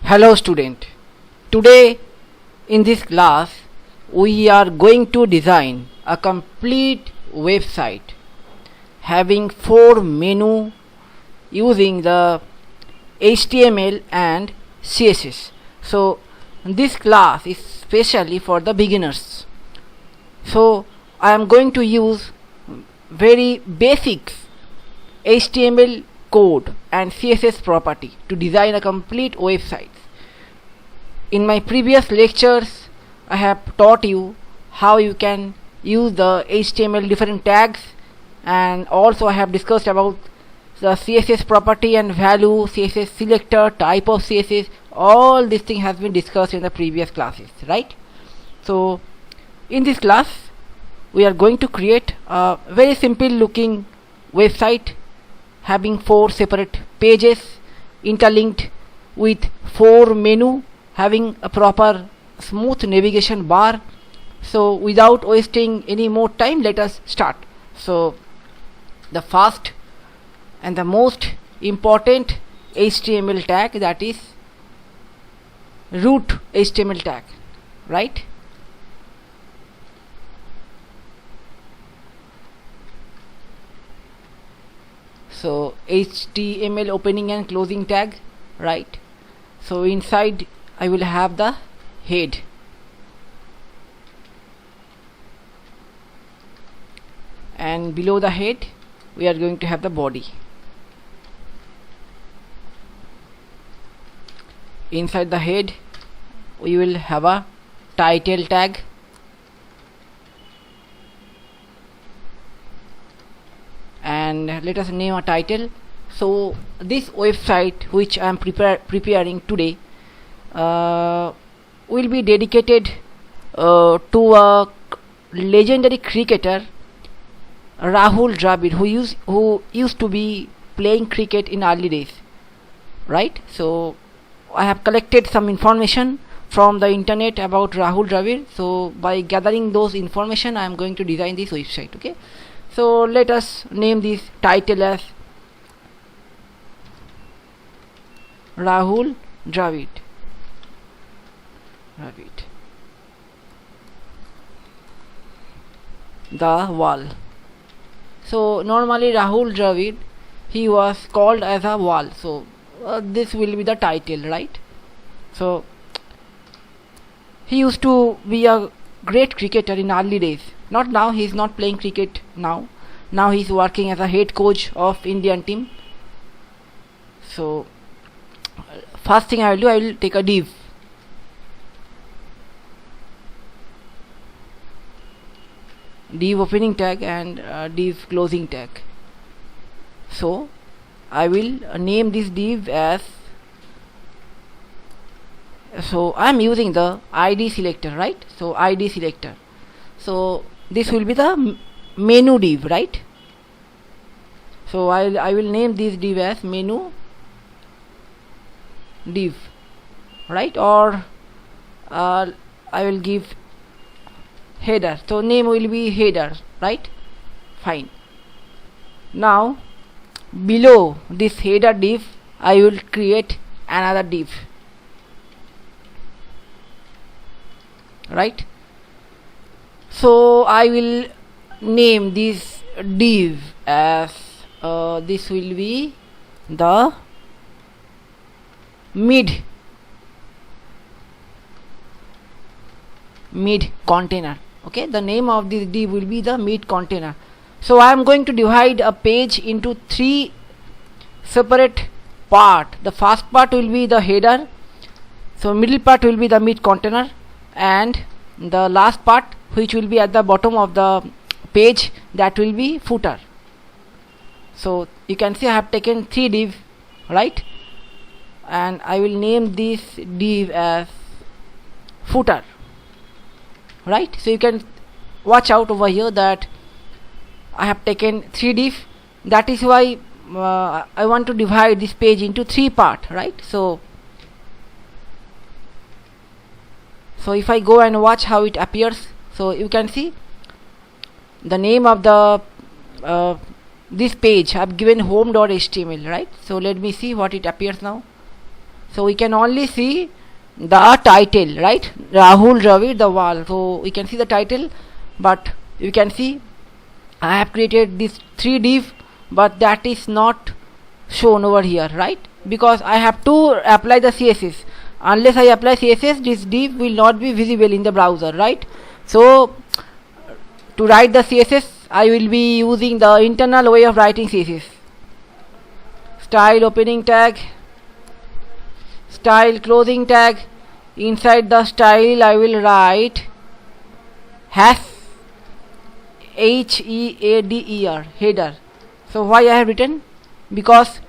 Hello student. Today in this class we are going to design a complete website having 4 menu using the HTML and CSS. So this class is specially for the beginners. So I am going to use very basic HTML code and CSS property to design a complete website. In my previous lectures I have taught you how you can use the HTML different tags, and also I have discussed about the CSS property and value, CSS selector, type of CSS. All this thing has been discussed in the previous classes, right? So in this class we are going to create a very simple looking website having 4 separate pages interlinked with 4 menu having a proper smooth navigation bar. So without wasting any more time, let us start. So the first and the most important HTML tag, that is root HTML tag, right? So HTML opening and closing tag, right? So inside I will have the head, and below the head we are going to have the body. Inside the head we will have a title tag, and let us name a title. So this website which I am preparing today will be dedicated to a legendary cricketer, Rahul Dravid, who used to be playing cricket in early days, right? So I have collected some information from the internet about Rahul Dravid. So by gathering those information I am going to design this website. Okay, so let us name this title as Rahul Dravid. The wall. So normally Rahul Dravid, he was called as a wall. So this will be the title, right? So he used to be a great cricketer in early days. Not now, he is not playing cricket now. Now he is working as a head coach of Indian team. So first thing I will do, I will take a div. Div opening tag and div closing tag. So I will name this div as, so I am using the ID selector, right? So ID selector. So this will be the menu div, right? So I will name this div as menu div, right? Or I will give header. So name will be header, right? Fine. Now below this header div I will create another div, right? So I will name this div as this will be the mid container. Okay, the name of this div will be the mid container. So I am going to divide a page into 3 separate parts. The first part will be the header, so middle part will be the mid container, and the last part, which will be at the bottom of the page, that will be footer. So you can see I have taken 3 div, right? And I will name this div as footer, right? So you can watch out over here that I have taken 3 div. That is why I want to divide this page into 3 parts, right? So if I go and watch how it appears, so you can see the name of the this page I have given home.html, right? So let me see what it appears now. so we can only see the title, right? Rahul Dravid, the wall. So we can see the title, but you can see I have created this 3 div, but that is not shown over here, right? Because I have to apply the CSS. Unless I apply CSS, this div will not be visible in the browser, right? So to write the CSS, I will be using the internal way of writing CSS. Style opening tag, style closing tag. Inside the style I will write hash header, header. So why I have written? Because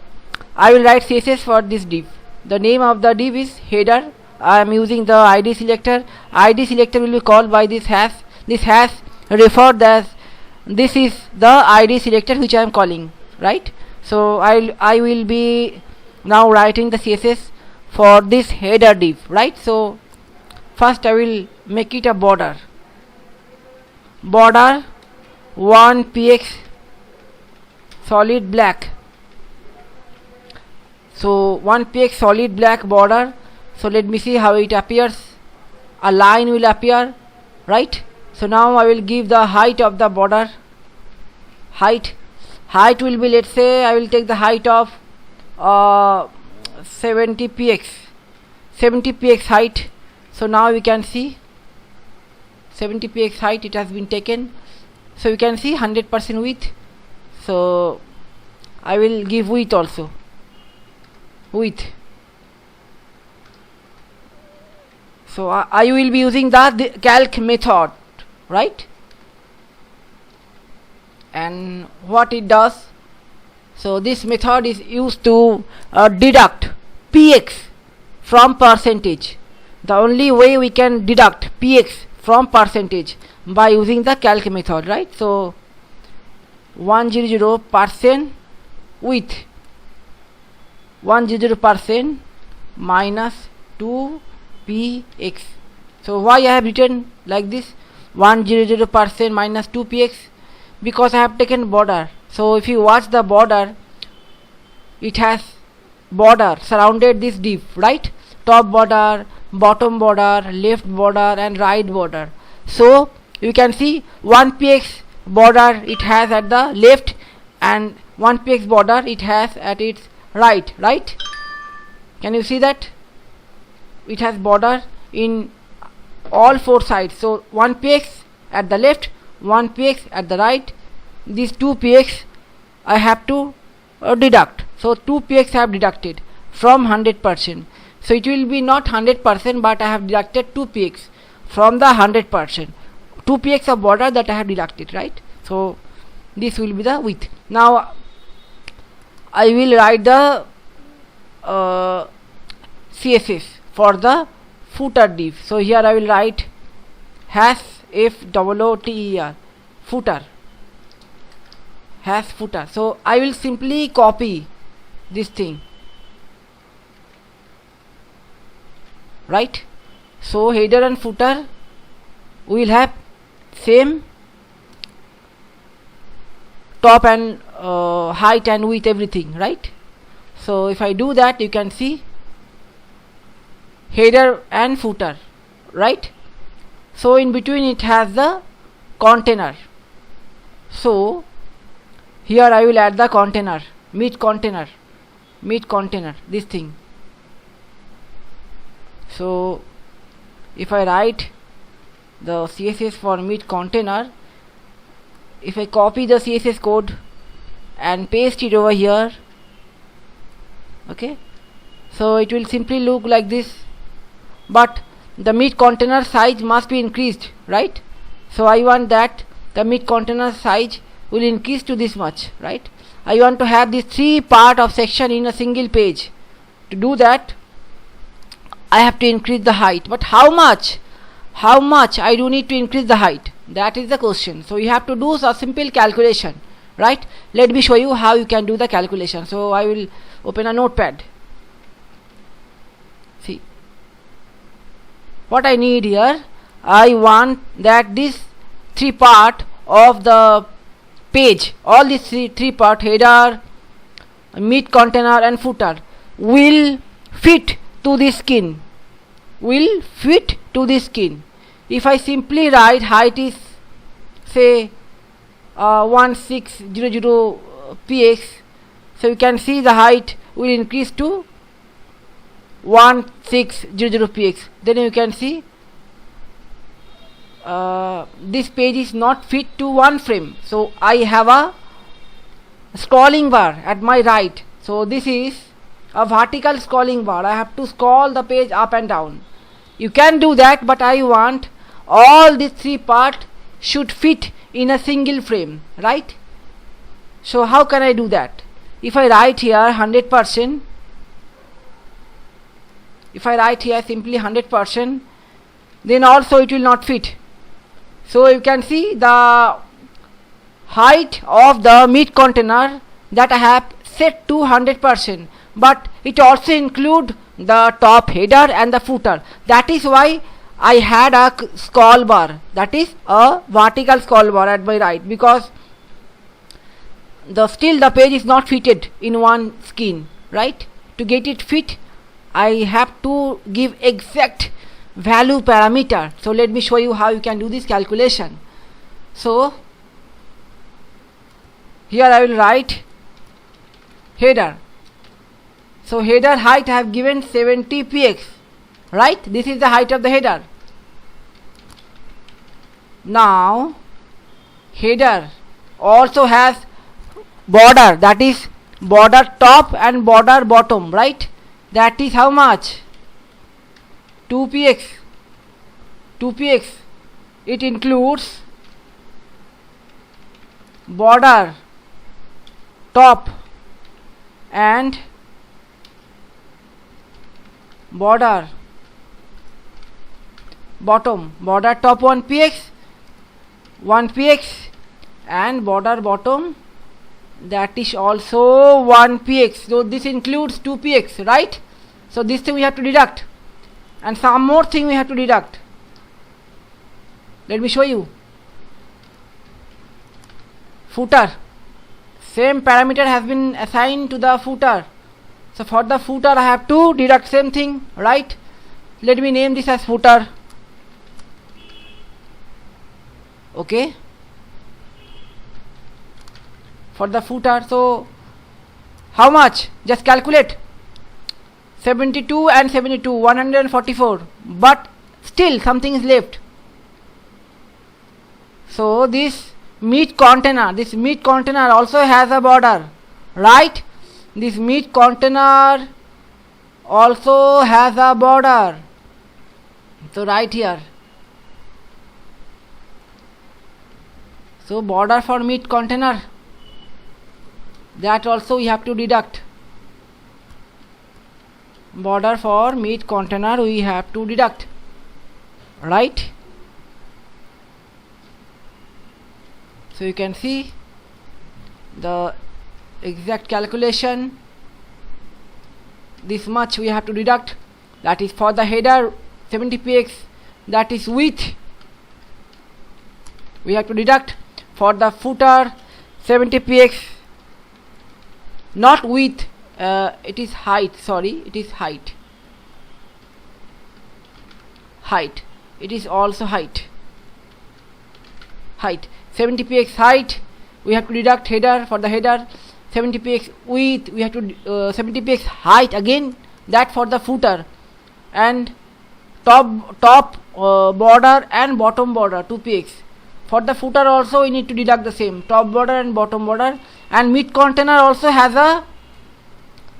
I will write CSS for this div. The name of the div is header. I am using the ID selector. ID selector will be called by this hash. This hash referred as this is the ID selector which I am calling, right? So I will be now writing the CSS for this header div, right? So first I will make it a border 1 px solid black. So 1 px solid black border. So let me see how it appears. A line will appear, right? So now I will give the height of the border. Height will be, let's say I will take the height of 70 px height. So now we can see 70 px height, it has been taken. So you can see 100% width. So I will give width also, width. So I will be using the calc method, right? And what it does, so this method is used to deduct px from percentage. The only way we can deduct px from percentage by using the calc method, right? So 100% width, 100% minus 2px. So why I have written like this 100% minus 2px? Because I have taken border. So if you watch the border, it has border surrounded this div, right? Top border, bottom border, left border and right border. So you can see 1px border it has at the left and 1px border it has at its right, right? Can you see that? It has border in all 4 sides. So 1px at the left, 1px at the right. These 2px I have to deduct. So 2px I have deducted from 100%. So it will be not 100%, but I have deducted 2px from the 100%. 2px of border that I have deducted, right? So this will be the width. Now I will write the CSS for the footer div. So here I will write hash footer, footer, hash footer. So I will simply copy this thing, right? So header and footer will have same top and height and width, everything, right? So if I do that, you can see header and footer, right? So in between it has the container. So here I will add the container, meet container, this thing. So if I write the CSS for meet container, if I copy the CSS code and paste it over here, okay, so it will simply look like this, but the meet container size must be increased, right? So I want that the meet container size will increase to this much, right? I want to have this 3 part of section in a single page. To do that, I have to increase the height, but how much I do need to increase the height? That is the question. So you have to do a simple calculation, right? Let me show you how you can do the calculation. So I will open a notepad. See what I need here. I want that this 3 part of the page, all these three part, header, meet container and footer, will fit to the skin, will fit to the skin. If I simply write height is say 1600 px, so you can see the height will increase to 1600 px. Then you can see this page is not fit to one frame, so I have a scrolling bar at my right. So this is a vertical scrolling bar. I have to scroll the page up and down. You can do that, but I want all these three parts should fit in a single frame, right? So how can I do that? If I write here 100%, if I write here simply 100%, then also it will not fit. So you can see the height of the meat container that I have set to 100%, but it also include the top header and the footer. That is why I had a scroll bar, that is a vertical scroll bar at my right, because still the page is not fitted in one skin, right? To get it fit, I have to give exact value parameter. So let me show you how you can do this calculation. So here I will write header. So header height I have given 70 px, right? This is the height of the header. Now header also has border, that is border top and border bottom, right? That is how much? 2px. 2px. It includes border top and border bottom. Border top 1px, 1px, and border bottom, that is also 1px. So this includes 2px, right? So this thing we have to deduct, and some more thing we have to deduct. Let me show you. Footer, same parameter has been assigned to the footer. So for the footer I have to deduct same thing, right? Let me name this as footer. Okay, for the footer, so how much? Just calculate. 72 and 72, 144, but still something is left. So this meat container also has a border, right? This meat container also has a border. So right here, so border for meat container, that also we have to deduct. Border for meat container we have to deduct, right? So you can see the exact calculation. This much we have to deduct, that is for the header 70 px, that is width we have to deduct. For the footer 70 px, not width, it is height, sorry, it is height, it is also height 70 px height we have to deduct. Header, for the header 70 px width we have to 70 px height again, that for the footer, and top border and bottom border 2 px. For the footer also we need to deduct the same, top border and bottom border. And meat container also has a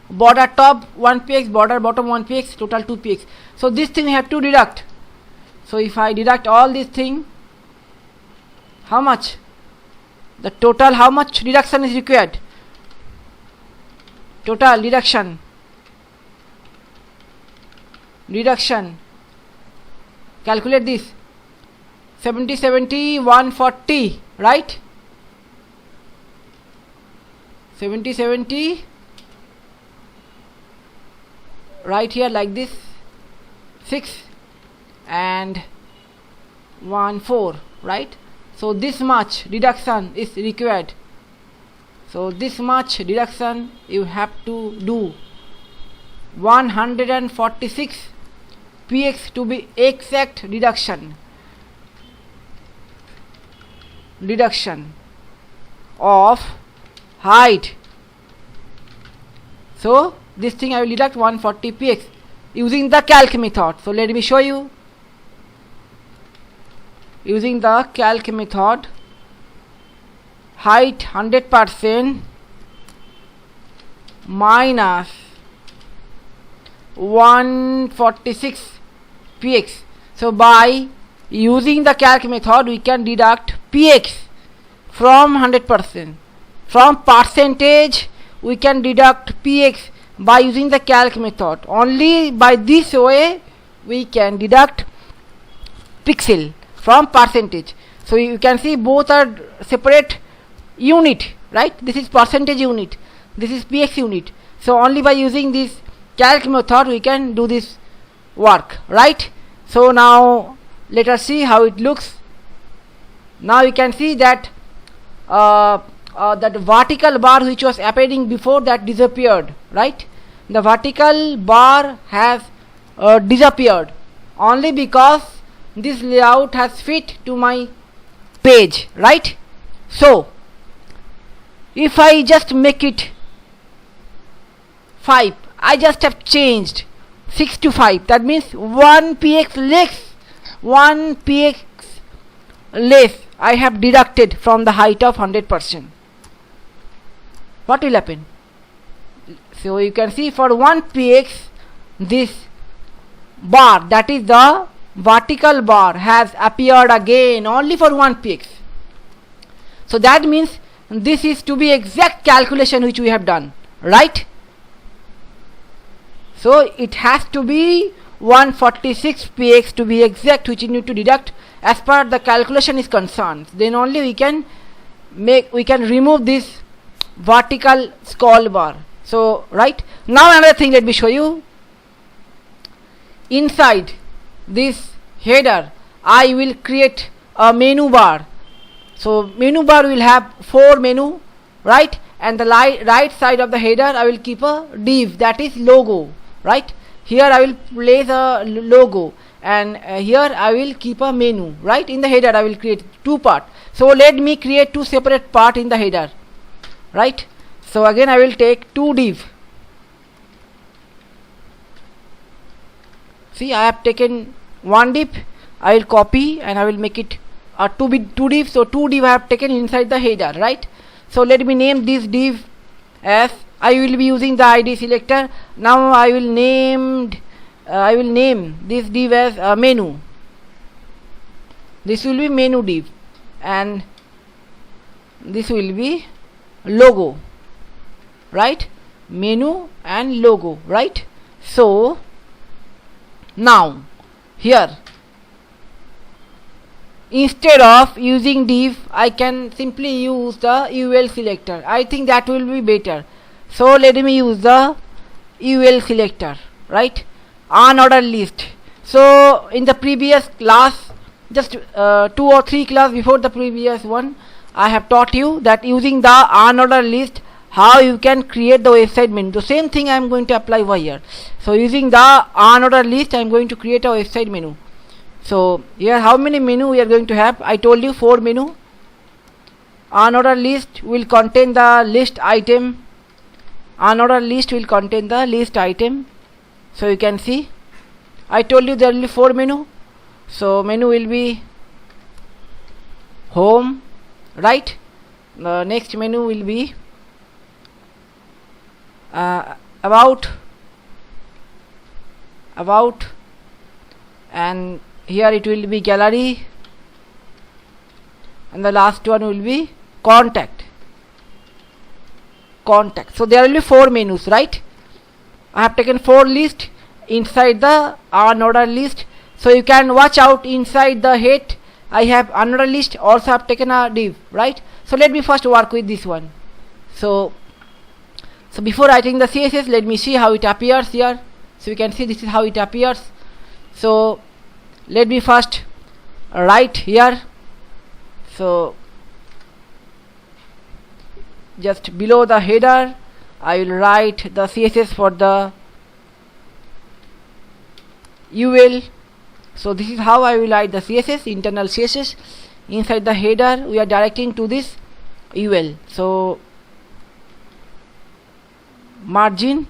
border top 1 px, border bottom 1 px, total 2 px. So this thing we have to deduct. So if I deduct all these things, how much? The total, how much deduction is required? Total deduction, calculate this. 70 70 140, right? 70 70 right here like this, 6 and 1 4, right? So this much deduction is required. So this much deduction you have to do. 146 px to be exact deduction of height. So this thing I will deduct 140 px using the calc method. So let me show you. Using the calc method, height 100% minus 146 px. So by using the calc method we can deduct px from 100%. From percentage we can deduct px by using the calc method. Only by this way we can deduct pixel from percentage. So you can see both are separate unit, right? This is percentage unit, this is px unit. So only by using this calc method we can do this work, right? So now let us see how it looks. Now you can see that that vertical bar which was appearing before, that disappeared, right? The vertical bar has disappeared only because this layout has fit to my page, right? So if I just make it 5, I just have changed 6 to 5, that means 1 px less I have deducted from the height of 100%. What will happen? So you can see for 1 px this bar, that is the vertical bar, has appeared again only for 1 px. So that means this is to be exact calculation which we have done, right? So it has to be 146 px to be exact, which you need to deduct as per the calculation is concerned. Then only we can remove this vertical scroll bar. So right now another thing, let me show you. Inside this header I will create a menu bar. So menu bar will have 4 menu, right? And the right side of the header I will keep a div, that is logo, right? Here I will place a logo, and here I will keep a menu, right? In the header I will create 2 part. So let me create 2 separate part in the header, right? So again I will take 2 div. See, I have taken 1 div, I will copy and I will make it a 2 div. So 2 div I have taken inside the header, right? So let me name this div as, I will be using the ID selector. Now I will name this div as menu. This will be menu div, and this will be logo, right? Menu and logo, right? So now here, instead of using div I can simply use the UL selector. I think that will be better. So let me use the UL selector, right? Unordered list. So in the previous class, just 2 or 3 class before the previous one, I have taught you that using the unordered list how you can create the website menu. The same thing I am going to apply over here. So using the unordered list I am going to create a website menu. So here how many menu we are going to have? I told you 4 menu. Unordered list will contain the list item. Unordered list will contain the list item. So you can see, I told you there will be 4 menu. So menu will be home, right? The next menu will be about, and here it will be gallery, and the last one will be contact. So there will be 4 menus, right? I have taken 4 list inside the unordered list. So you can watch out, inside the head I have unordered list, also have taken a div, right? So let me first work with this one. So before writing the CSS, let me see how it appears here. So you can see this is how it appears. So let me first write here. So just below the header I will write the CSS for the UL. So this is how I will write the CSS, internal CSS. Inside the header we are directing to this UL. So margin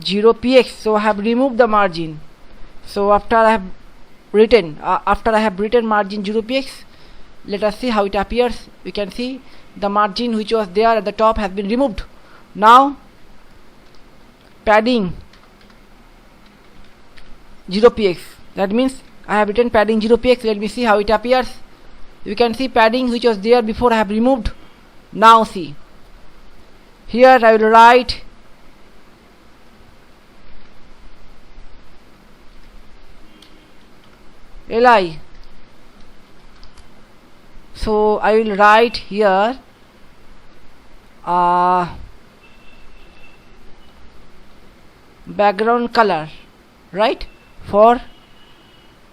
0px. So I have removed the margin. So after I have written margin 0px, let us see how it appears. We can see the margin which was there at the top has been removed. Now padding 0px, that means I have written padding 0px. Let me see how it appears. You can see padding which was there before I have removed. Now see, here I will write li. So I will write here background color, right, for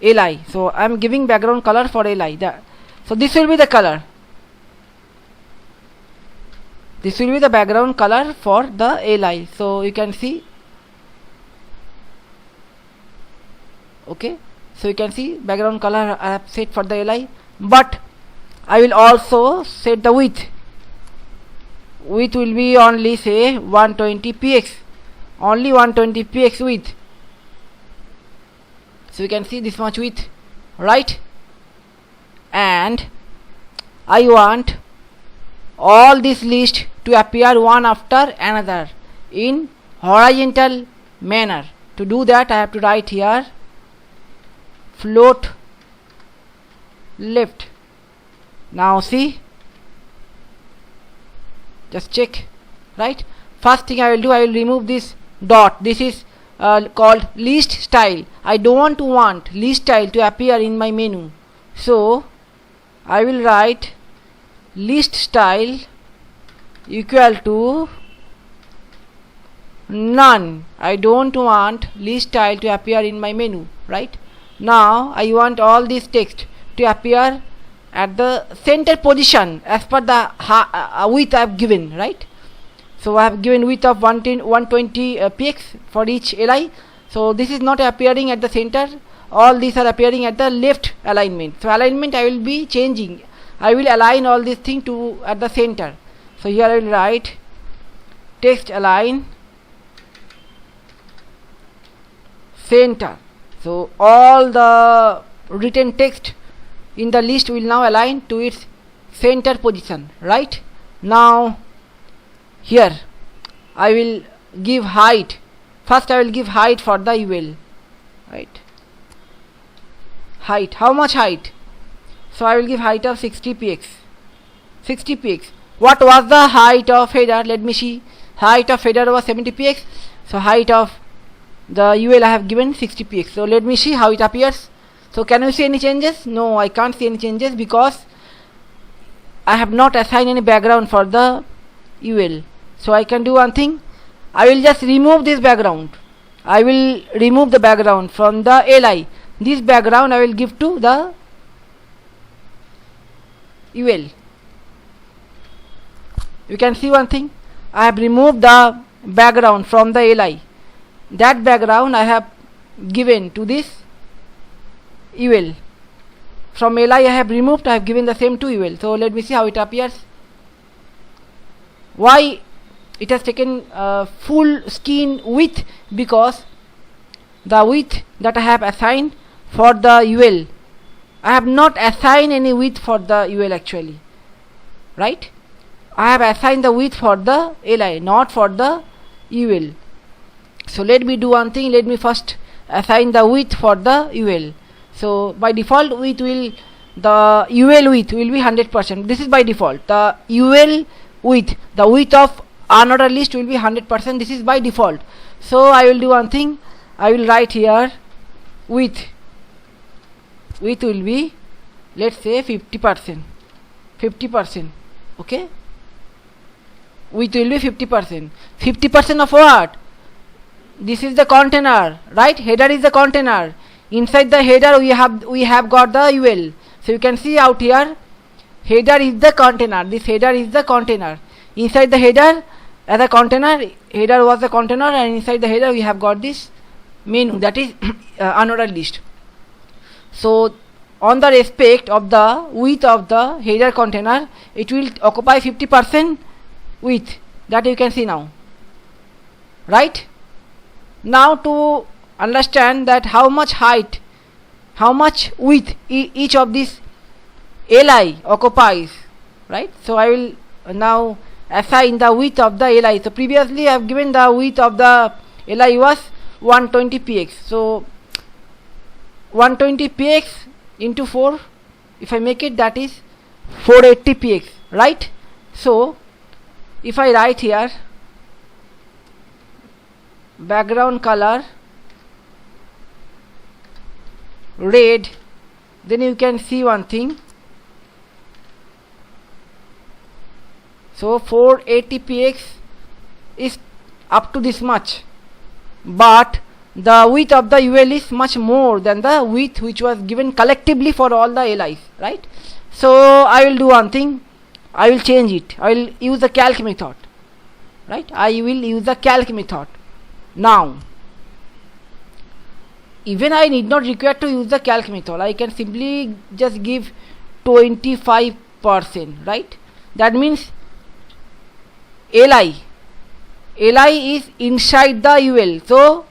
li. So I am giving background color for li. So this will be the color. This will be the background color for the li. So you can see, okay. So you can see background color I have set for the li, but I will also set the width. Width will be only say 120px, only 120px width. So you can see this much width, right? And I want all this list to appear one after another in horizontal manner. To do that I have to write here float left. Now see, just check, right? First thing I will do, I will remove this dot. This is called list style. I don't want list style to appear in my menu, so I will write list style equal to none. I don't want list style to appear in my menu, right? Now I want all this text to appear at the center position as per the width I have given, right? So I have given width of 120 px for each li. So this is not appearing at the center, all these are appearing at the left alignment. So alignment I will be changing. I will align all these things to at the center. So here I will write text align center. So all the written text in the list will now align to its center position, right? Now here I will give height. First I will give height for the UL, right? Height, how much height? So I will give height of 60px. 60px. What was the height of header? Let me see. Height of header was 70px. So height of the UL I have given 60px. So let me see how it appears. So can you see any changes? No, I can't see any changes because I have not assigned any background for the UL. So I can do one thing. I will just remove this background. I will remove the background from the li. This background I will give to the UL. You can see one thing. I have removed the background from the li. That background I have given to this UL. From li I have removed, I have given the same to UL. So let me see how it appears. Why it has taken full screen width? Because the width that I have assigned for the UL, I have not assigned any width for the UL actually, right? I have assigned the width for the li, not for the UL. So let me do one thing. Let me first assign the width for the UL. So by default width will, the UL width will be 100%. This is by default. The UL width, the width of another list will be 100%. This is by default. So I will do one thing. I will write here width. Width will be, let's say 50%. 50%. Okay. Width will be 50%. 50% of what? This is the container, right? Header is the container. Inside the header we have got the UL. So you can see out here, header is the container. This header is the container. Inside the header as a container, header was the container, and inside the header we have got this menu, that is unordered list. So on the respect of the width of the header container, it will occupy 50% width, that you can see now, right? Now to understand that how much height, how much width each of these li occupies, right? So I will now assign the width of the li. So previously I have given the width of the li was 120 px. So 120 px into 4, if I make it, that is 480 px, right? So if I write here background color red, then you can see one thing. So 480 px is up to this much, but the width of the UL is much more than the width which was given collectively for all the LIs, right? So I will do one thing, I will change it. I will use the calc method, right? I will use the calc method. Now even I need not require to use the calc method, I can simply just give 25%, right? That means li is inside the UL. So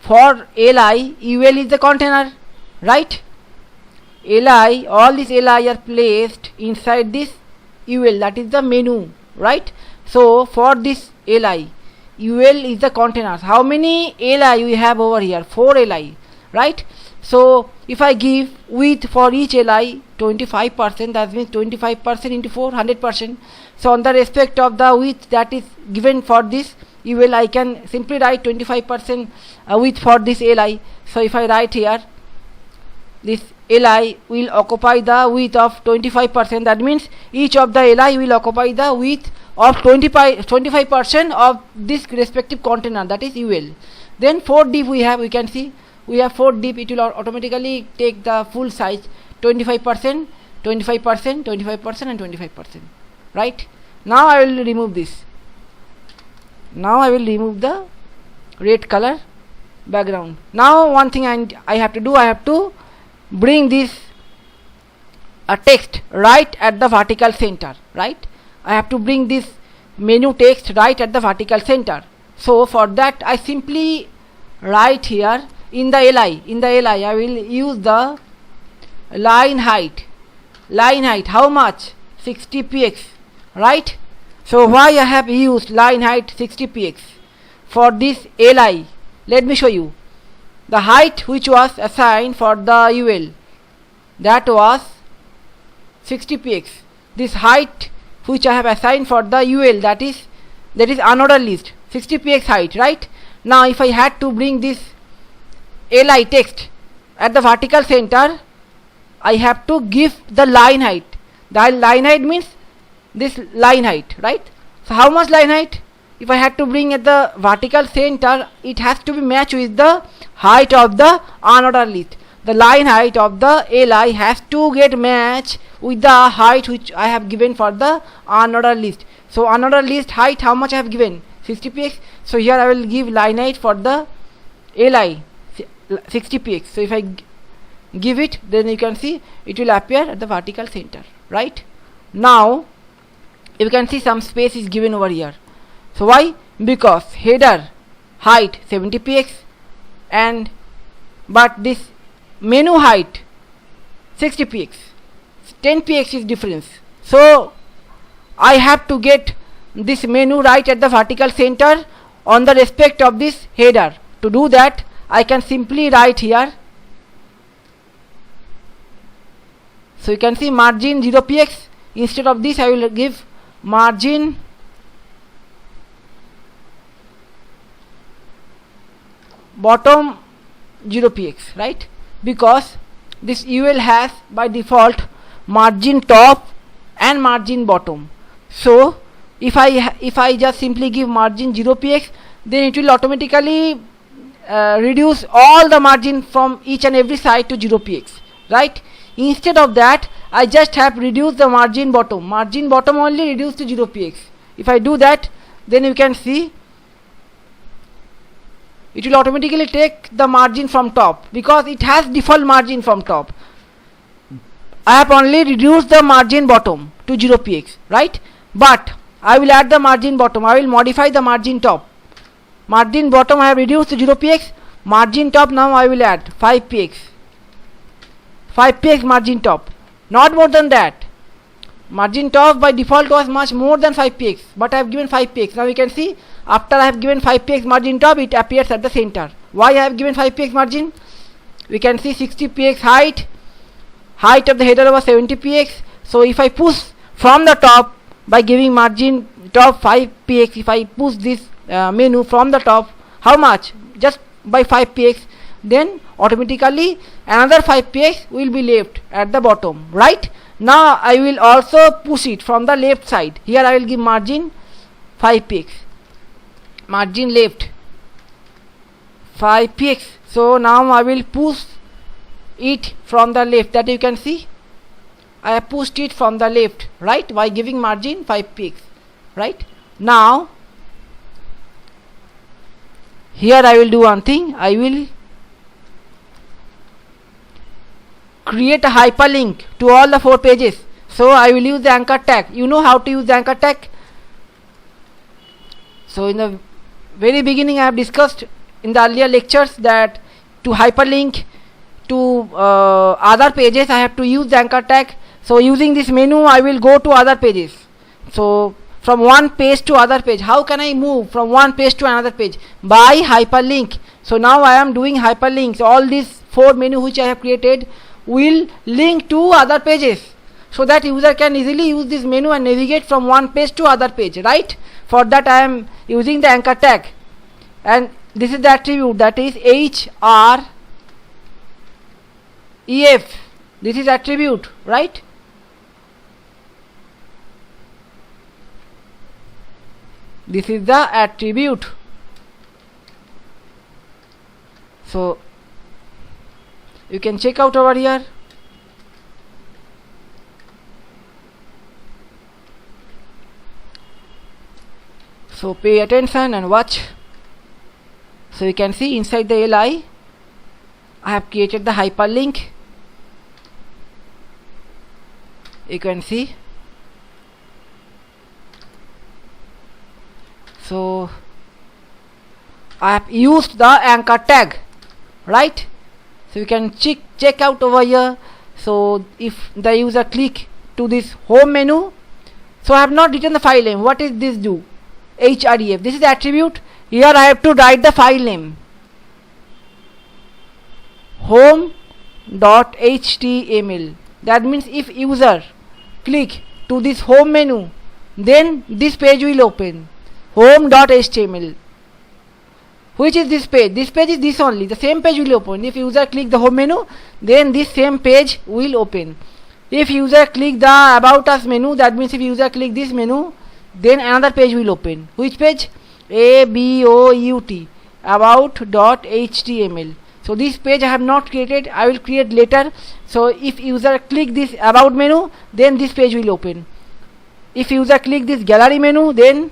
for li, UL is the container, right? Li, all these li are placed inside this UL, that is the menu, right? So for this li, UL is the containers. How many li we have over here? 4 li, right? So if I give width for each li 25%, that means 25% into 4, 100%. So on the respect of the width that is given for this UL, I can simply write 25% width for this li. So if I write here, this li will occupy the width of 25%, that means each of the li will occupy the width of 25% of this respective container, that is UL. Then 4 deep we have, we can see we have 4 deep, it will automatically take the full size 25%, 25%, 25% and 25%, right? Now I will remove this. Now I will remove the red color background. Now one thing I have to do, I have to bring this text right at the vertical center, right? I have to bring this menu text right at the vertical center. So for that I simply write here in the li I will use the line height. How much? 60 px, right? So why I have used line height 60 px for this li? Let me show you. The height which was assigned for the UL, that was 60 px. This height which I have assigned for the UL, that is unordered list, 60 px height, right? Now if I had to bring this li text at the vertical center, I have to give the line height. The line height means this line height, right? So how much line height? If I had to bring at the vertical center, it has to be matched with the height of the unordered list. The line height of the li has to get matched with the height which I have given for the unordered list. So unordered list height, how much I have given? 60 px. So here I will give line height for the li 60 px. So if I give it, then you can see it will appear at the vertical center, right? Now you can see some space is given over here. So why? Because header height 70 px and but this menu height 60 px, 10 px is difference. So I have to get this menu right at the vertical center on the respect of this header. To do that, I can simply write here. So you can see margin 0 px. Instead of this I will give margin bottom 0 px, right? Because this UL has by default margin top and margin bottom. So if I just simply give margin 0 px, then it will automatically reduce all the margin from each and every side to 0 px, right? Instead of that, I just have reduced the margin bottom only reduced to 0 px. If I do that, then you can see it will automatically take the margin from top, because it has default margin from top. I have only reduced the margin bottom to 0px, right? But I will add the margin bottom. I will modify the margin top. Margin bottom I have reduced to 0px. Margin top now I will add 5px. 5px margin top. Not more than that. Margin top by default was much more than 5px, but I have given 5px. Now you can see, after I have given 5px margin top, it appears at the center. Why I have given 5px margin? We can see 60px height of the header was 70px. So if I push from the top by giving margin top 5px, if I push this menu from the top, how much? Just by 5px, then automatically another 5px will be left at the bottom, right? Now I will also push it from the left side. Here I will give margin 5px, margin left 5px. So now I will push it from the left, that you can see I have pushed it from the left, right, by giving margin 5px, right? Now here I will do one thing. I will create a hyperlink to all the 4 pages. So I will use the anchor tag. You know how to use the anchor tag. So in the very beginning I have discussed in the earlier lectures that to hyperlink to other pages I have to use the anchor tag. So using this menu I will go to other pages. So from one page to other page, how can I move from one page to another page? By hyperlink. So now I am doing hyperlinks. All these 4 menus which I have created will link to other pages, so that user can easily use this menu and navigate from one page to other page, right? For that I am using the anchor tag, and this is the attribute, that is href. This is attribute, right? This is the attribute. So you can check out over here. So pay attention and watch. So you can see inside the li I have created the hyperlink. You can see. So I have used the anchor tag, right? So you can check out over here. So if the user click to this home menu, so I have not written the file name. What is this do? href. This is the attribute. Here I have to write the file name, home.html. That means if user click to this home menu, then this page will open, home.html. Which is this page? This page is this only. The same page will open. If user click the home menu, then this same page will open. If user click the about us menu, that means if user click this menu, then another page will open. Which page? about.html. So this page I have not created, I will create later. So if user click this about menu, then this page will open. If user click this gallery menu, then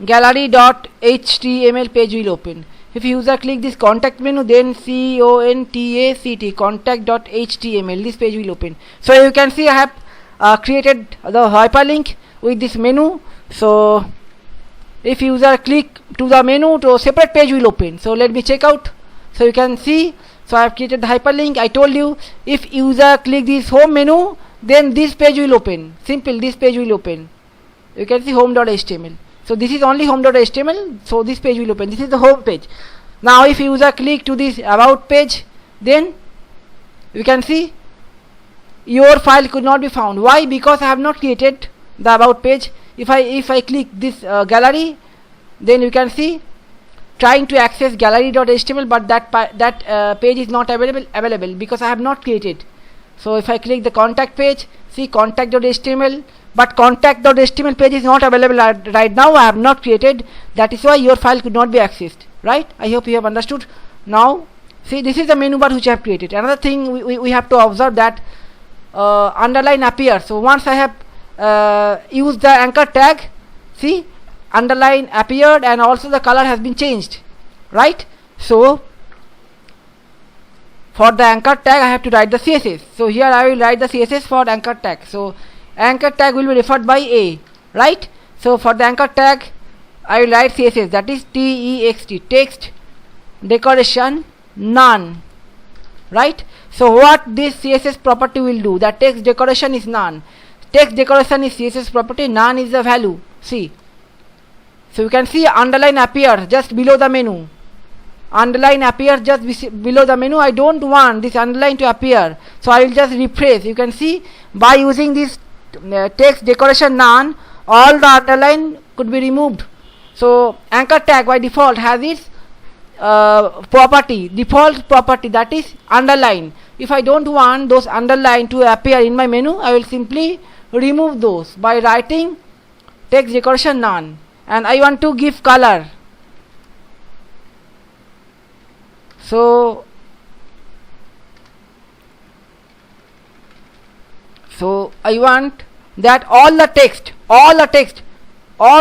gallery.html page will open. If user click this contact menu, then contact.html, this page will open. So you can see I have created the hyperlink with this menu. So if user click to the menu, to a separate page will open. So let me check out. So you can see, so I have created the hyperlink. I told you, if user click this home menu, then this page will open. Simple, this page will open. You can see home.html. So this is only home.html, so this page will open. This is the home page. Now if user click to this about page, then you can see your file could not be found. Why? Because I have not created the about page. If I click this gallery, then you can see trying to access gallery.html, but that page is not available because I have not created. So if I click the contact page, see contact.html, but contact.html page is not available right now. I have not created. That is why your file could not be accessed, right? I hope you have understood. Now see, this is the menu bar which I have created. Another thing we have to observe that underline appears. So once I have used the anchor tag, see, underline appeared and also the color has been changed. right? So for the anchor tag I have to write the CSS. So here I will write the CSS for anchor tag. So anchor tag will be referred by A, right? So for the anchor tag I will write CSS, that is TEXT, text decoration none, right? So what this CSS property will do, that text decoration is none. Text decoration is CSS property, none is the value. See, so you can see underline appears just below the menu. Underline appears just below the menu. I don't want this underline to appear, so I will just refresh. You can see by using this text decoration none, all the underline could be removed. So anchor tag by default has its default property, that is underline. If I don't want those underline to appear in my menu, I will simply remove those by writing text decoration none. And I want to give color, so I want that all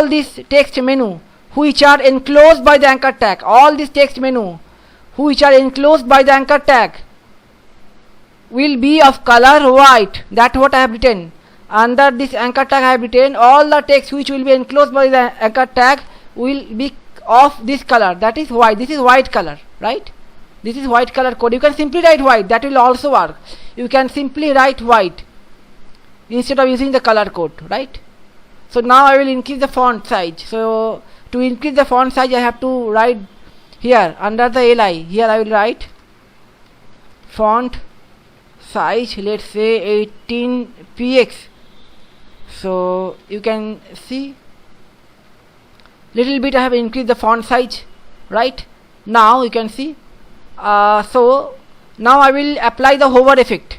this text menu which are enclosed by the anchor tag, all this text menu which are enclosed by the anchor tag will be of color white. That's what I have written. Under this anchor tag I have written all the text which will be enclosed by the anchor tag will be of this color, that is white. This is white color, right? This is white color code. You can simply write white, that will also work. You can simply write white instead of using the color code, right? So now I will increase the font size. So to increase the font size I have to write here under the LI, here I will write font size, let's say 18 px. So you can see little bit I have increased the font size, right? Now you can see so now I will apply the hover effect.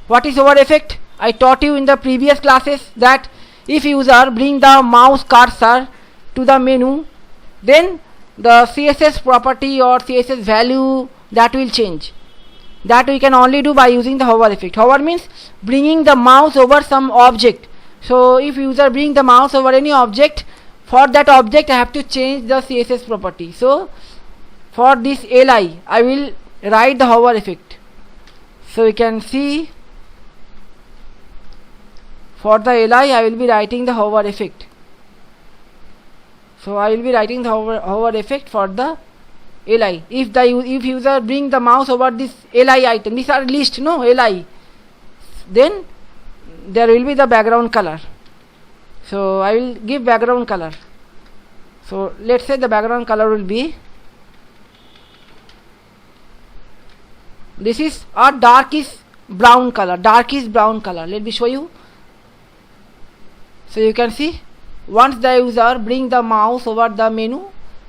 What is hover effect? I taught you in the previous classes that if user bring the mouse cursor to the menu, then the CSS property or CSS value that will change. That we can only do by using the hover effect. Hover means bringing the mouse over some object. So if user bring the mouse over any object, for that object I have to change the CSS property. So for this LI I will write the hover effect. So you can see for the LI I will be writing the hover effect. So I will be writing the hover effect for the LI. If user bring the mouse over this LI item, these are list, no, LI, then there will be the background color. So I will give background color. So let's say the background color will be, this is a darkish brown color. Let me show you. So you can see once the user bring the mouse over the menu,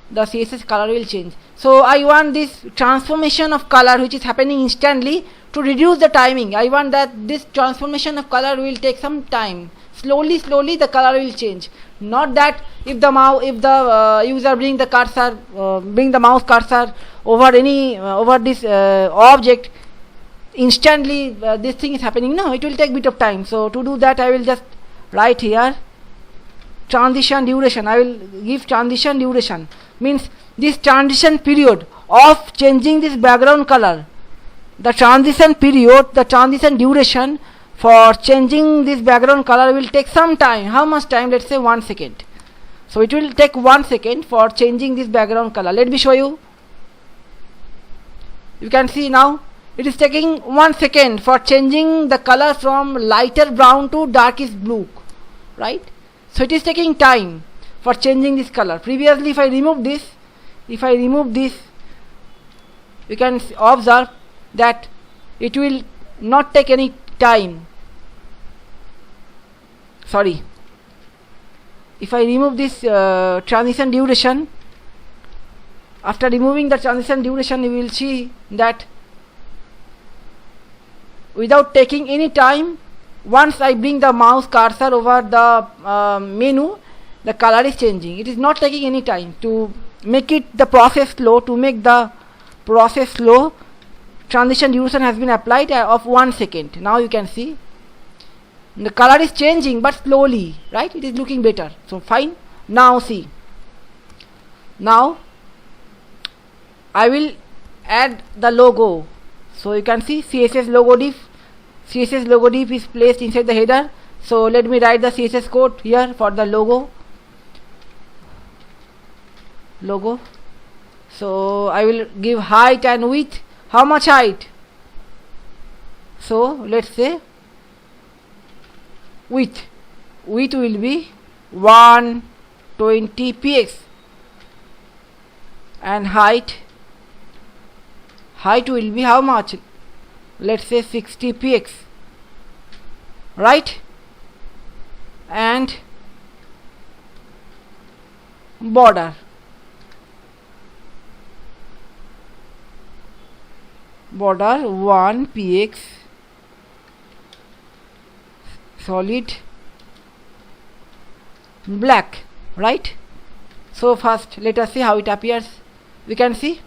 the CSS color will change. So I want this transformation of color which is happening instantly to reduce the timing. I want that this transformation of color will take some time. Slowly the color will change. Not that if the user bring the mouse cursor over this object, instantly this thing is happening. No, it will take bit of time. So to do that I will just write here transition duration. I will give transition duration, means this transition period of changing this background color, the transition duration for changing this background color will take some time. How much time? Let's say 1 second. So it will take 1 second for changing this background color. Let me show you. You can see now it is taking 1 second for changing the color from lighter brown to darkish blue, right? So it is taking time for changing this color. Previously if I remove this, you can observe that it will not take any time. Sorry, if I remove this transition duration, after removing the transition duration you will see that without taking any time, once I bring the mouse cursor over the menu, the color is changing. It is not taking any time. To make the process slow, transition duration has been applied of 1 second. Now you can see the color is changing but slowly, right? It is looking better. So fine. Now see, now I will add the logo. So you can see CSS logo div. CSS logo div is placed inside the header. So let me write the CSS code here for the logo. So I will give height and width. How much height? So let's say width will be 120 px, and height will be how much? Let's say 60 px, right? And border 1 px, solid black, right? So first let us see how it appears. We can see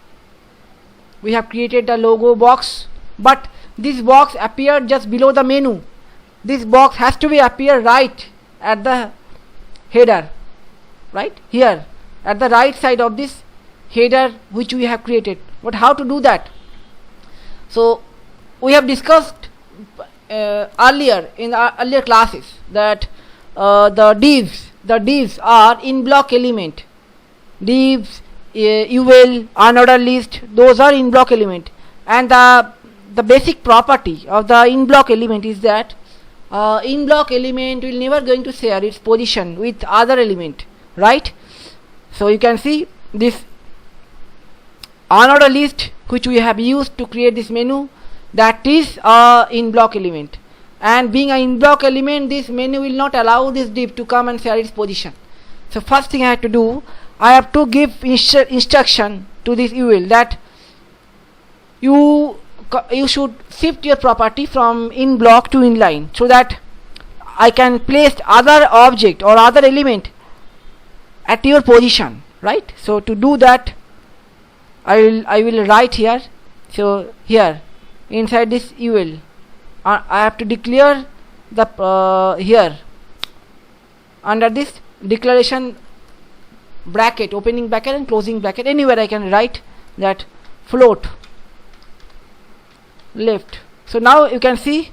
we have created the logo box, but this box appeared just below the menu. This box has to be appear right at the header, right here at the right side of this header which we have created. But how to do that? So we have discussed earlier in our earlier classes that the divs are in block element. Divs, UL, unordered list, those are in block element, and the basic property of the in block element is that in block element will never going to share its position with other element, right? So you can see this unordered list which we have used to create this menu, that is in block element, and being an in block element, this menu will not allow this div to come and share its position. So first thing I have to do, I have to give instruction to this UL that you should shift your property from in block to inline, so that I can place other object or other element at your position, right? So to do that, I will write here. So here inside this UL, I have to declare the here under this declaration bracket, opening bracket and closing bracket, anywhere I can write that float left. So now you can see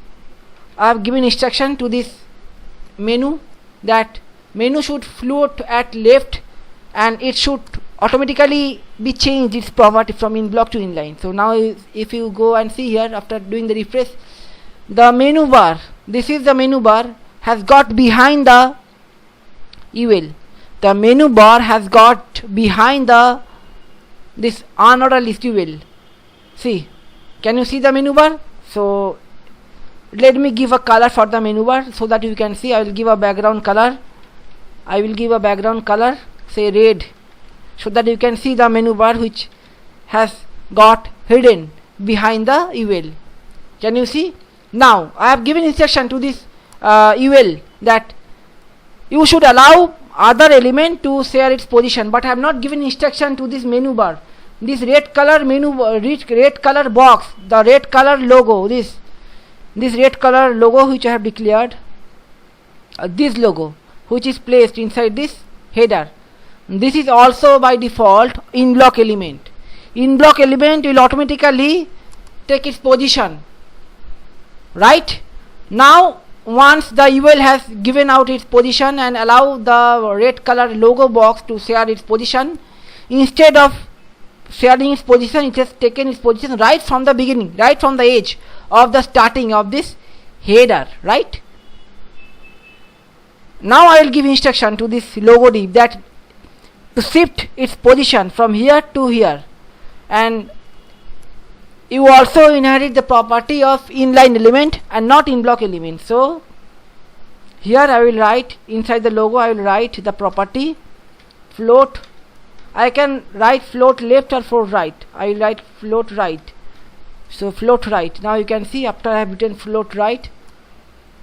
I have given instruction to this menu that menu should float at left, and it should automatically be changed its property from in block to inline. So now if you go and see here, after doing the refresh, the menu bar, this is the menu bar, has got behind the UL. The menu bar has got behind this unordered list UL. See, can you see the menu bar? So let me give a color for the menu bar so that you can see. I will give a background color. Say red, so that you can see the menu bar which has got hidden behind the UL. Can you see? Now I have given instruction to this UL that you should allow other element to share its position, but I have not given instruction to this menu bar. This red color red color box, the red color logo, this red color logo which I have declared, this logo which is placed inside this header, this is also by default in block element. In block element will automatically take its position, right? Now once the UL has given out its position and allow the red color logo box to share its position, instead of sharing its position, it has taken its position right from the beginning, right from the edge of the starting of this header, right? Now I will give instruction to this logo div that to shift its position from here to here, and you also inherit the property of inline element and not in block element. So here I will write inside the logo, I will write the property float. I can write float left or float right. I will write float right. So float right. Now you can see after I have written float right,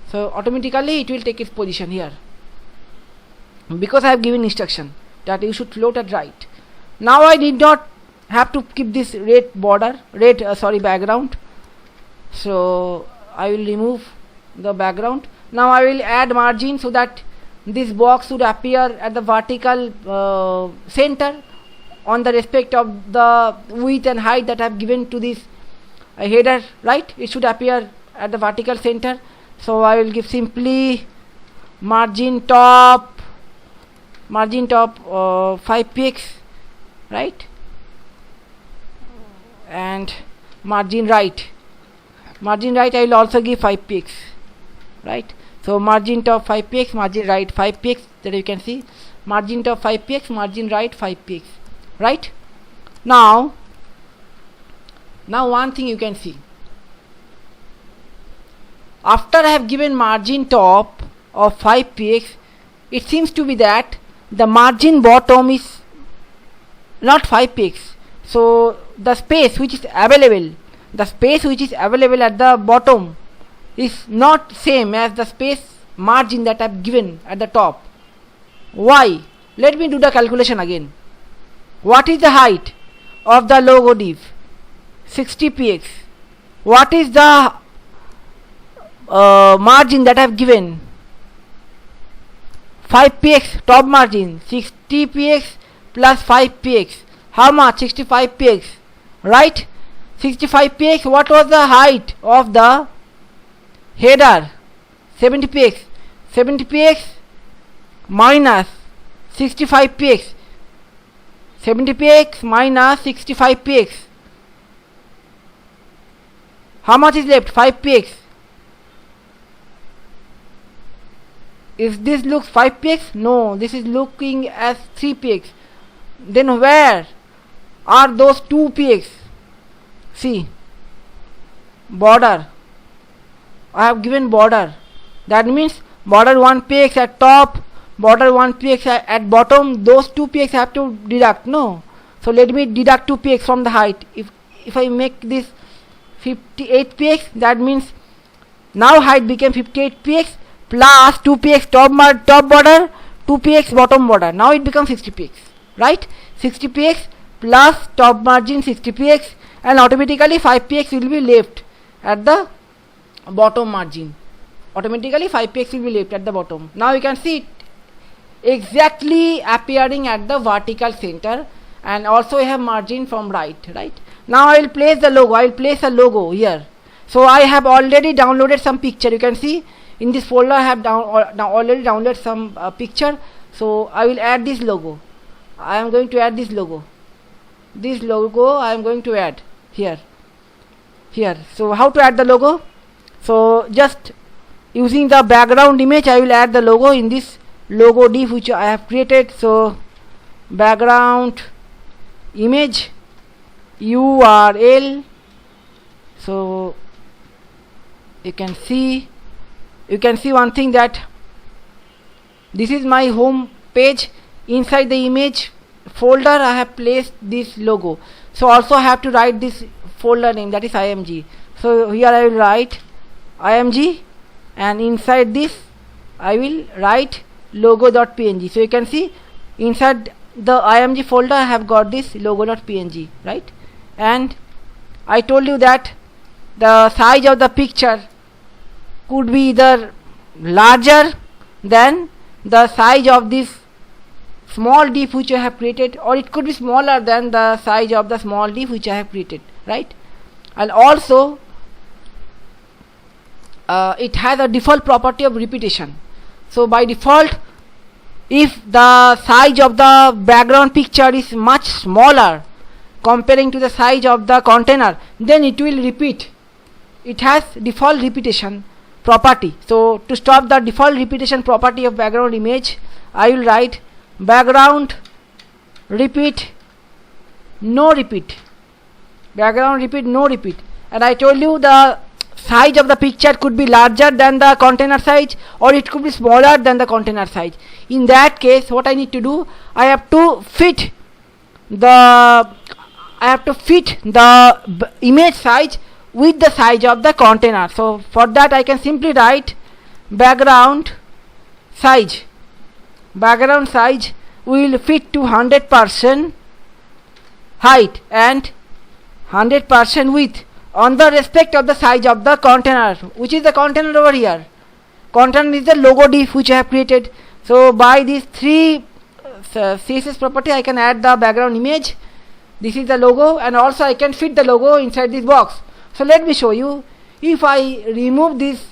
so automatically it will take its position here, because I have given instruction that you should float at right. Now I did not have to keep this red border, background. So I will remove the background. Now I will add margin so that this box should appear at the vertical center on the respect of the width and height that I have given to this header, right? It should appear at the vertical center. So I will give simply margin top 5px, right, and margin right I will also give 5px, right? So margin top 5px, margin right 5px, that you can see, margin top 5px, margin right 5px, right? Now one thing you can see, after I have given margin top of 5px, it seems to be that the margin bottom is not 5px. So the space which is available at the bottom is not same as the space margin that I have given at the top. Why? Let me do the calculation again. What is the height of the logo div? 60px. What is the margin that I have given? 5px top margin. 60px plus 5px. How much? 65px, right? 65px. What was the height of the header? 70px. 70px minus 65px. 70px minus 65px. How much is left? 5px. Is this looks 5px? No, this is looking as 3px. Then where are those 2px? See, border. I have given border. That means border 1px at top, border 1px at bottom. Those 2px have to deduct. No. So let me deduct 2px from the height. If I make this 58px, that means now height became 58px plus 2px top border, 2px bottom border. Now it becomes 60px, right? 60px plus top margin 60px, and automatically 5px will be left at the bottom margin. Automatically 5px will be left at the bottom. Now you can see it exactly appearing at the vertical center, and also I have margin from right. Now I will place the logo. I will place a logo here. So I have already downloaded some picture. You can see in this folder I have already downloaded some picture. So I will add this logo. I am going to add this logo. This logo I am going to add here. So how to add the logo? So just using the background image, I will add the logo in this logo div which I have created. So background image URL. So you can see one thing, that this is my home page. Inside the image folder I have placed this logo. So also I have to write this folder name, that is img. So here I will write img, and inside this I will write logo.png. So you can see inside the img folder I have got this logo.png, right? And I told you that the size of the picture could be either larger than the size of this small div which I have created, or it could be smaller than the size of the small div which I have created, right? And also it has a default property of repetition. So by default, if the size of the background picture is much smaller comparing to the size of the container, then it will repeat. It has default repetition property. So to stop the default repetition property of background image, I will write background repeat no repeat. Background repeat no repeat. And I told you the size of the picture could be larger than the container size, or it could be smaller than the container size. In that case, what I need to do, I have to fit the image size with the size of the container. So for that I can simply write background size. Background size will fit to 100% height and 100% width on the respect of the size of the container. Which is the container over here? Container is the logo div which I have created. So by these three CSS property, I can add the background image. This is the logo, and also I can fit the logo inside this box. So let me show you. If I remove these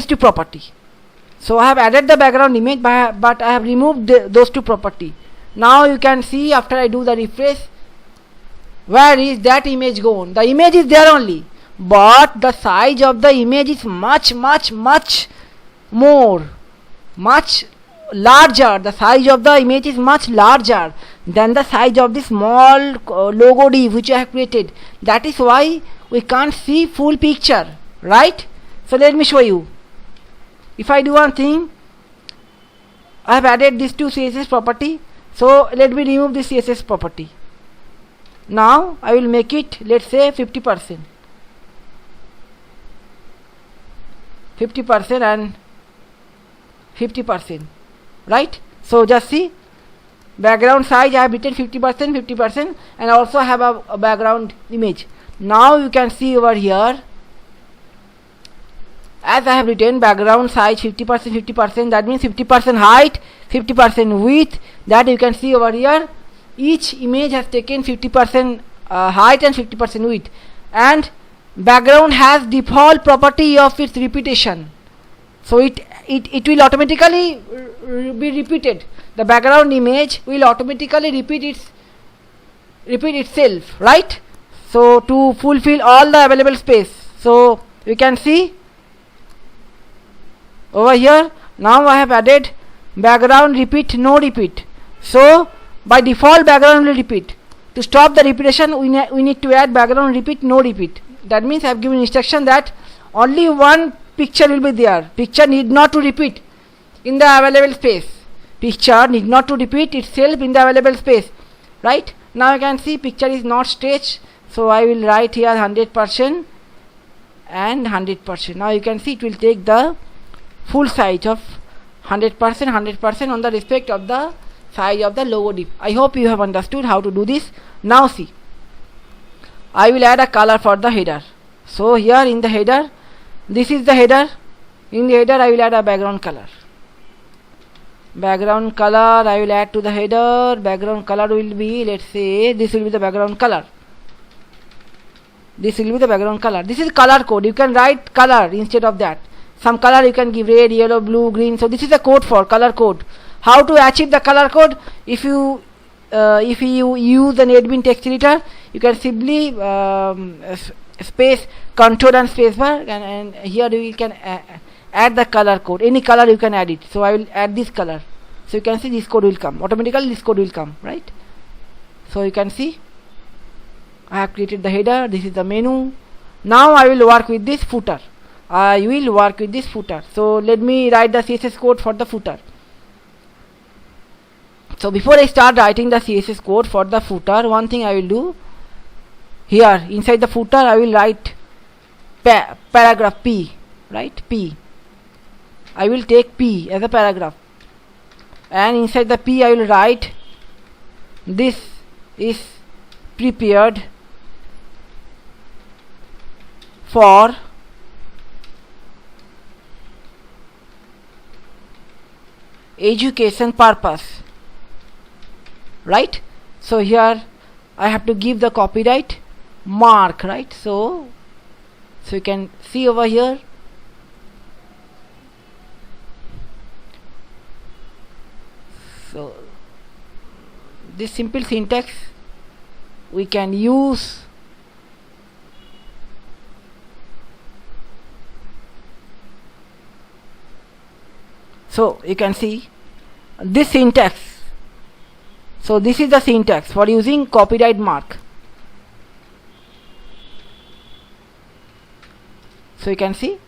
two property, so I have added the background image, but I have removed those two property. Now you can see after I do the refresh, where is that image gone? The image is there only, but the size of the image is much larger. The size of the image is much larger than the size of the small logo div which I have created. That is why we can't see full picture, right? So let me show you. If I do one thing, I have added these two CSS property. So let me remove this CSS property. Now I will make it, let's say 50%. 50% and 50%, right? So just see, background size I have written 50%, and also have a background image. Now you can see over here, as I have written background size 50%, that means 50% height, 50% width. That you can see over here. Each image has taken 50% height and 50% width, and background has default property of its repetition. So it will automatically be repeated. The background image will automatically repeat itself, right? So to fulfill all the available space. So you can see over here. Now I have added background repeat, no repeat. So by default background will repeat. To stop the repetition, we need to add background repeat, no repeat. That means I have given instruction that only one picture will be there. Picture need not to repeat in the available space. Picture need not to repeat itself in the available space, right? Now you can see picture is not stretched. So I will write here 100% and 100%. Now you can see it will take the full size of 100% on the respect of the size of the logo div. I hope you have understood how to do this. Now see, I will add a color for the header. So here in the header, this is the header. In the header I will add a background color. Background color I will add to the header. Background color will be, let's say, this will be the background color. This will be the background color. This is color code. You can write color instead of that. Some color you can give, red, yellow, blue, green. So this is the code for color code. How to achieve the color code? If you use an admin text editor, you can simply space control and space bar, and here you can add the color code. Any color you can add it. So I will add this color. So you can see this code will come automatically. This code will come, right? So you can see I have created the header. This is the menu. Now I will work with this footer. So let me write the CSS code for the footer. So before I start writing the CSS code for the footer, one thing I will do, here inside the footer I will write paragraph P, right? P. I will take P as a paragraph, and inside the P I will write, this is prepared for education purpose, right? So here I have to give the copyright mark, right? So you can see over here, so this simple syntax we can use. So you can see this syntax. So this is the syntax for using copyright mark. So you can see.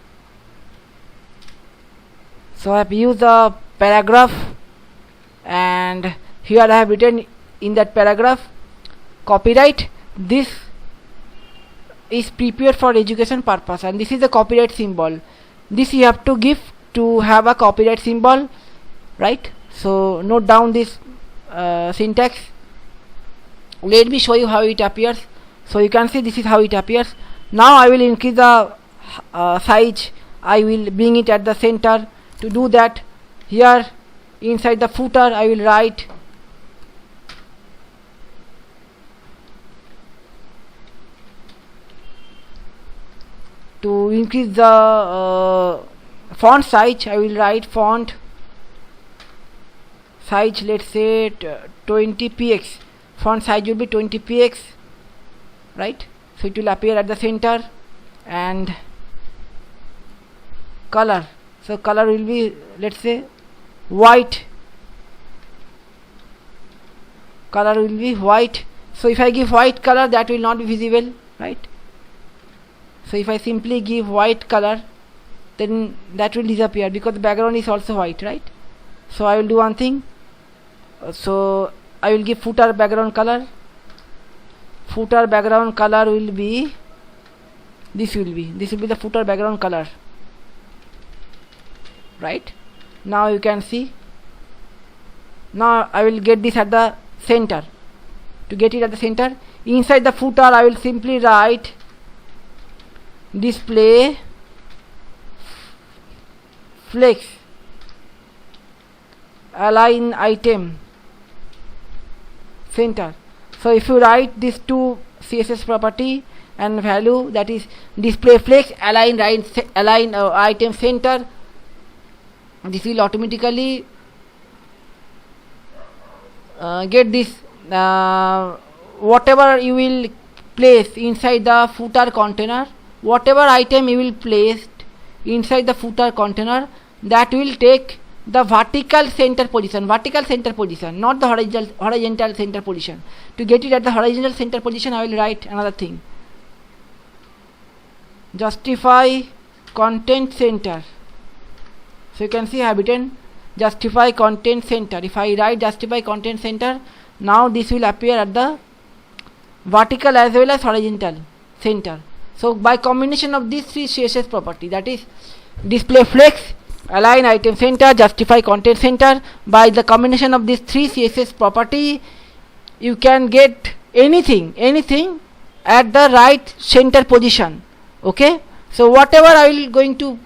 So I have used the paragraph, and here I have written in that paragraph, copyright, this is prepared for education purpose, and this is the copyright symbol. This you have to give to have a copyright symbol, right? So note down this syntax. Let me show you how it appears. So you can see this is how it appears. Now I will increase the size. I will bring it at the center. To do that, here inside the footer I will write to increase the font size. I will write font size, let's say 20px. Font size will be 20px, right? So it will appear at the center. And color, so color will be, let's say, white. Color will be white. So if I give white color, that will not be visible, right? So if I simply give white color, then that will disappear because the background is also white, right? So I will do one thing. So I will give footer background color. Footer background color will be, this will be the footer background color, right? Now you can see. Now I will get this at the center. To get it at the center, inside the footer I will simply write display flex align item center. So if you write these two CSS property and value, that is display flex align item center, this will automatically get this whatever you will place inside the footer container, whatever item you will place inside the footer container, that will take the vertical center position, not the horizontal center position. To get it at the horizontal center position, I will write another thing, justify content center. So you can see I have written justify content center. If I write justify content center, now this will appear at the vertical as well as horizontal center. So by combination of these three CSS property, that is display flex, align item center, justify content center, by the combination of these three CSS property, you can get anything at the right center position. Okay, so whatever I will going to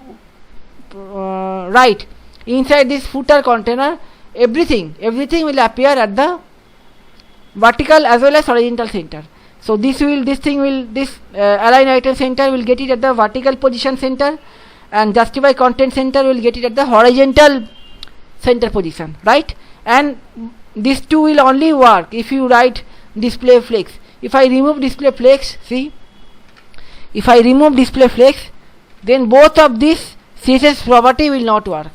write inside this footer container, everything will appear at the vertical as well as horizontal center. So this align item center will get it at the vertical position center, and justify content center will get it at the horizontal center position, right? And these two will only work if you write display flex. If I remove display flex, see, if I remove display flex, then both of these CSS property will not work.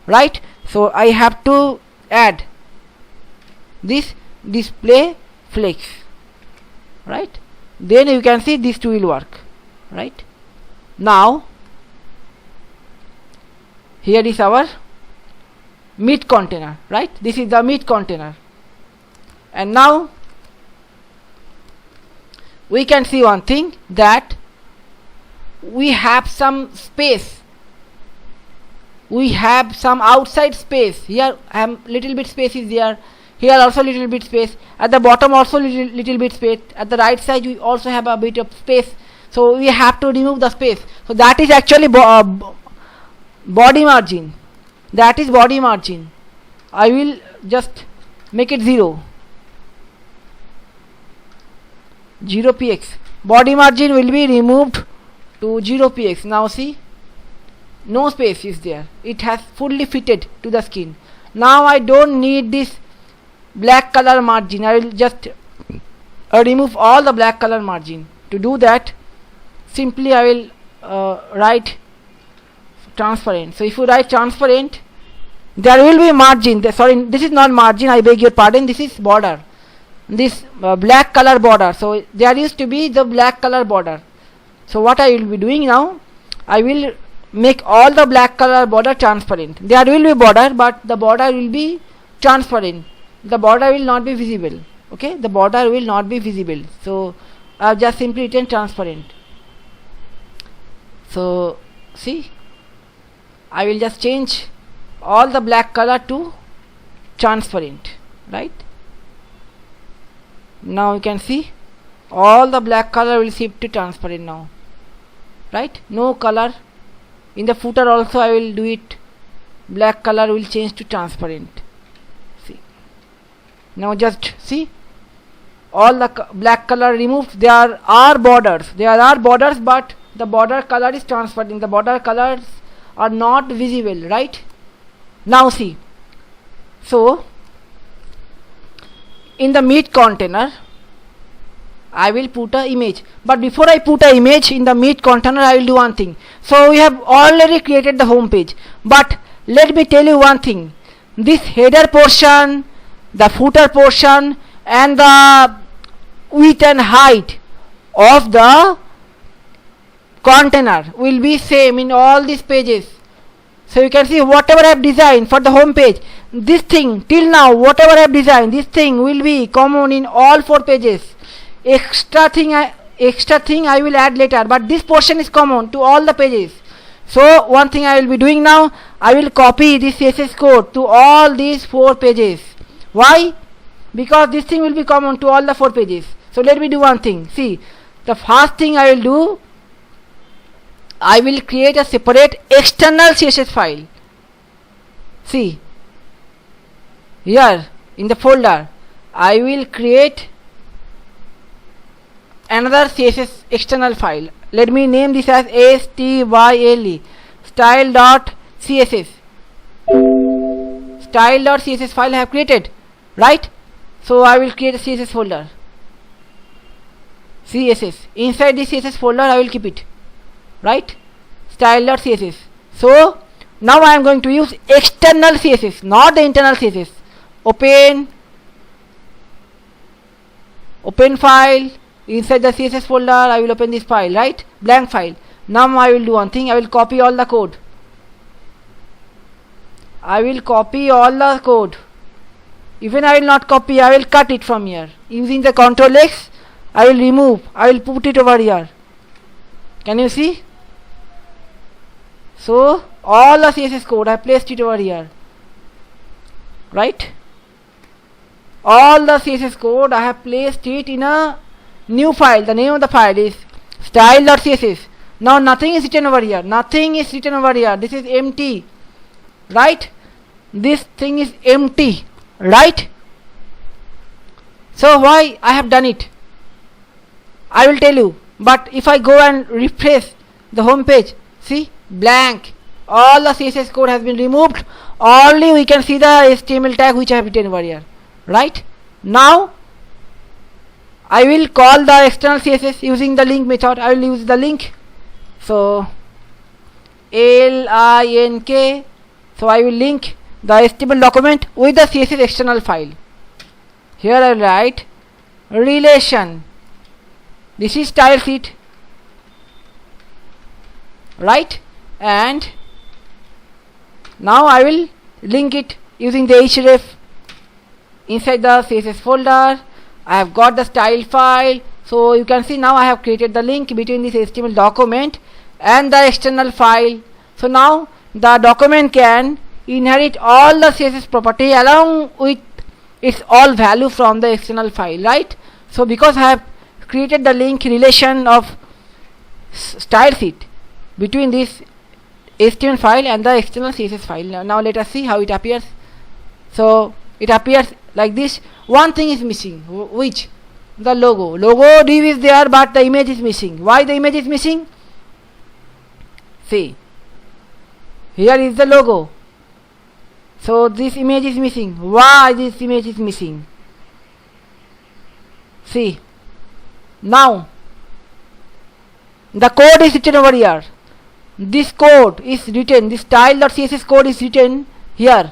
Right? So I have to add this display flex, right? Then you can see these two will work, right? Now here is our meat container, right? This is the meat container, and now we can see one thing, that we have some space, we have some outside space. Here little bit space is there, here also little bit space, at the bottom also little bit space, at the right side we also have a bit of space. So we have to remove the space. So that is actually body margin. That is body margin. I will just make it 0 px. Body margin will be removed to 0 px. Now see, no space is there, it has fully fitted to the skin. Now I don't need this black color margin, I will just remove all the black color margin. To do that, simply I will write transparent. So if you write transparent, there will be margin. Sorry, this is not margin, I beg your pardon, this is border, this black color border. So there used to be the black color border. So what I will be doing now, I will make all the black color border transparent. There will be border, but the border will be transparent, the border will not be visible. Okay, the border will not be visible. So I have just simply written transparent. So see, I will just change all the black color to transparent, right? Now you can see all the black color will shift to transparent now, right? No color. In the footer also I will do it black color will change to transparent. See, now just see, all the black color removed. There are borders, but the border color is transparent. The border colors are not visible, right? Now see, so in the meat container I will put a image, but before I put a image in the meat container, I will do one thing. So we have already created the home page, but let me tell you one thing. This header portion, the footer portion, and the width and height of the container will be same in all these pages. So you can see whatever I have designed for the home page, this thing till now, whatever I have designed, this thing will be common in all 4 pages. Extra thing I will add later, but this portion is common to all the pages. So one thing I will be doing now, I will copy this CSS code to all these 4 pages. Why? Because this thing will be common to all the 4 pages. So let me do one thing. See, the first thing I will do, I will create a separate external CSS file. See, here in the folder I will create another CSS external file. Let me name this as style style.css. Style.css file I have created, right? So I will create a CSS folder, CSS. Inside this CSS folder I will keep it, right? Style.css. So now I am going to use external CSS, not the internal CSS. Open file. Inside the CSS folder I will open this file, right? Blank file. Now I will do one thing. I will copy all the code. Even I will not copy, I will cut it from here. Using the Ctrl X, I will remove. I will put it over here. Can you see? So all the CSS code I placed it over here, right? All the CSS code I have placed it in a new file. The name of the file is style.css. Now nothing is written over here. This is empty, right? This thing is empty, right? So why I have done it, I will tell you. But if I go and refresh the home page, see, blank. All the CSS code has been removed. Only we can see the HTML tag which I have written over here, right? Now I will call the external CSS using the link method. I will use the link. So link. So I will link the HTML document with the CSS external file. Here I will write relation. This is style sheet, right? And now I will link it using the href. Inside the CSS folder I have got the style file. So you can see now I have created the link between this HTML document and the external file. So now the document can inherit all the CSS property along with its all value from the external file, right? So because I have created the link relation of style sheet between this HTML file and the external CSS file. Now let us see how it appears. So it appears like this. One thing is missing, which the logo div is there, but the image is missing. Why the image is missing? See, here is the logo. So this image is missing. Why this image is missing? See, now the code is written over here. This code is written, this style.css code is written here,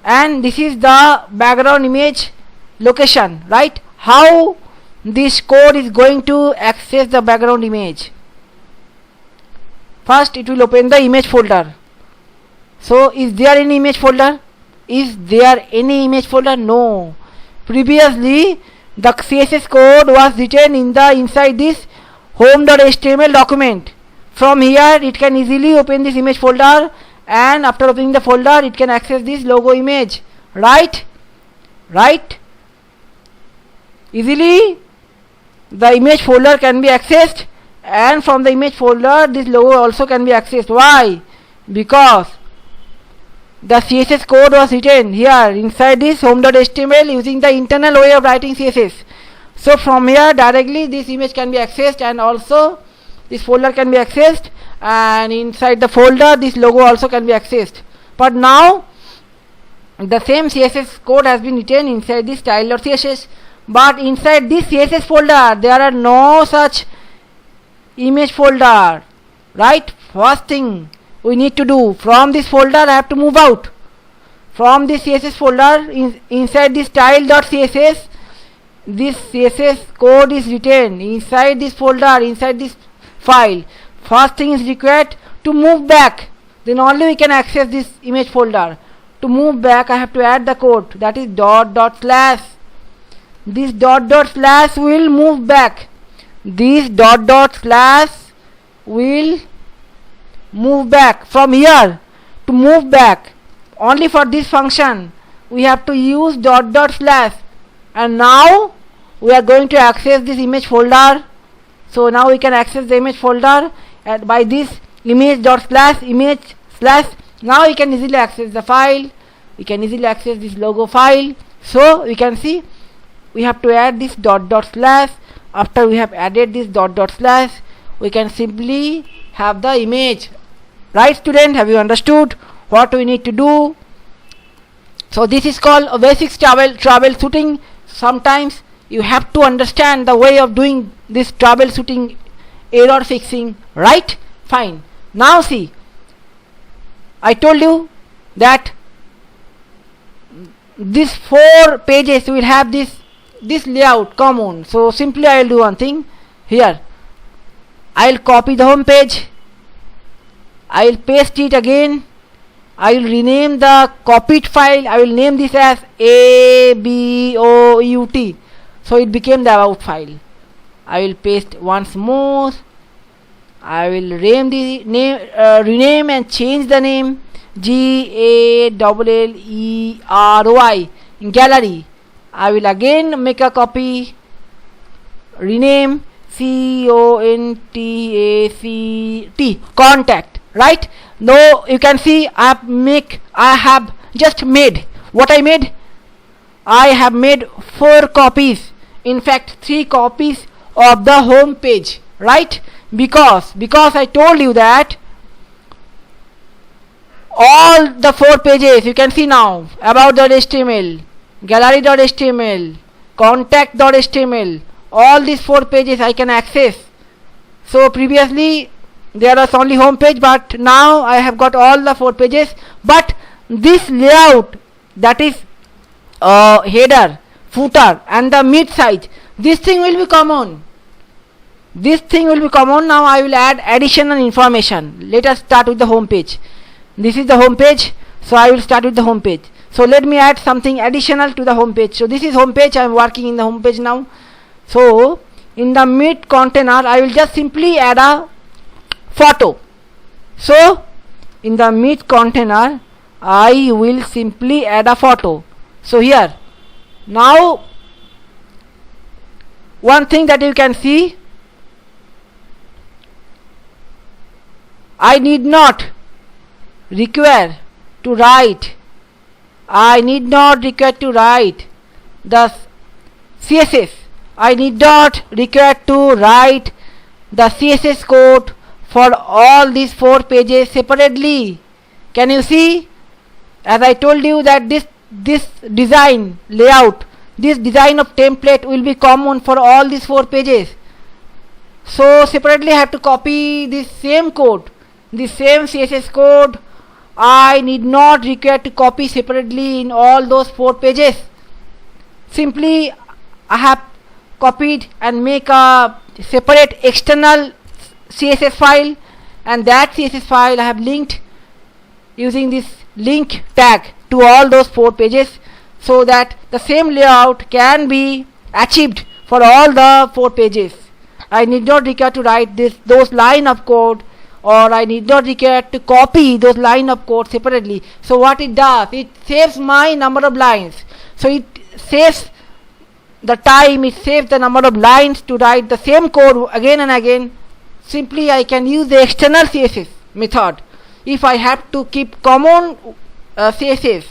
and this is the background image location, right? How this code is going to access the background image? First it will open the image folder. So is there any image folder? No. Previously the CSS code was written inside this home.html document. From here it can easily open this image folder, and after opening the folder it can access this logo image, right? Easily the image folder can be accessed, and from the image folder this logo also can be accessed. Why? Because the CSS code was written here inside this home.html using the internal way of writing CSS. So from here directly this image can be accessed, and also this folder can be accessed, and inside the folder this logo also can be accessed. But now the same CSS code has been written inside this style.css, but inside this CSS folder there are no such image folder, right? First thing we need to do, from this folder I have to move out. From this CSS folder, inside this style.css, this CSS code is written inside this folder, inside this file. First thing is required to move back, then only we can access this image folder. To move back I have to add the code, that is dot dot slash. This dot dot slash will move back. This dot dot slash will move back. From here, to move back only for this function we have to use dot dot slash, and now we are going to access this image folder. So now we can access the image folder by this image dot slash image slash. Now we can easily access the file, we can easily access this logo file. So we can see we have to add this dot dot slash. After we have added this dot dot slash, we can simply have the image. Right student, have you understood what we need to do? So this is called a basic troubleshooting. Sometimes you have to understand the way of doing this troubleshooting, error fixing, right? Fine. Now see, I told you that these 4 pages will have this layout common. So simply I will do one thing here. I will copy the home page, I will paste it again, I will rename the copied file, I will name this as ABOUT, so it became the about file. I will paste once more, I will rename and change the name GALLERY in gallery. I will again make a copy, rename CONTACT, contact, right? Now you can see I have just made what I made. I have made 4 copies, in fact 3 copies of the home page, right? Because I told you that all the 4 pages you can see now, about.html, gallery.html, contact.html, all these 4 pages I can access. So previously there was only home page, but now I have got all the 4 pages. But this layout, that is header, footer and the mid size, this thing will be common. This thing will be common. Now I will add additional information. Let us start with the home page. This is the home page, so I will start with the home page. So let me add something additional to the home page. So this is home page, I am working in the home page now. So in the mid container I will just simply add a photo. So in the mid container I will simply add a photo. So here now one thing that you can see, I need not require to write the CSS. I need not require to write the CSS code for all these 4 pages separately. Can you see? As I told you that this design layout, this design of template will be common for all these 4 pages. So separately I have to copy this same code, this same CSS code. I need not require to copy separately in all those 4 pages. Simply I have copied and make a separate external CSS file, and that CSS file I have linked using this link tag to all those 4 pages, so that the same layout can be achieved for all the 4 pages. I need not require to write those line of code, or I need not require to copy those line of code separately. So what it does, it saves my number of lines. So it saves the time, it saves the number of lines to write the same code again and again. Simply I can use the external CSS method. If I have to keep common CSS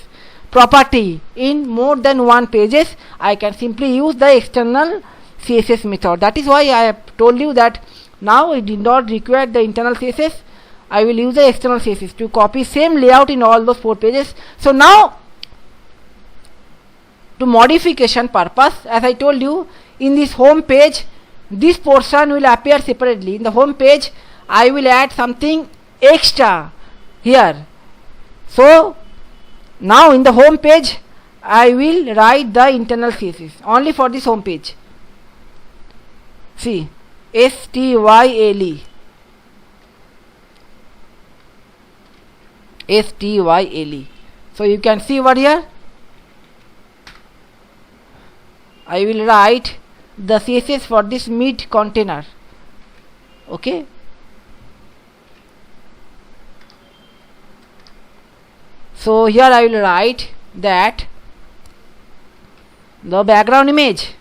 property in more than one pages, I can simply use the external CSS method. That is why I have told you that now it did not require the internal CSS. I will use the external CSS to copy same layout in all those 4 pages. So now, to modification purpose, as I told you, in this home page, this portion will appear separately. In the home page, I will add something extra here. So now in the home page, I will write the internal CSS only for this home page. See, style, style. So you can see over here, I will write the CSS for this mid container. Okay. So here I will write that the background image.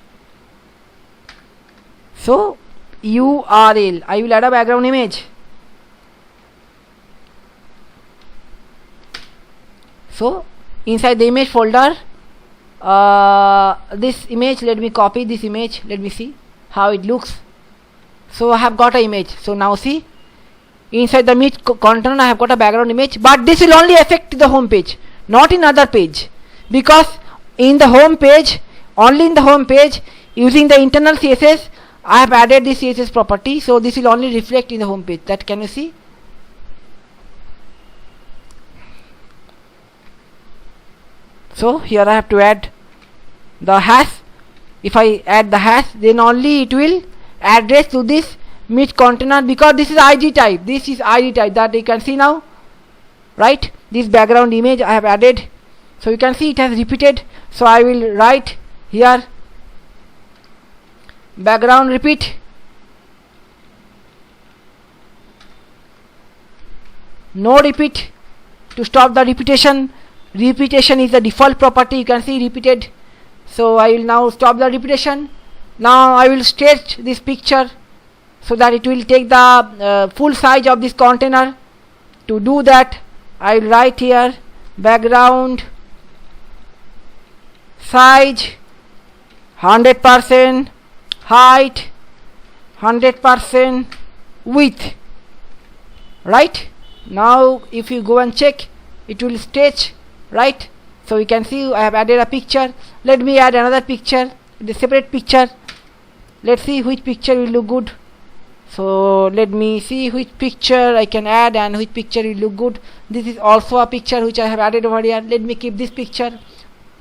So URL, I will add a background image. So inside the image folder, this image, let me copy this image, let me see how it looks. So I have got an image. So now see, inside the mid container I have got a background image, but this will only affect the home page, not in other page, because in the home page, only in the home page, using the internal CSS, I have added this CSS property, so this will only reflect in the home page. That can you see? So here I have to add the hash. If I add the hash, then only it will address to this mid container, because this is ID type. This is ID type that you can see now, right? This background image I have added, so you can see it has repeated. So I will write here background repeat, no repeat to stop the repetition. Repetition is the default property, you can see repeated. So I will now stop the repetition. Now I will stretch this picture so that it will take the full size of this container. To do that, I will write here background size 100%, height 100%, width. Right? Now if you go and check, it will stretch, right? So you can see I have added a picture. Let me add another picture, the separate picture. Let's see which picture will look good. So let me see which picture I can add and which picture will look good. This is also a picture which I have added over here. Let me keep this picture.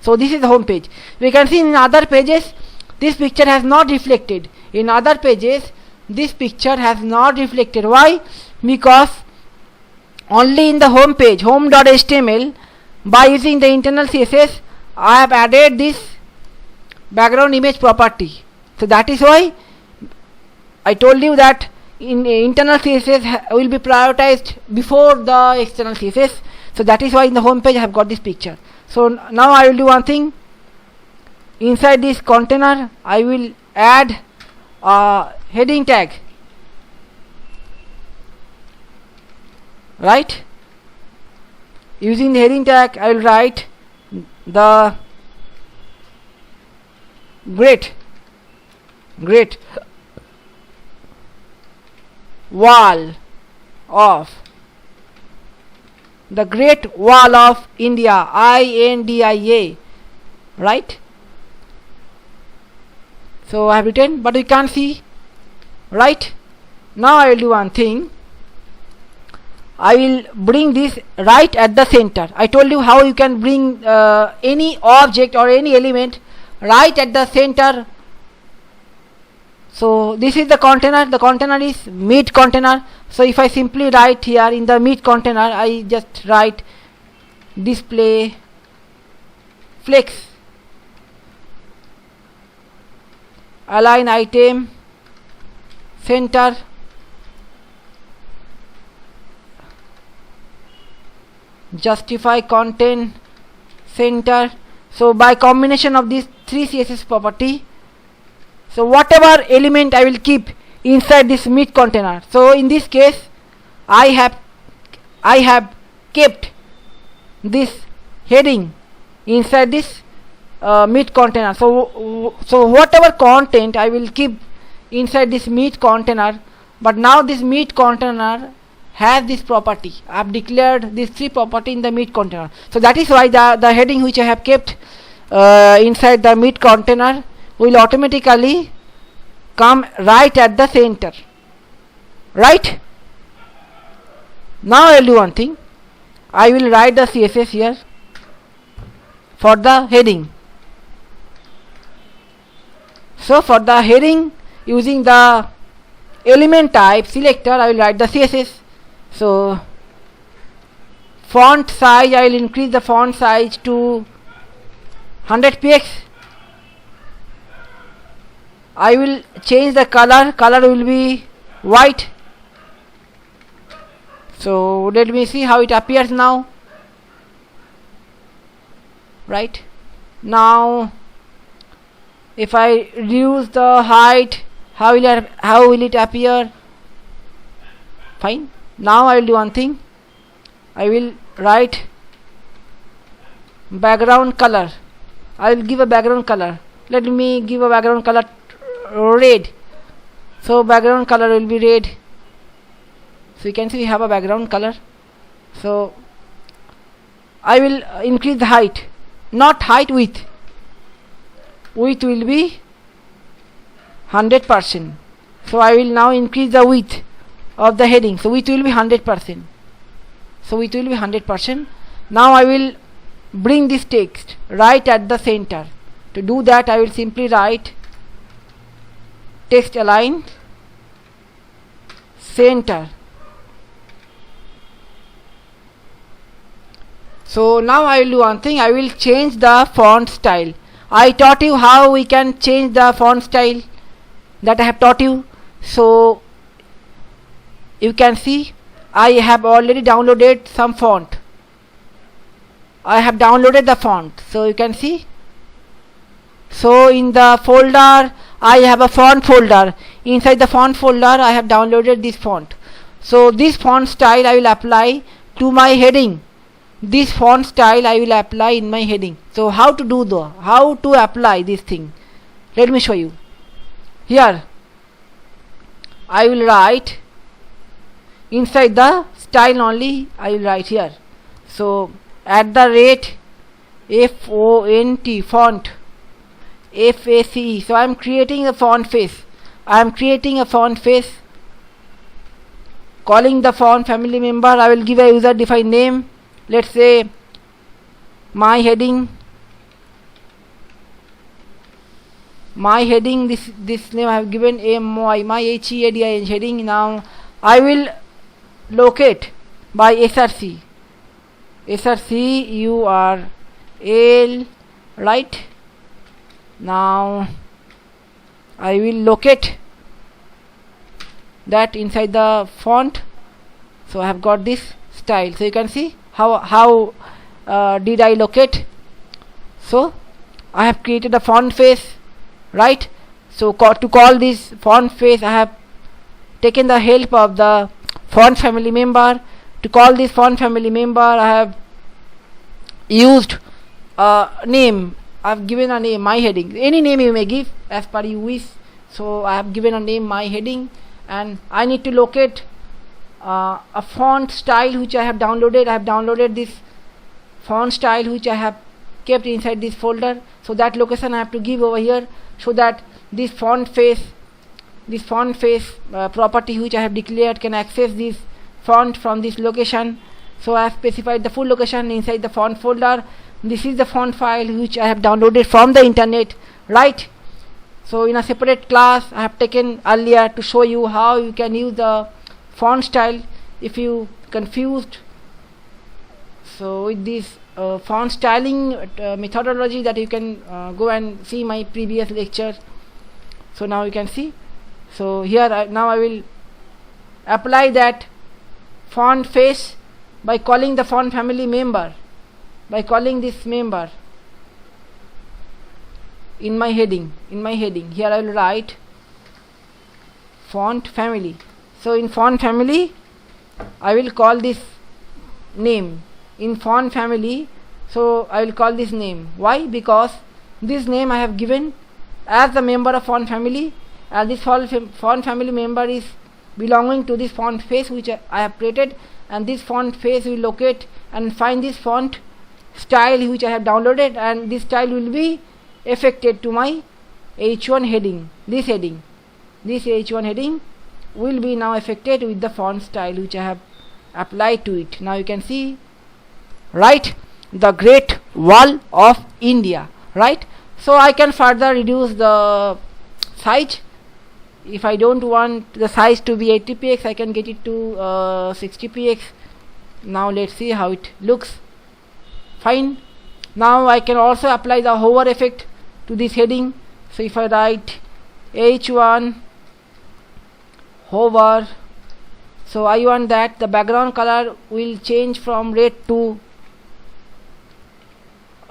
So this is the home page. We can see in other pages this picture has not reflected. In other pages this picture has not reflected. Why? Because only in the home page, home.html, by using the internal CSS, I have added this background image property. So that is why I told you that in internal CSS will be prioritized before the external CSS. So that is why in the home page I have got this picture. So now I will do one thing. Inside this container I will add a heading tag, right? Using the heading tag I will write the great wall of the Great Wall of India, INDIA, right? So I have written, but you can't see, right? Now I will do one thing. I will bring this right at the center. I told you how you can bring any object or any element right at the center. So this is the container. The container is mid container. So if I simply write here in the mid container, I just write display flex, align item center, justify content center. So by combination of these 3 CSS property, so whatever element I will keep inside this mid container. So in this case I have kept this heading inside this meat container. So whatever content I will keep inside this meat container, but now this meat container has this property. I have declared this 3 property in the meat container. So that is why the heading which I have kept inside the meat container will automatically come right at the center. Right? Now I will do one thing. I will write the CSS here for the heading. So for the heading, using the element type selector, I will write the CSS. So font size, I will increase the font size to 100 px. I will change the color. Color will be white. So let me see how it appears now. Right now, if I reduce the height, how will it appear? Fine. Now I will do one thing. I will write background color. I will give a background color. Let me give a background color red. So background color will be red. So you can see we have a background color. So I will increase the height, not height, width. Width will be 100%. So I will now increase the width of the heading. So width will be 100%. So width will be 100%. Now I will bring this text right at the center. To do that, I will simply write text align center. So now I will do one thing. I will change the font style. I taught you how we can change the font style, that I have taught you. So you can see I have already downloaded some font. I have downloaded the font. So you can see. So in the folder, I have a font folder. Inside the font folder, I have downloaded this font. So this font style I will apply to my heading. This font style I will apply in my heading. So how to apply this thing? Let me show you. Here I will write inside the style only. I will write here. So @ font FACE. So I am creating a font face. Calling the font family member, I will give a user defined name. Let's say my heading. This name I have given my HEADIN heading. Now I will locate by src URL, right? Now I will locate that inside the font. So I have got this style. So you can see how did I locate. So I have created a font face, right? So to call this font face, I have taken the help of the font family member. To call this font family member, I have used a name. I have given a name, my heading. Any name you may give as per you wish. So I have given a name, my heading, and I need to locate a font style which I have downloaded. I have downloaded this font style which I have kept inside this folder. So that location I have to give over here, so that this font face property which I have declared can access this font from this location. So I have specified the full location inside the font folder. This is the font file which I have downloaded from the internet, right? So in a separate class I have taken earlier to show you how you can use the font style if you confused. So with this font styling methodology, that you can go and see my previous lecture. So now you can see. So here now I will apply that font face by calling the font family member, by calling this member in my heading. Here I will write font family. So in font family I will call this name. In font family So I will call this name. Why? Because this name I have given as the member of font family, and this font family member is belonging to this font face which I have created, and this font face will locate and find this font style which I have downloaded, and this style will be affected to my h1 heading. This h1 heading will be now affected with the font style which I have applied to it. Now you can see, right, the Great Wall of India, right? So I can further reduce the size. If I don't want the size to be 80px, I can get it to 60px. Now let's see how it looks. Fine. Now I can also apply the hover effect to this heading. So if I write h1 hover, so I want that the background color will change from red to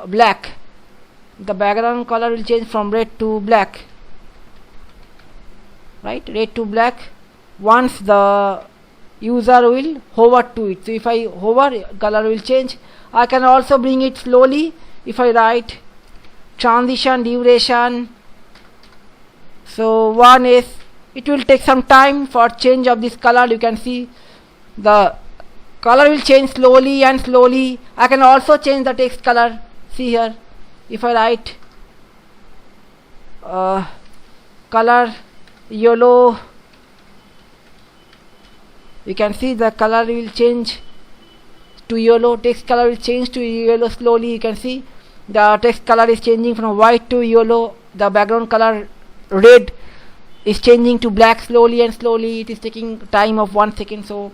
black. The background color will change from red to black, right? Red to black once the user will hover to it. So if I hover, color will change. I can also bring it slowly. If I write transition duration, so 1s, it will take some time for change of this color. You can see the color will change slowly and slowly. I can also change the text color. See here, if I write color yellow, you can see the color will change to yellow. Text color will change to yellow slowly. You can see the text color is changing from white to yellow. The background color red is changing to black slowly and slowly. It is taking time of 1 second. So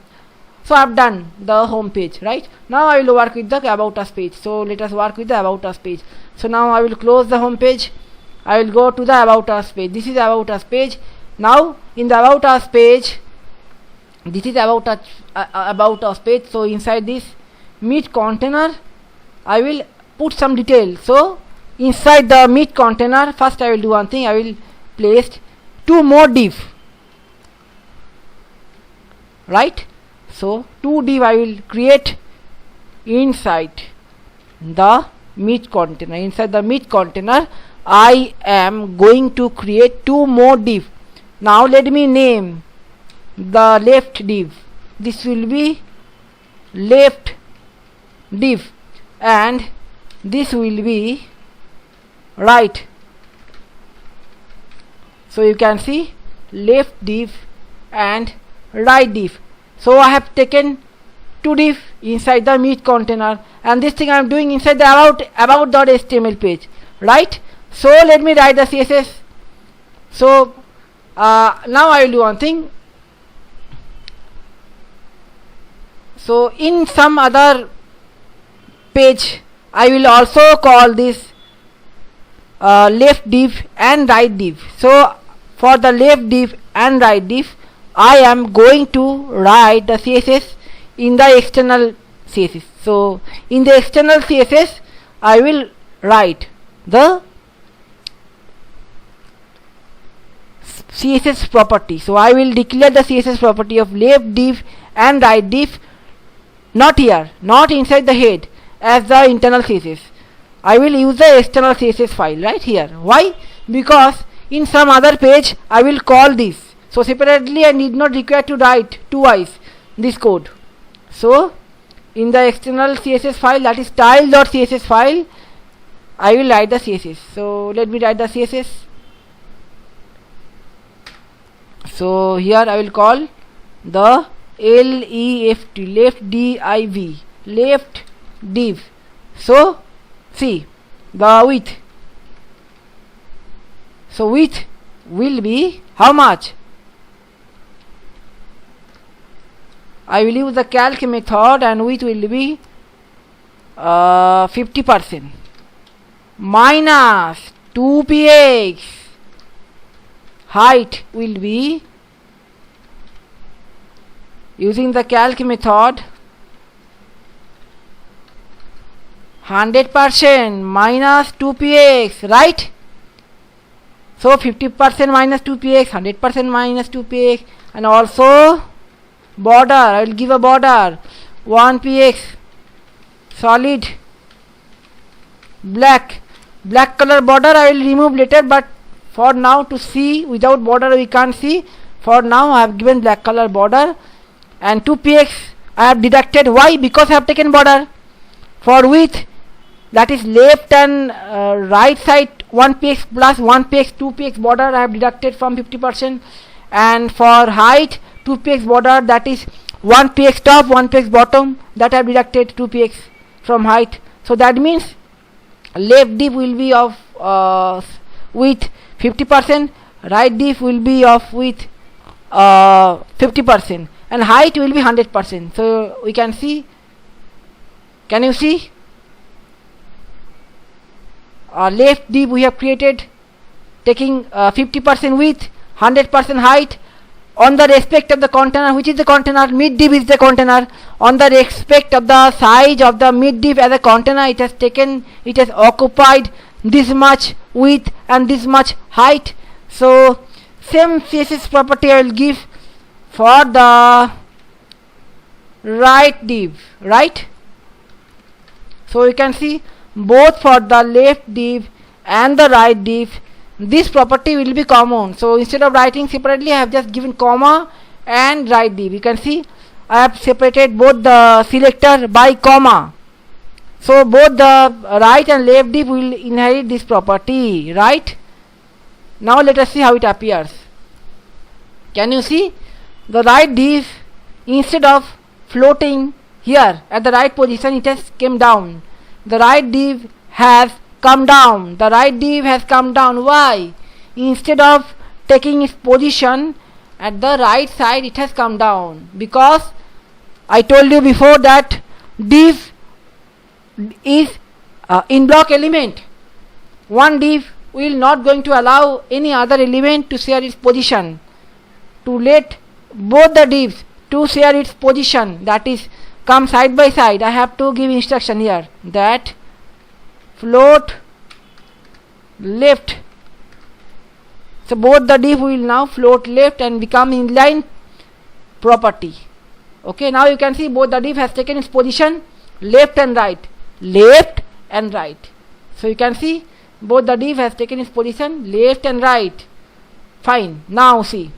I've done the home page, right? Now I will work with the about us page. So let us work with the about us page. So now I will close the home page. I will go to the about us page. This is about us page. Now in the about us page, this is about us page. So inside this meet container, I will put some detail. So inside the meet container, first I will do one thing. I will place 2 more div, right? So 2 div I will create inside the meet container. Inside the meet container, I am going to create 2 more div. Now let me name the left div. This will be left div, and this will be right. So you can see left div and right div. So I have taken 2 div inside the meet container, and this thing I am doing inside the about.html page, right? So let me write the CSS. So now I will do one thing. So in some other page, I will also call this left div and right div. So for the left div and right div, I am going to write the CSS in the external CSS. So in the external CSS, I will write the CSS property. So I will declare the CSS property of left div and right div, not here, not inside the head, as the internal CSS. I will use the external CSS file right here. Why? Because in some other page I will call this. So separately I need not require to write twice this code. So in the external CSS file, that is style.css file, I will write the CSS. So let me write the CSS. So here I will call the left div, left div. So see the width. So width will be how much? I will use the calc method, and width will be 50% minus 2px. Height will be, using the calc method, 100% minus 2px, right? So 50% minus 2px, 100% minus 2px, and also border. I will give a border 1px solid black color border I will remove later, but for now to see without border we can't see. For now I have given black color border, and 2px I have deducted. Why? Because I have taken border. For width, that is left and right side, 1px plus 1px 2px border I have deducted from 50%, and for height 2px border, that is 1px top 1px bottom, that I have deducted 2px from height. So that means left div will be of width 50%, right div will be of width 50%, and height will be 100%. So we can see, can you see, left div we have created taking 50% width, 100% height on the respect of the container. Which is the container? Mid div is the container. On the respect of the size of the mid div as a container, it has occupied this much width and this much height. So same CSS property I will give for the right div, right? So you can see both for the left div and the right div this property will be common. So instead of writing separately, I have just given comma and right div. You can see I have separated both the selector by comma. So both the right and left div will inherit this property, right? Now let us see how it appears. Can you see the right div, instead of floating here at the right position, it has came down. The right div has come down. The right div has come down. Why? Instead of taking its position at the right side, it has come down, because I told you before that div is in block element. One div will not going to allow any other element to share its position. To let both the divs to share its position, that is come side by side, I have to give instruction here that float left. So both the div will now float left and become inline property. Okay, now you can see both the div has taken its position left and right, left and right. So you can see both the div has taken its position left and right. Fine. Now see,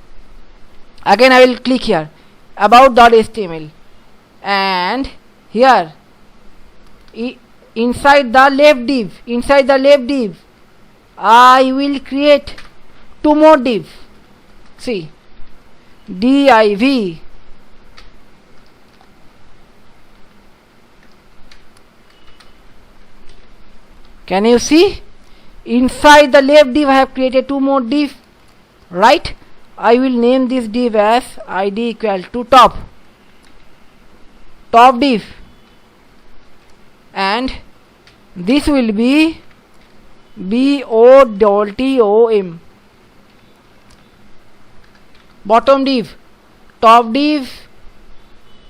again I will click here about .html, and here inside the left div I will create two more div. See, div, can you see, inside the left div I have created two more div, right? I will name this div as id equal to top div, and this will be bottom, bottom div, top div,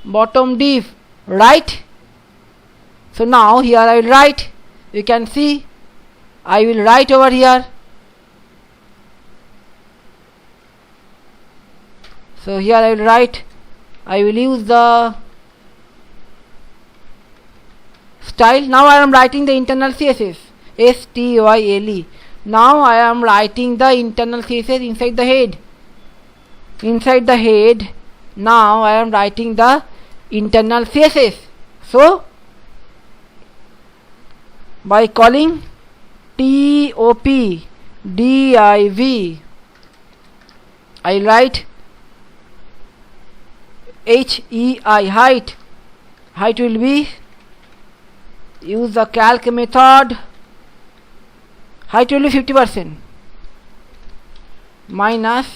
bottom div, right? So now here I will write, you can see I will write over here. So here I will write, I will use the style. Now I am writing the internal CSS, style. Now I am writing the internal CSS inside the head. Inside the head, now I am writing the internal CSS. So by calling top div, I write hei, height will be, use the calc method, height will be 50% minus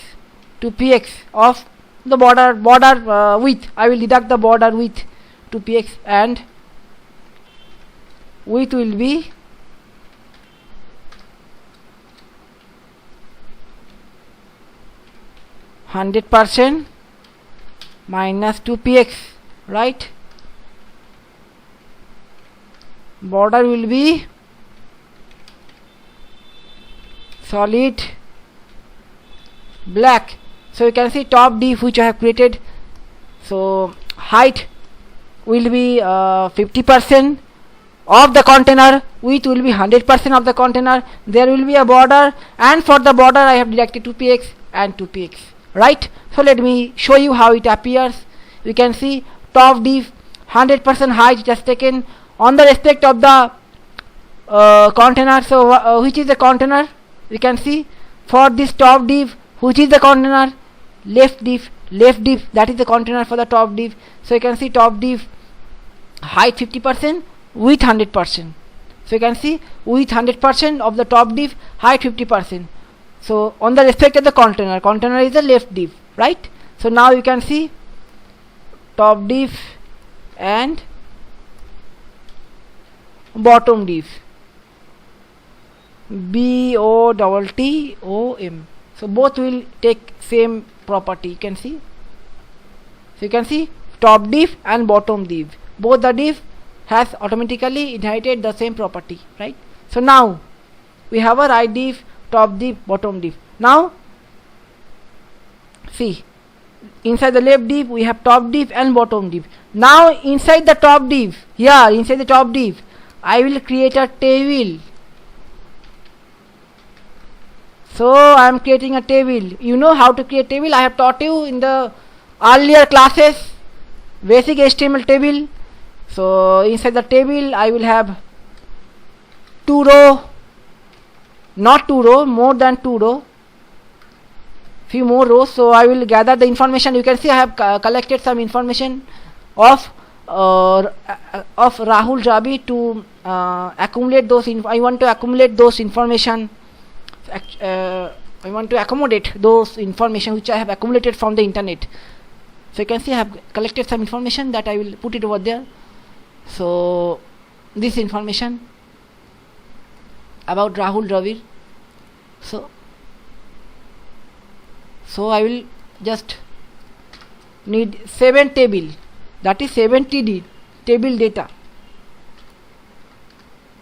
2px of the border width. I will deduct the border width 2px, and width will be 100% minus 2px, right? Border will be solid black. So you can see top div which I have created. So height will be 50%, of the container, width will be 100% of the container, there will be a border, and for the border I have directed 2px and 2px, right? So let me show you how it appears. You can see top div 100% height just taken on the respect of the container. So which is the container? You can see for this top div, which is the container? Left div, that is the container for the top div. So you can see top div height 50%, width 100%. So you can see width 100% of the top div, height 50%. So on the respect of the container is the left div, right? So now you can see top div and bottom div, BOTTOM. So both will take same property. You can see. So you can see top div and bottom div, both the div has automatically inherited the same property, right? So now we have a right div, top div, bottom div. Now see, inside the left div we have top div and bottom div. Now inside the top div, here inside the top div, I will create a table. So I am creating a table. You know how to create table. I have taught you in the earlier classes, basic HTML table. So inside the table I will have 2 row, not 2 row, more than 2 row, few more rows. So I will gather the information. You can see I have collected some information of Rahul Jabi to accumulate those. I want to accumulate those information. I want to accommodate those information which I have accumulated from the internet. So you can see I have collected some information that I will put it over there. So this information about Rahul Dravid. So I will just need 7 table, that is 70 table data.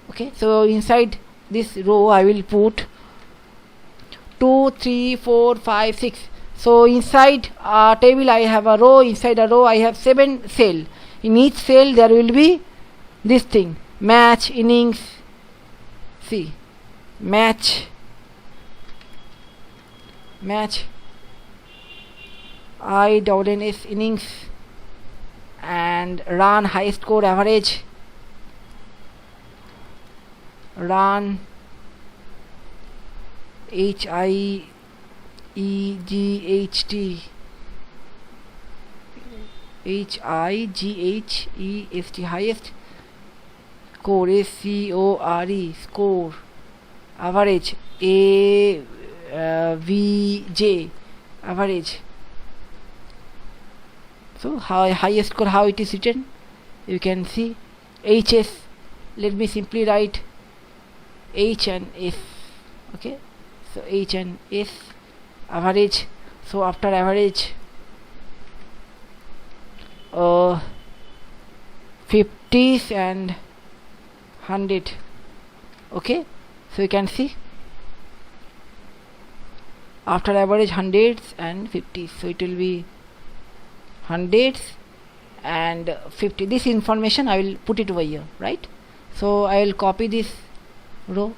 Okay, so inside this row I will put 2, 3, 4, 5, 6. So inside a table I have a row, inside a row I have 7 cell. In each cell there will be this thing, match, innings. See, match, INNS, innings, and run, high score, average, run, HIEGHT, HIGHEST, highest, score, SCORE, score, average, AVJ, average. So how highest score, how it is written, you can see HS. Let me simply write H and S. Okay, so H and S, average. So after average 50s and 100. Okay, so you can see after average 100s and 50s, so it will be 100s and 50. This information I will put it over here, right? So I will copy this row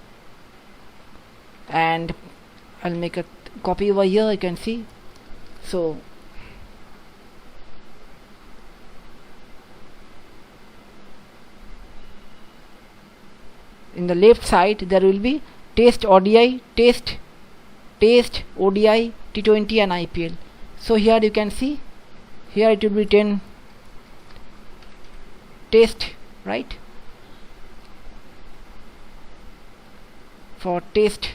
and I'll make a copy over here. You can see. So in the left side there will be test ODI, test ODI, T20 and IPL. So here you can see, here it will be 10 test, right? For test,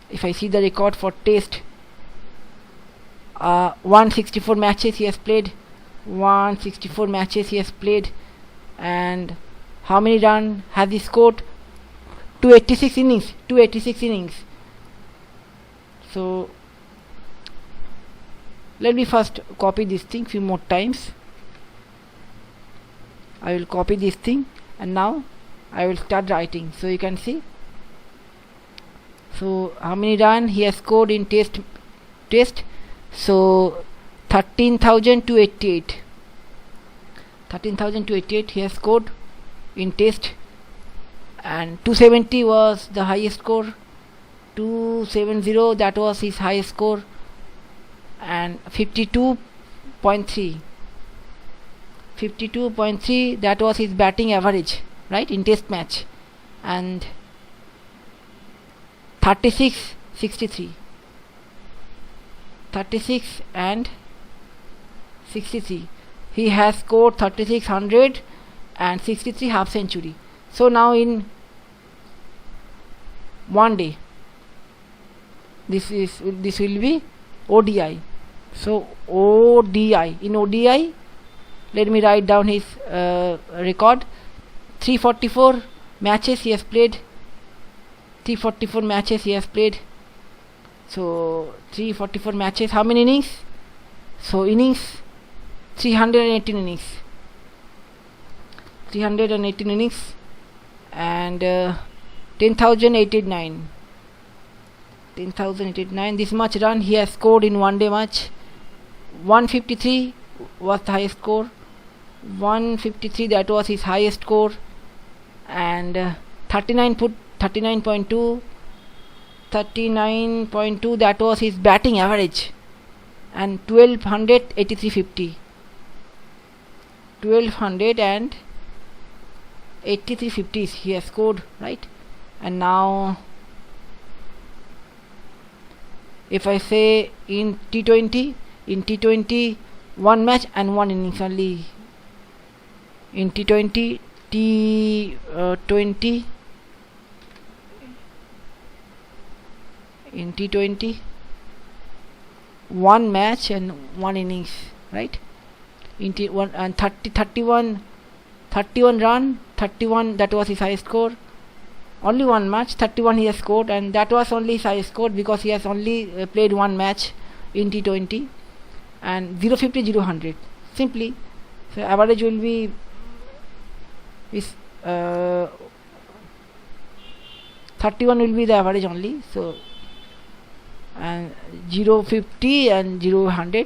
if I see the record for test, 164 matches he has played, 164 matches he has played, and how many runs has he scored? 286 innings. So let me first copy this thing few more times. I will copy this thing and now I will start writing. So you can see, so how many runs he has scored in test. So 13,288 he has scored in test and 270 was the highest score. 270, that was his highest score, and 52.3, that was his batting average, right, in test match, and 36 and 63. He has scored 3600 and 63 half century. So now in one day, this will be ODI. So in ODI, let me write down his record. 344 matches he has played. 344 matches he has played. So 344 matches. How many innings? So innings, 318 innings. 318 innings and 10,089. 10,089. This much run he has scored in one day match. 153 was the highest score. 153, that was his highest score, and 39.2, that was his batting average, and 1283 50s he has scored, right? And now if I say in T20, one match and one innings only. In T20, one match and one innings, right? In T1 and 31 run, 31, that was his highest score. Only one match, 31 he has scored, and that was only his highest score because he has only played one match in T20. And 050, 000. Simply, so average will be 31 will be the average only. So and 050 and 000.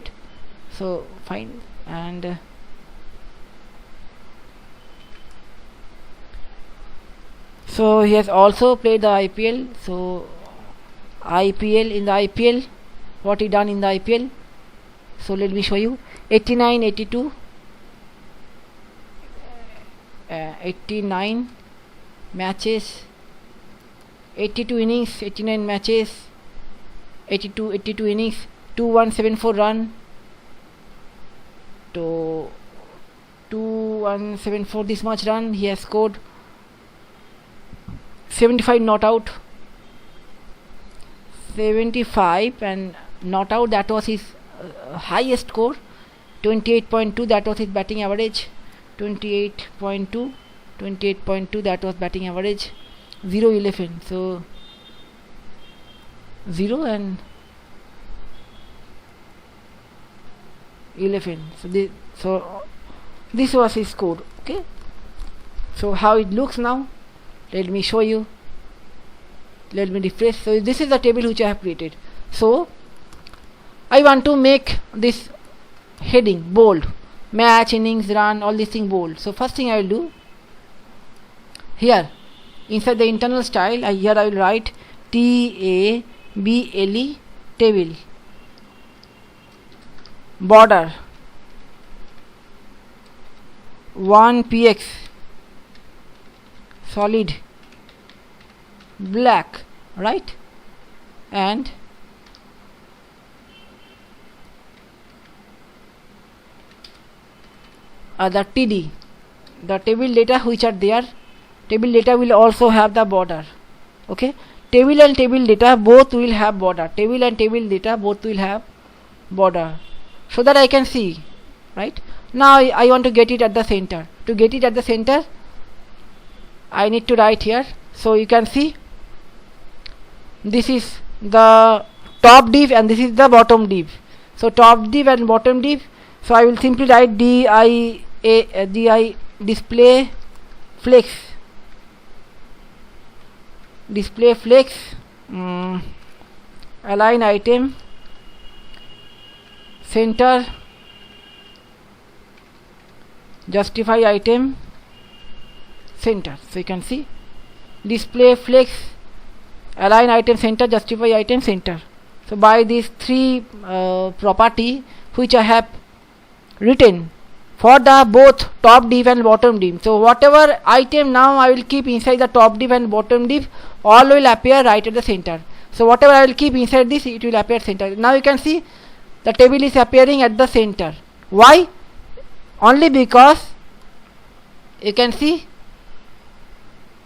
So fine. And so he has also played the IPL. So in the IPL, what he done in the IPL? So let me show you. 89, 82, 89 matches, 82 innings, 89 matches, 82 innings, 2174 run to 2174, this much run he has scored. 75 not out, 75 and not out, that was his highest score. 28.2, that was his batting average. 28.2, that was batting average. 0-11, so 0 and 11. So this was his score. Okay, so how it looks now, let me show you. Let me refresh. So this is the table which I have created. So I want to make this heading bold, match, innings, run, all these things bold. So first thing I will do, here inside the internal style, here I will write TABLE, table, border 1px, solid black, right? And the TD, the table data which are there, table data will also have the border. Okay, table and table data both will have border. Table and table data both will have border, so that I can see, right? Now I want to get it at the center. To get it at the center, I need to write here. So you can see this is the top div and this is the bottom div. So top div and bottom div. So I will simply write DI display flex, align item, center, justify item, center. So you can see display, flex, align item center, justify item center. So by these three property which I have written for the both top div and bottom div. So whatever item now I will keep inside the top div and bottom div, all will appear right at the center. So whatever I will keep inside this, it will appear center. Now you can see the table is appearing at the center. Why? Only because you can see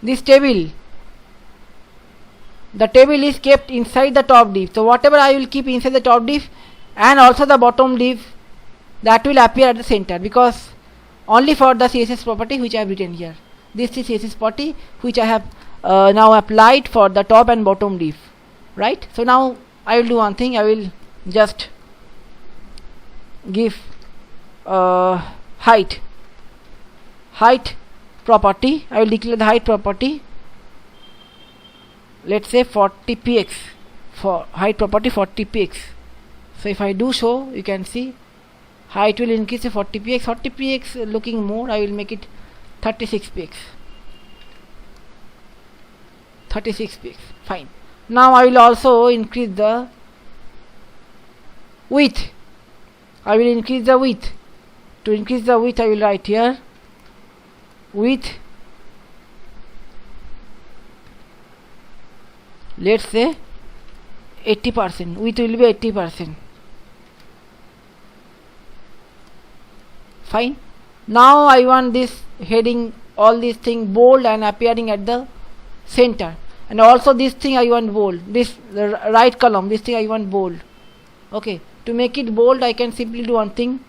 this table, the table is kept inside the top div. So whatever I will keep inside the top div and also the bottom div, that will appear at the center, because only for the CSS property which I have written here. This is CSS property which I have now applied for the top and bottom div, right? So now I will do one thing. I will just give height property. I will declare the height property, let's say 40 px, for height property 40 px. So if I do so, you can see height will increase to 40 px. 40 px looking more, I will make it 36 px. 36 px, fine. Now I will also increase the width. I will increase the width. To increase the width, I will write here width, let's say 80%. Width will be 80%. Fine. Now I want this heading, all these things bold and appearing at the center, and also this thing I want bold, this the right column, this thing I want bold. Okay, to make it bold I can simply do one thing.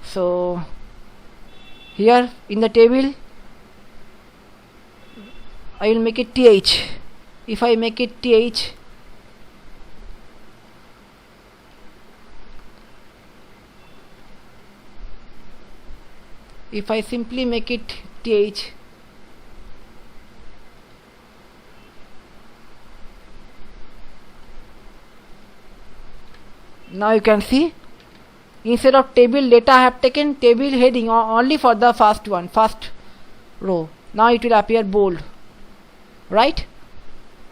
So here in the table I will make it th. If I make it th, if I simply make it th, now you can see instead of table data I have taken table heading only for the first row. Now it will appear bold, right?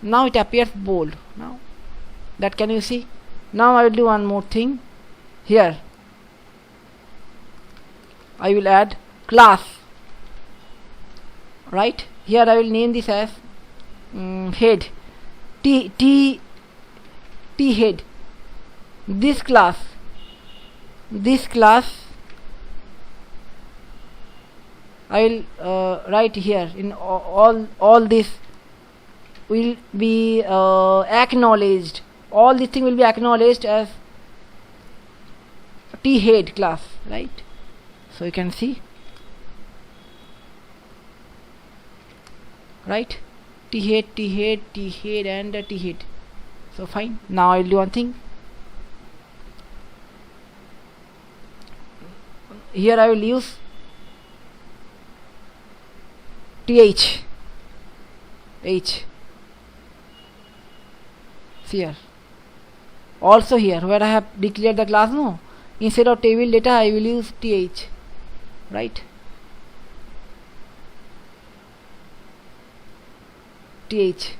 Now it appears bold. Now that, can you see? Now I will do one more thing. Here I will add class, right? Here I will name this as head, t head. This class I will write here in all this will be acknowledged. All this thing will be acknowledged as t head class, right? So you can see, right? T head and t head. So fine. Now I will do one thing. Here I will use th, here. Also here where I have declared the class, no, instead of table data I will use th, right? Th.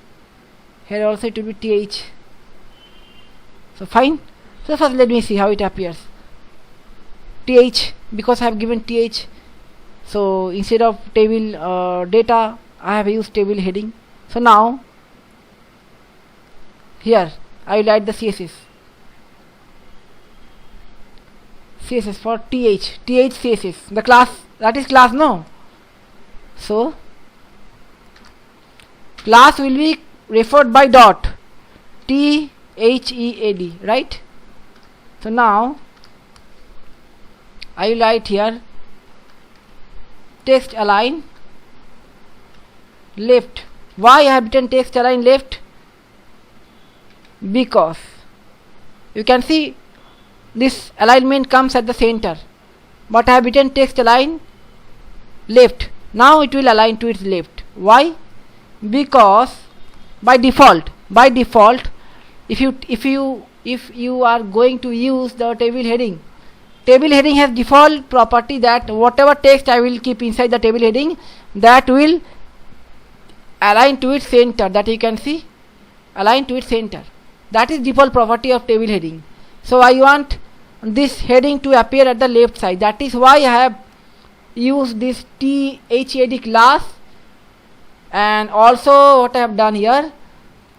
Here also it will be th. So fine. So first let me see how it appears. Th, because I have given th, so instead of table data I have used table heading. So now here I will add the CSS for th CSS, the class, that is class, no? So class will be referred by dot THEAD, right? So now I will write here text align left. Why I have written text align left? Because you can see this alignment comes at the center, but I have written text align left. Now it will align to its left. Why? Because by default if you are going to use the table heading has default property that whatever text I will keep inside the table heading, that will align to its center, that you can see, align to its center. That is default property of table heading. So I want this heading to appear at the left side. That is why I have used this THEAD class. And also what I have done here,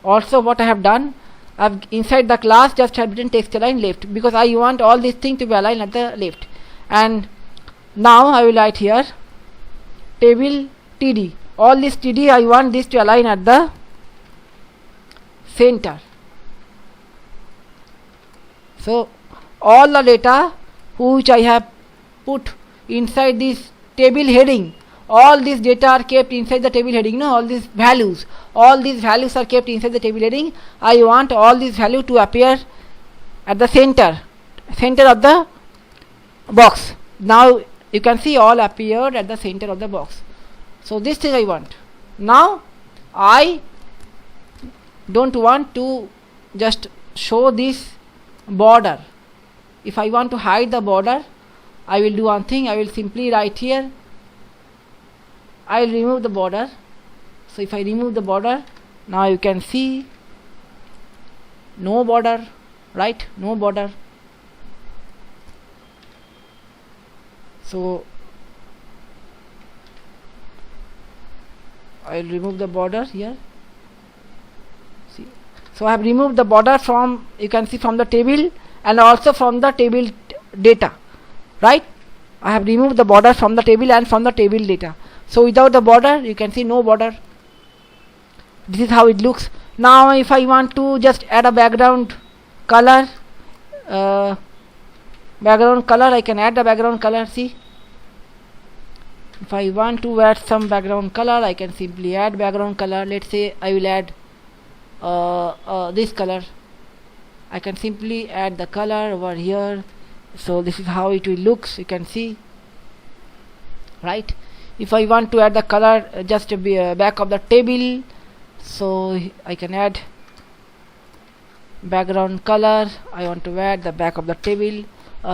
I've inside the class just have written text align left, because I want all these things to be aligned at the left. And now I will write here table TD. All this TD, I want this to align at the center. So all the data which I have put inside this table heading, all these data are kept inside the table heading. All these values are kept inside the table heading. I want all these values to appear at the center of the box. Now you can see all appeared at the center of the box. So this thing I want. Now I don't want to just show this border. If I want to hide the border, I will do one thing. I will simply write here, I will remove the border. So if I remove the border, now you can see no border, right? No border. So I will remove the border here. See, so I have removed the border from, you can see, from the table and also from the table data, right? I have removed the border from the table and from the table data. So without the border, you can see no border. This is how it looks. Now if I want to just add a background color, I can add the background color. See, if I want to add some background color, I can simply add background color. Let's say I will add this color. I can simply add the color over here. So this is how it will looks, you can see, right? If I want to add the color just to be back of the table, so I can add background color. I want to add the back of the table,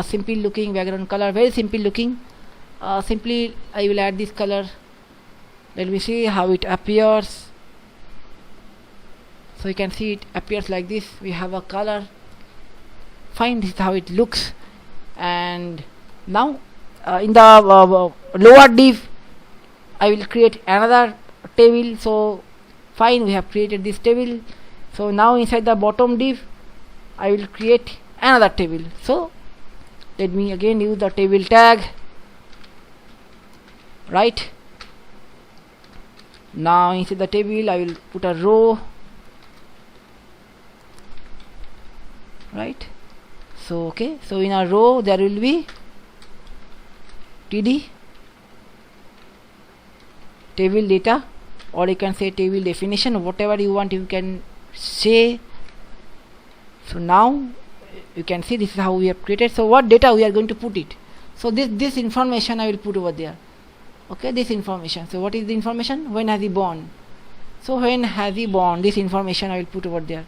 simple looking background color, very simple looking. Simply I will add this color. Let me see how it appears. So you can see it appears like this. We have a color. Fine, this is how it looks. And now in the lower div, I will create another table. So fine, we have created this table. So now inside the bottom div, I will create another table. So let me again use the table tag, right? Now inside the table I will put a row, right? So okay, so in a row there will be TD, table data, or you can say table definition, whatever you want you can say. So now you can see this is how we have created. So what data we are going to put it? So this information I will put over there. Okay, this information. So what is the information? When has he born? So when has he born, this information I will put over there.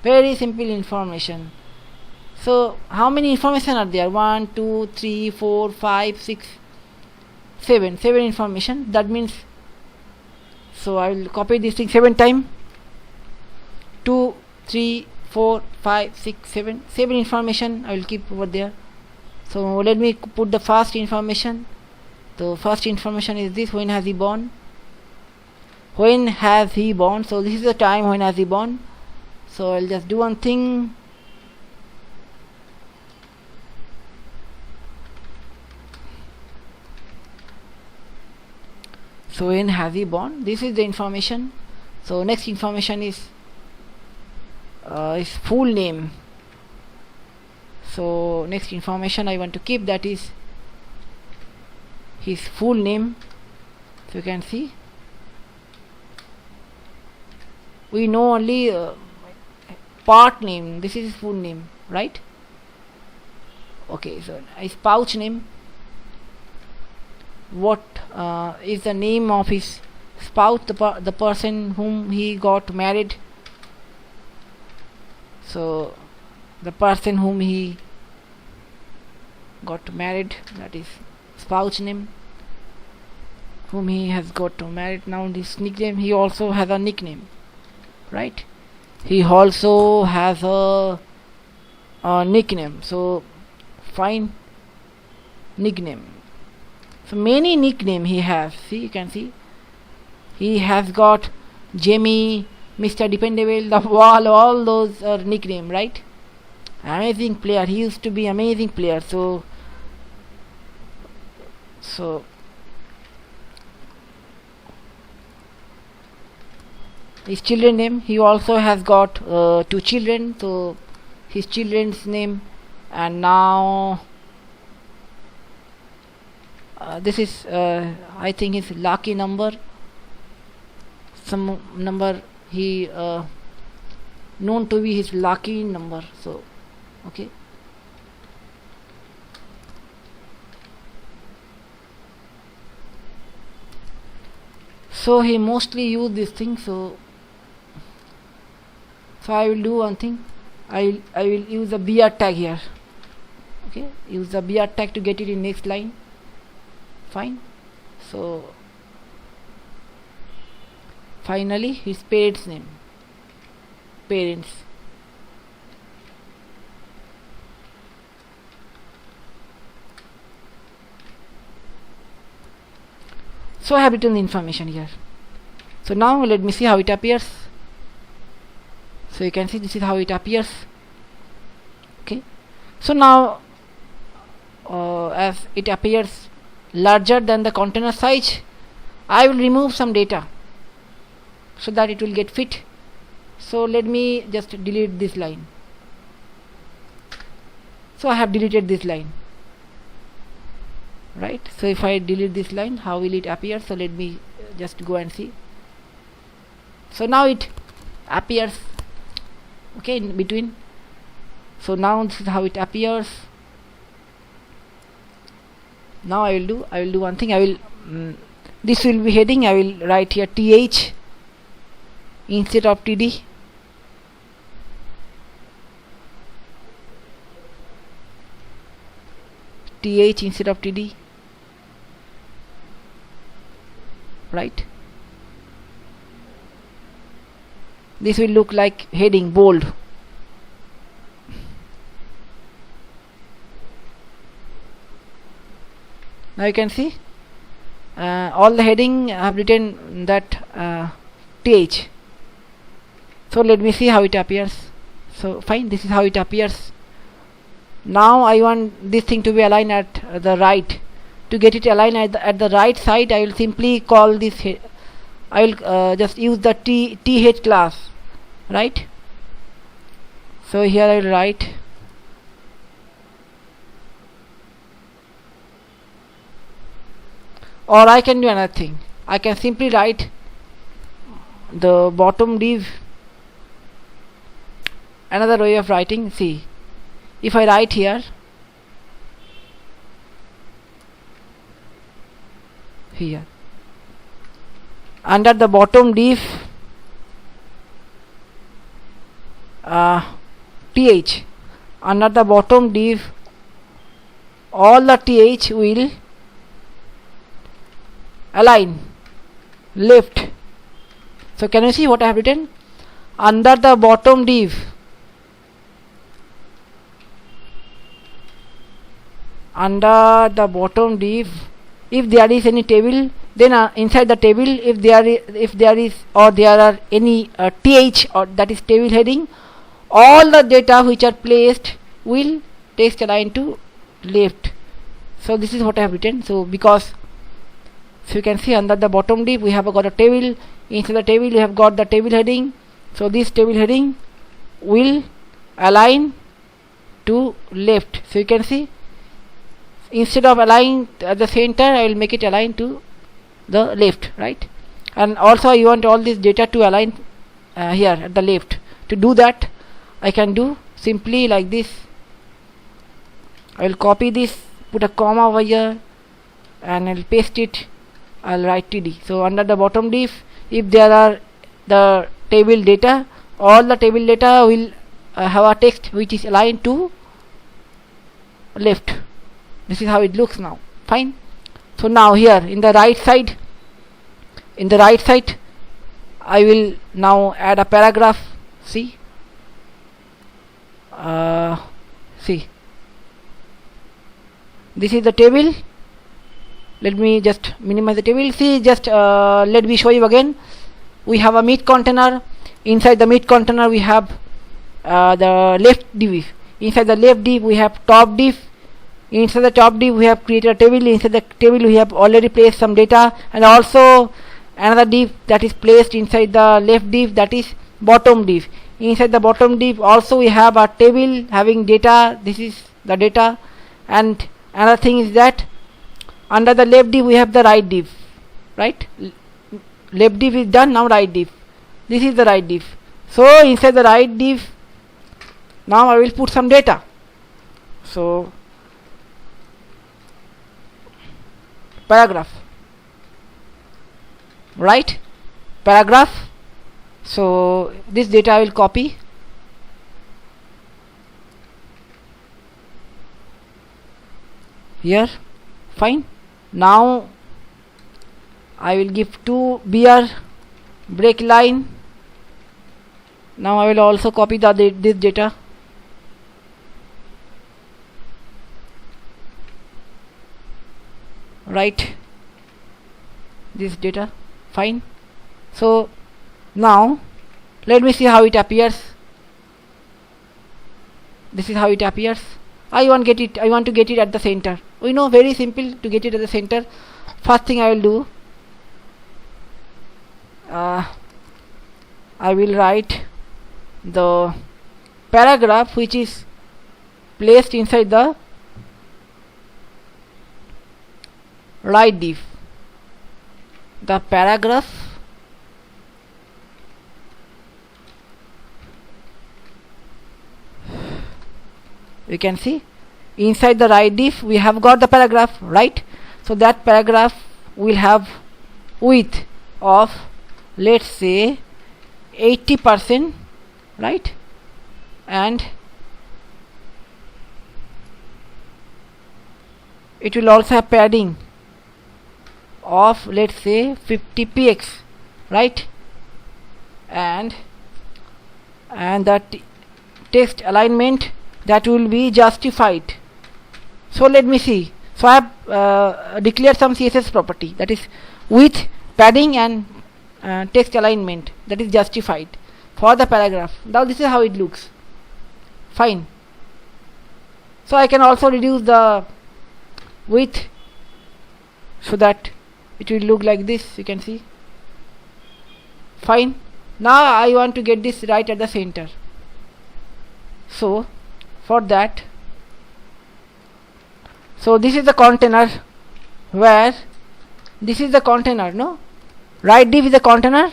Very simple information. So how many information are there? 1, 2, 3, 4, 5, 6, 7 information. That means, so I will copy this thing 7 times. 2, 3, 4, 5, 6, 7 information I will keep over there. So let me put the first information. The first information is this: when has he born? When has he born? So this is the time when has he born. So I'll just do one thing. So when has he born? This is the information. So next information is his full name. So next information I want to keep, that is his full name. So you can see we know only part name. This is his full name, right? Okay, so his pouch name. What is the name of his spouse, the person whom he got married? So the person whom he got married, that is spouse name. whom he has got married. Now this nickname, he also has a nickname, right? He also has a nickname. So fine, nickname. So many nickname he has. See, you can see he has got Jamie, Mr. Dependable, the Wall, all those are nickname, right? Amazing player. He used to be amazing player. So his children name, he also has got 2 children. So his children's name, and now this is I think his lucky number, some number he known to be his lucky number. So okay, so he mostly use this thing. So I will do one thing. I will use a BR tag here. Okay, use the BR tag to get it in next line. Fine. So finally his parents name, parents. So I have written the information here. So now let me see how it appears. So you can see this is how it appears. Okay, so now as it appears larger than the container size, I will remove some data so that it will get fit. So let me just delete this line. So I have deleted this line, right? So if I delete this line, how will it appear? So let me just go and see. So now it appears, okay, in between. So now this is how it appears. Now I will do one thing. I will this will be heading. I will write here th instead of td. th instead of td, right? This will look like heading, bold. Now you can see all the heading I have written that th. So let me see how it appears. So fine, this is how it appears. Now I want this thing to be aligned at the right. To get it aligned at the right side, I will simply call this I will just use the th class, right? So here I will write or I can do another thing. I can simply write the bottom div. Another way of writing, see, if I write here under the bottom div th, under the bottom div all the th will align left. So can you see what I have written? Under the bottom div, under the bottom div, if there is any table, then inside the table, if there is or there are any th or that is table heading, all the data which are placed will text align to left. So this is what I have written. So because so you can see under the bottom div we have got a table. Inside the table we have got the table heading. So this table heading will align to left. So you can see instead of align at the center, I will make it align to the left, right? And also you want all this data to align here at the left. To do that, I can do simply like this. I will copy this, put a comma over here, and I will paste it. I will write td. So under the bottom div, if there are the table data, all the table data will have a text which is aligned to left. This is how it looks now. Fine. So now here in the right side, in the right side I will now add a paragraph. See, see, this is the table. Let me just minimize the table. See, just let me show you again. We have a meat container. Inside the meat container we have the left div. Inside the left div we have top div. Inside the top div we have created a table. Inside the table we have already placed some data, and also another div that is placed inside the left div, that is bottom div. Inside the bottom div also we have a table having data. This is the data, and another thing is that under the left div we have the right div, right? Left div is done, now right div. This is the right div. So inside the right div now I will put some data. So paragraph, right? Paragraph. So this data I will copy. Here, fine. Now I will give 2 BR break line. Now I will also copy this data. Right, this data, fine. So now let me see how it appears. This is how it appears. I want to get it at the center. We know, very simple to get it at the center. First thing I will do, I will write the paragraph which is placed inside the right div. The paragraph you can see inside the right div we have got the paragraph, right? So that paragraph will have width of, let's say, 80%, right? And it will also have padding of, let's say, 50 px, right? And that text alignment, that will be justified. So let me see. So I have declared some CSS property, that is width, padding and text alignment, that is justified for the paragraph. Now this is how it looks. Fine. So I can also reduce the width so that it will look like this, you can see. Fine. Now I want to get this right at the center. So for that, so this is the container, where this is the container, no? Right div is the container,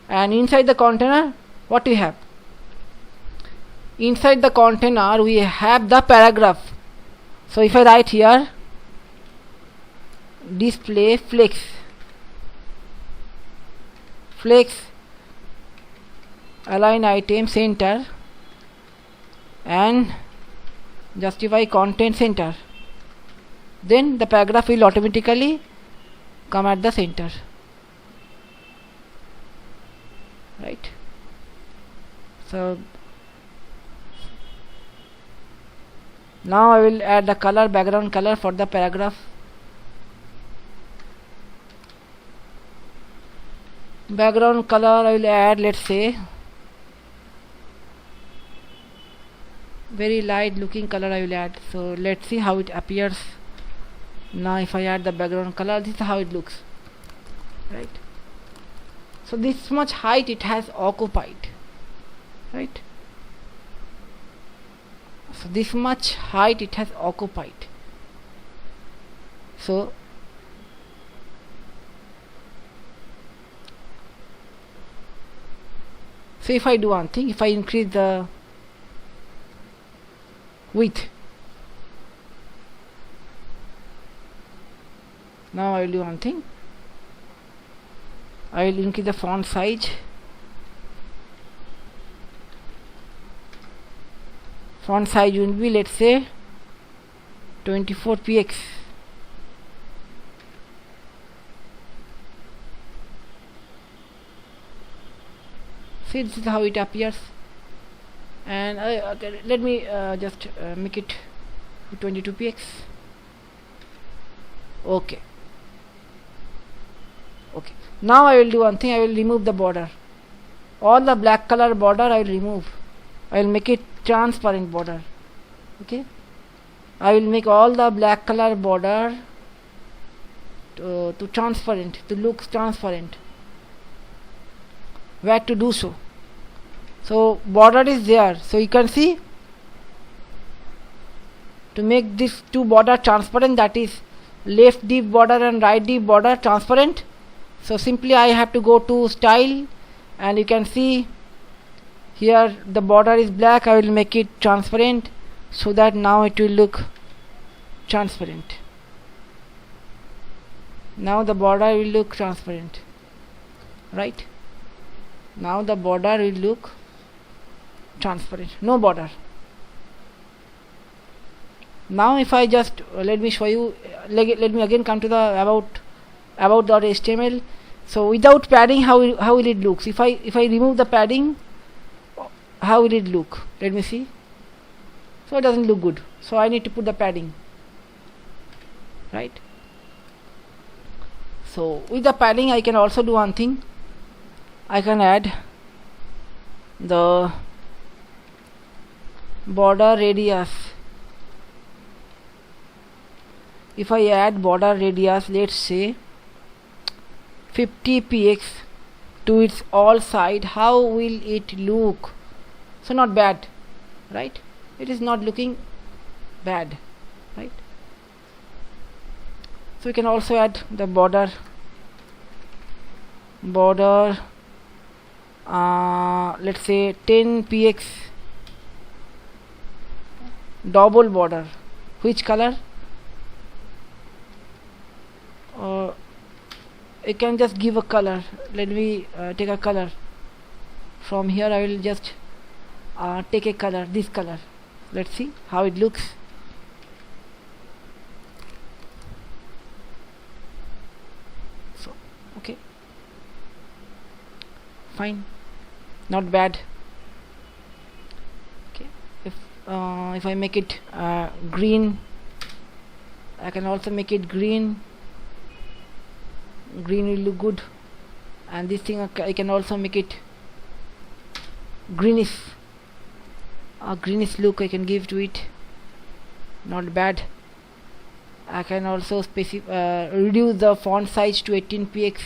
and inside the container what we have? Inside the container we have the paragraph. So if I write here display flex align item center and justify content center, then the paragraph will automatically come at the center, right? So now I will add the color, background color for the paragraph. Background color I will add, let's say, very light looking color I will add. So let's see how it appears. Now if I add the background color, this is how it looks, right? So this much height it has occupied, right? So this much height it has occupied. So if I do one thing, if I increase the width, now I will do one thing, I will increase the font size. Font size will be, let's say, 24 px. See, this is how it appears. And okay, let me just make it 22px. Okay. Now I will do one thing. I will remove the border. All the black color border I will remove. I will make it transparent border. Okay. I will make all the black color border to transparent, to look transparent. Where to do so? So border is there. So you can see, to make this two border transparent, that is left div border and right div border transparent. So simply I have to go to style, and you can see here the border is black. I will make it transparent so that now it will look transparent. Now the border will look transparent, right? Now the border will look transparent, no border. Now if I just let me show you, let me again come to the about.html. So without padding, how will it look? If I remove the padding, how will it look? Let me see. So it doesn't look good, so I need to put the padding, right? So with the padding I can also do one thing. I can add the border radius. If I add border radius, let's say 50px to its all side, how will it look? So not bad, right? It is not looking bad, right? So we can also add the border let's say 10px double border. Which color? You can just give a color. Let me take a color from here. I will just take a color, this color. Let's see how it looks. So okay, fine, not bad. Okay, if I make it green, I can also make it green. Green will look good. And this thing I can also make it greenish. A greenish look I can give to it, not bad. I can also reduce the font size to 18px,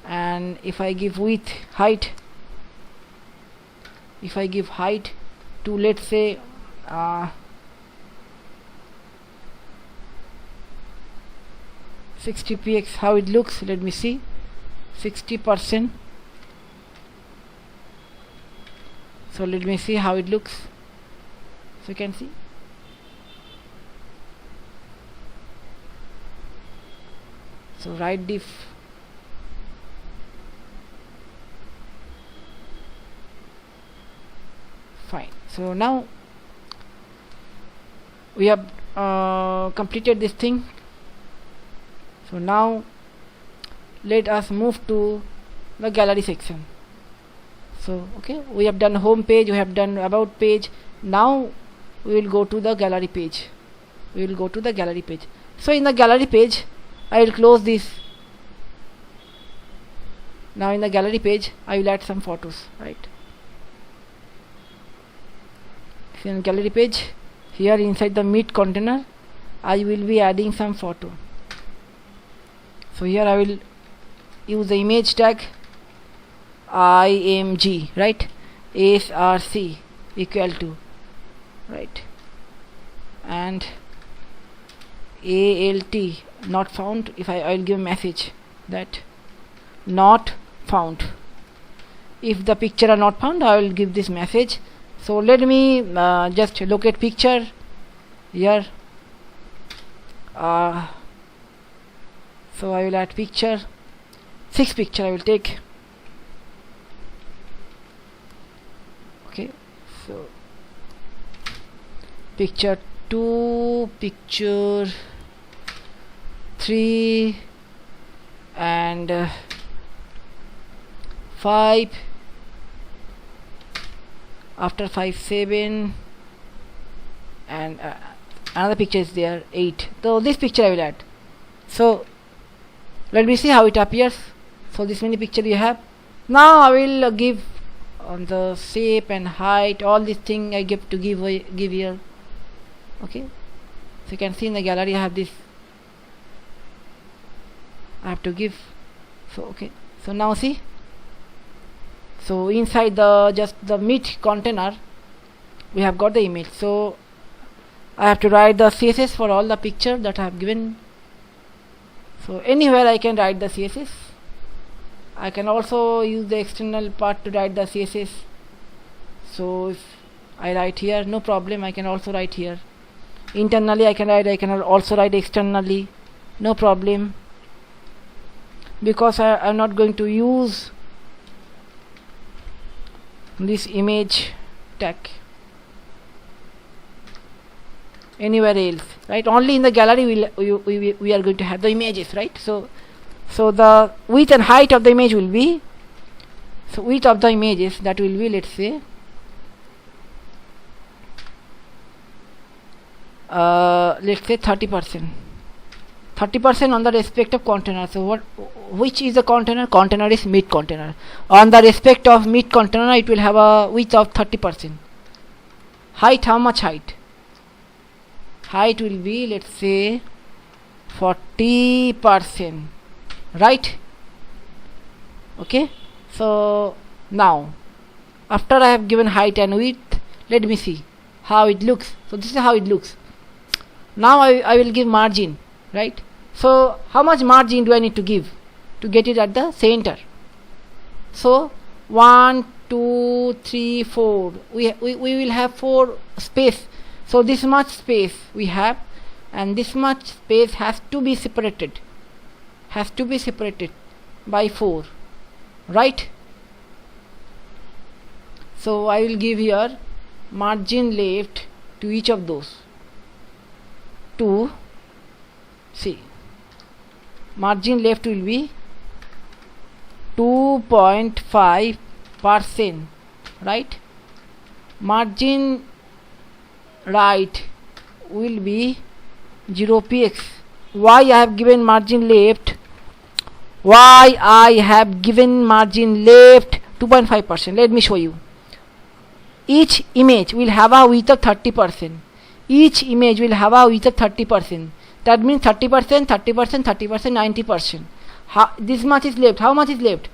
and if I give width, height, if I give height to, let's say 60px, how it looks, let me see. 60%. So let me see how it looks. So you can see. So right div, fine. So now we have completed this thing. So now let us move to the gallery section. So okay, we have done home page, we have done about page. Now we will go to the gallery page. So in the gallery page I will close this. Now in the gallery page I will add some photos, right? So in gallery page, here inside the meet container I will be adding some photo. So here I will use the image tag img, right? src equal to, right? And alt not found. If I will give a message that not found. If the picture are not found, I will give this message. So let me just locate picture here. So I will add picture, 6 picture I will take. Okay, so picture 2, picture 3 and 5 after 5 7 and another picture is there 8. So this picture I will add. So let me see how it appears. So this many picture you have. Now I will give on the shape and height, all this thing I give here. Okay, so you can see in the gallery I have this, I have to give. So okay, so now see, so inside the just the meat container we have got the image. So I have to write the CSS for all the picture that I have given. So anywhere I can write the CSS. I can also use the external part to write the CSS. So if I write here, no problem, I can also write here. Internally I can write, I can also write externally, no problem, because I am not going to use this image tag anywhere else, right? Only in the gallery we are going to have the images, right? So the width and height of the image will be, so width of the images, that will be, let's say 30%. 30% on the respect of container. So which is the container? Container is meat container. On the respect of meat container it will have a width of 30%. Height, how much height? Height will be, let's say 40%, right? Okay, so now after I have given height and width, let me see how it looks. So this is how it looks. Now I will give margin, right? So how much margin do I need to give to get it at the center? So 1 2 3 4, we will have 4 space. So this much space we have, and this much space has to be separated, by 4, right? So I will give here margin left to each of those. To see, margin left will be 2.5%, right? Margin right will be 0px. Why I have given margin left? Why I have given margin left 2.5%? Let me show you. Each image will have a width of 30%. Each image will have a width of 30%. That means 30%, 30%, 30%, 90%. This much is left. How much is left?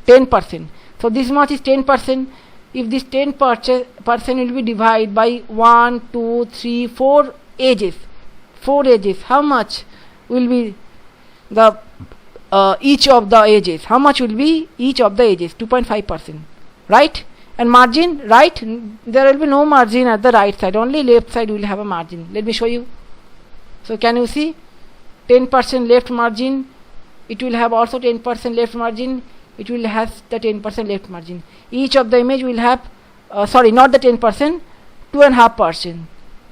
10%. So this much is 10%. If this 10% will be divided by 1, 2, 3, 4 edges. 4 edges. How much will be the each of the edges? How much will be each of the edges? 2.5%. Right? And margin, right? There will be no margin at the right side. Only left side will have a margin. Let me show you. So can you see? 10% left margin. It will have also 10% left margin. It will have the 10% left margin. Each of the image will have, sorry, not the 10%, 2.5%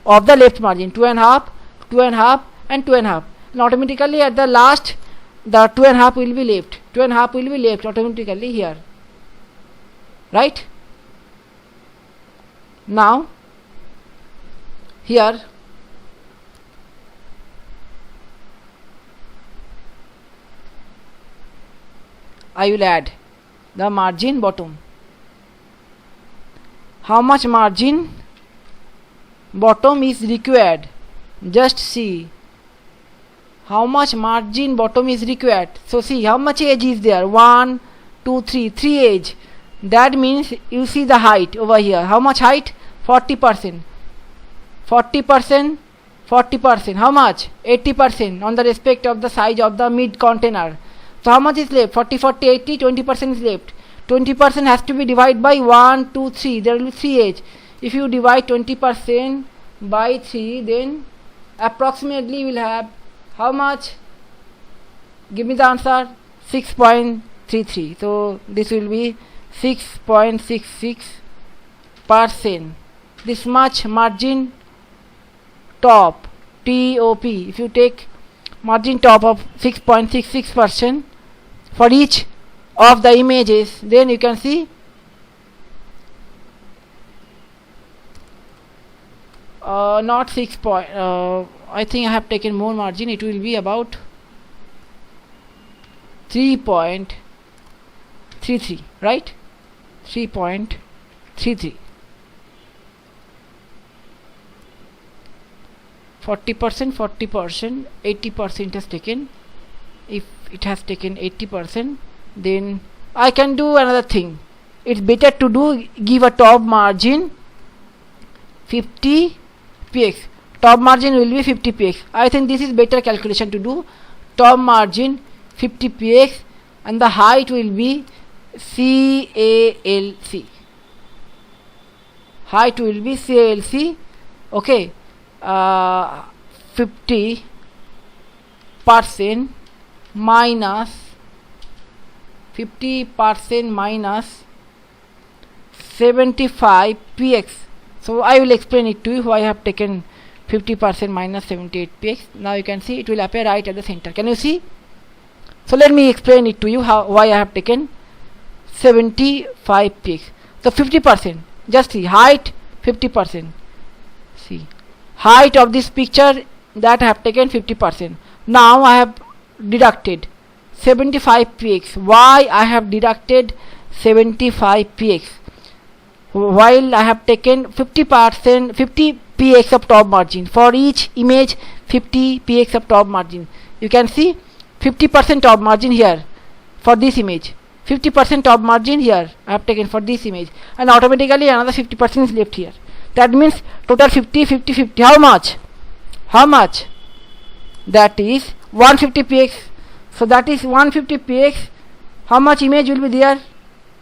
of the left margin. 2.5, 2.5 and 2.5. And automatically at the last, the 2.5 will be left. 2.5 will be left automatically here. Right? Now, here, I will add the margin bottom. How much margin bottom is required? Just see how much margin bottom is required. So see how much edge is there. 1, 2, 3, 3 edge. That means you see the height over here. How much height? 40%. 40%. 40%. How much? 80% on the respect of the size of the mid container. So how much is left? 40, 40, 80, 20% is left. 20% has to be divided by 1, 2, 3. There will be 3 edge. If you divide 20% by 3, then approximately you will have how much? Give me the answer. 6.33. So this will be 6.66%. This much margin top, TOP. If you take margin top of 6.66% for each of the images, then you can see not 6 point, I think I have taken more margin. It will be about 3.33, right? 3.33. 40%, 40%, 80% has taken. If it has taken 80%, then I can do another thing. It's better to give a top margin 50 px. Top margin will be 50 px. I think this is better calculation to do. Top margin 50 px and the height will be CALC. Height will be CALC. Okay. 50% minus 75 px. So I will explain it to you why I have taken 50% minus 78 px. Now you can see it will appear right at the center. Can you see? So let me explain it to you why I have taken 75 px. So 50%, just see, height 50%. See, height of this picture, that I have taken 50%. Now I have deducted 75 px. Why I have deducted 75 px? While I have taken 50%, 50 px of top margin. For each image 50 px of top margin. You can see 50% top margin here for this image, 50% top margin here I have taken for this image, and automatically another 50% is left here. That means total 50, 50, 50. How much? How much? That is 150 px. So that is 150 px. How much image will be there?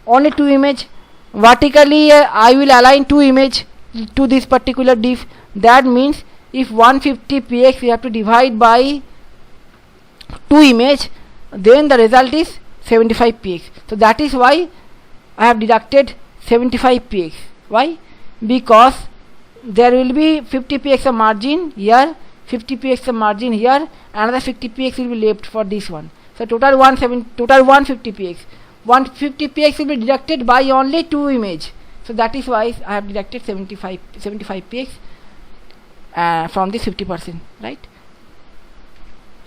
Only 2 image. Vertically I will align 2 image to this particular div. That means if 150 px we have to divide by 2 image, then the result is 75 px. So that is why I have deducted 75 px. Why? Because there will be 50 px of margin here, 50 px of margin here, another 50 px will be left for this one. So total 150 px. 150 px will be deducted by only 2 image. So that is why I have deducted 75 px from this 50%, right?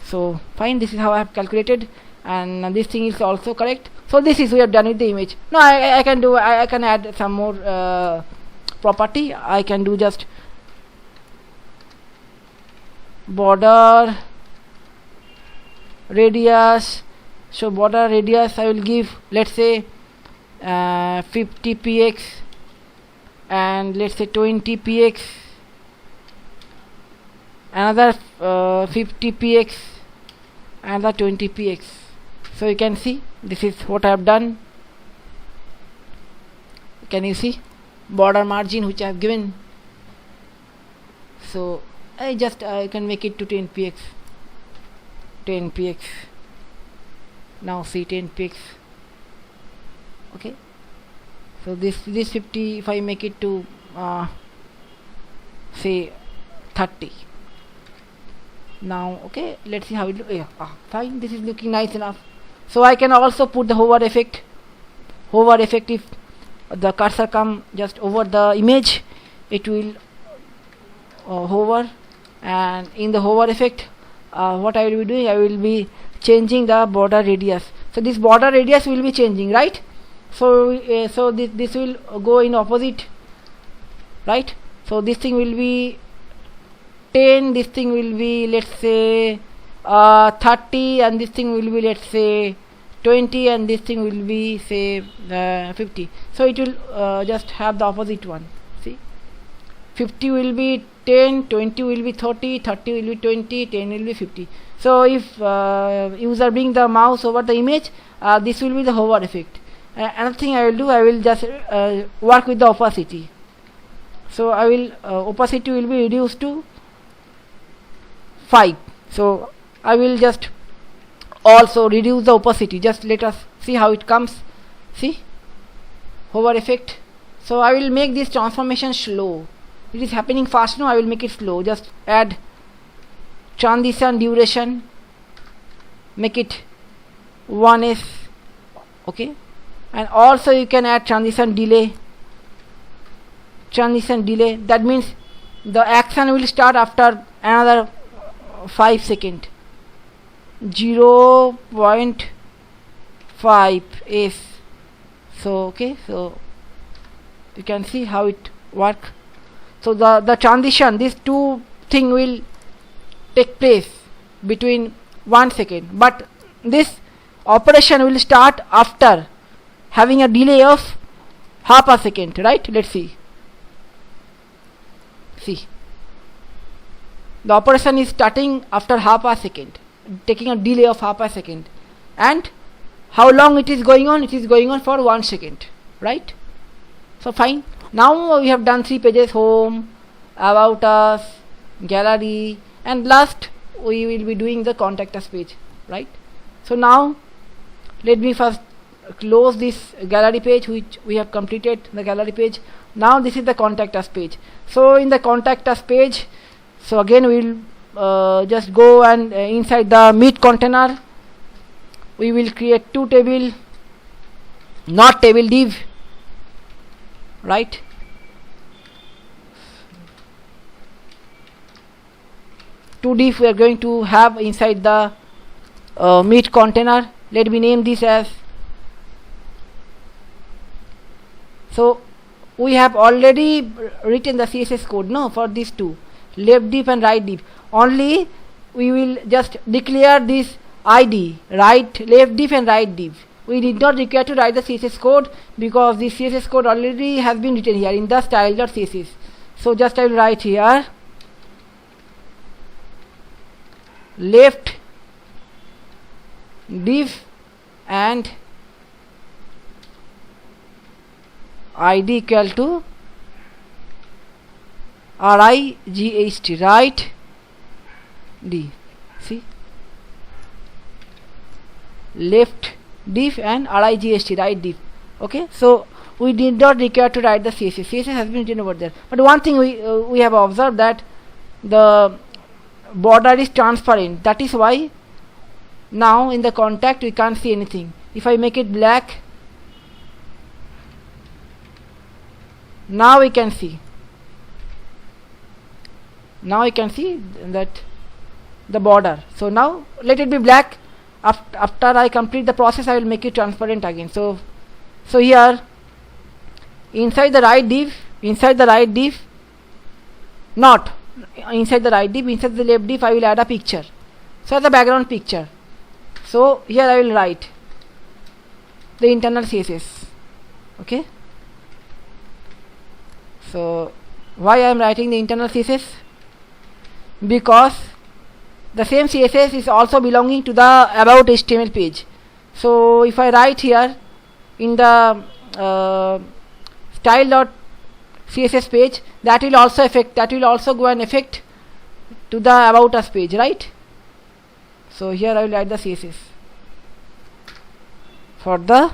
So fine, this is how I have calculated, and this thing is also correct. So this is we have done with the image. Now I can do, I can add some more property. I can do just border radius. So border radius I will give, let's say 50 px and let's say 20 px, another 50 px, another 20 px. So you can see this is what I have done. Can you see border margin which I have given? So I can make it to 10 px. 10 px. Now see 10 px. Okay. So this 50, if I make it to say 30. Now okay, let's see how it looks. Fine, this is looking nice enough. So I can also put the hover effect. Hover effect, if the cursor come just over the image, it will hover, and in the hover effect what I will be doing, I will be changing the border radius. So this border radius will be changing, right? So this will go in opposite, right? So this thing will be 10, this thing will be let's say 30, and this thing will be let's say 20, and this thing will be say 50. So it will just have the opposite one. See, 50 will be 10, 20 will be 30, 30 will be 20, 10 will be 50. So if user bring the mouse over the image, this will be the hover effect. Another thing I will do, I will just work with the opacity. So I will opacity will be reduced to 5. So I will just also reduce the opacity. Just let us see how it comes. See, hover effect. So I will make this transformation slow. It is happening fast now, I will make it slow. Just add transition duration, make it 1s. Okay, and also you can add transition delay. That means the action will start after another 5 seconds. 0.5 s. So okay, so you can see how it work. So the transition, these two thing will take place between 1 second, but this operation will start after having a delay of half a second, right? Let's see. The operation is starting after half a second, taking a delay of half a second. And how long it is going on? It is going on for 1 second, right? So fine. Now we have done 3 pages: home, about us, gallery, and last we will be doing the contact us page, right? So now let me first close this gallery page, which we have completed the gallery page. Now this is the contact us page. So in the contact us page, so again we will just go and inside the meet container we will create 2 table, not table div, right? Two div we are going to have inside the meet container. Let me name this as, so we have already written the CSS code, no, for these two, left div and right div. Only we will just declare this ID, right, left div and right div. We did not require to write the CSS code because the CSS code already has been written here in the style.css. So just I will write here left div and ID equal to RIGHT, right div. See, left div and RIGHT, right div. Okay, so we did not require to write the CSS. CSS has been written over there. But one thing we have observed that the border is transparent. That is why now in the contact we can't see anything. If I make it black, now we can see. Now we can see that the border. So now let it be black. After I complete the process, I will make it transparent again. So here inside the right div, not inside the right div, inside the left div I will add a picture, so the background picture. So here I will write the internal CSS. Okay, so why I am writing the internal CSS? Because the same CSS is also belonging to the about HTML page. So if I write here in the style.css page, that will also go and affect to the about us page, right? So here I will add the CSS for the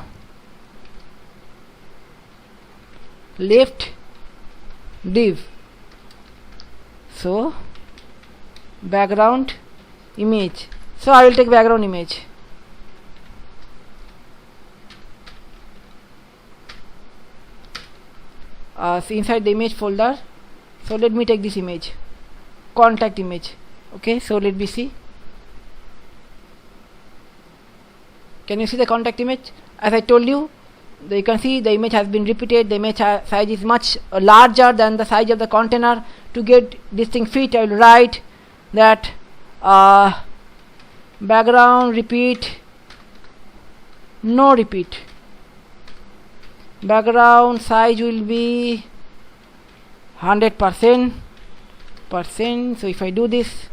left div. So background image, so I will take background image. So inside the image folder, so let me take this image, contact image. Okay, so let me see. Can you see the contact image? As I told you, you can see the image has been repeated. The image size is much larger than the size of the container. To get this thing fit, I will write that background repeat, no repeat, background size will be 100%. So if I do this,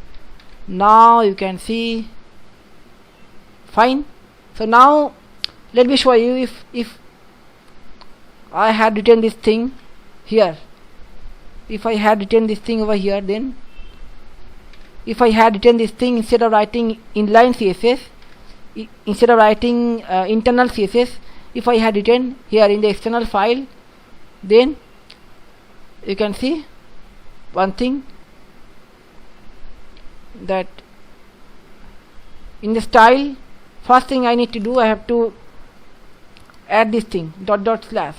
now you can see fine. So now let me show you if I had written this thing here, if I had written this thing over here, then if I had written this thing instead of writing inline CSS, instead of writing internal CSS, if I had written here in the external file, then you can see one thing, that in the style, first thing I need to do, I have to add this thing dot slash,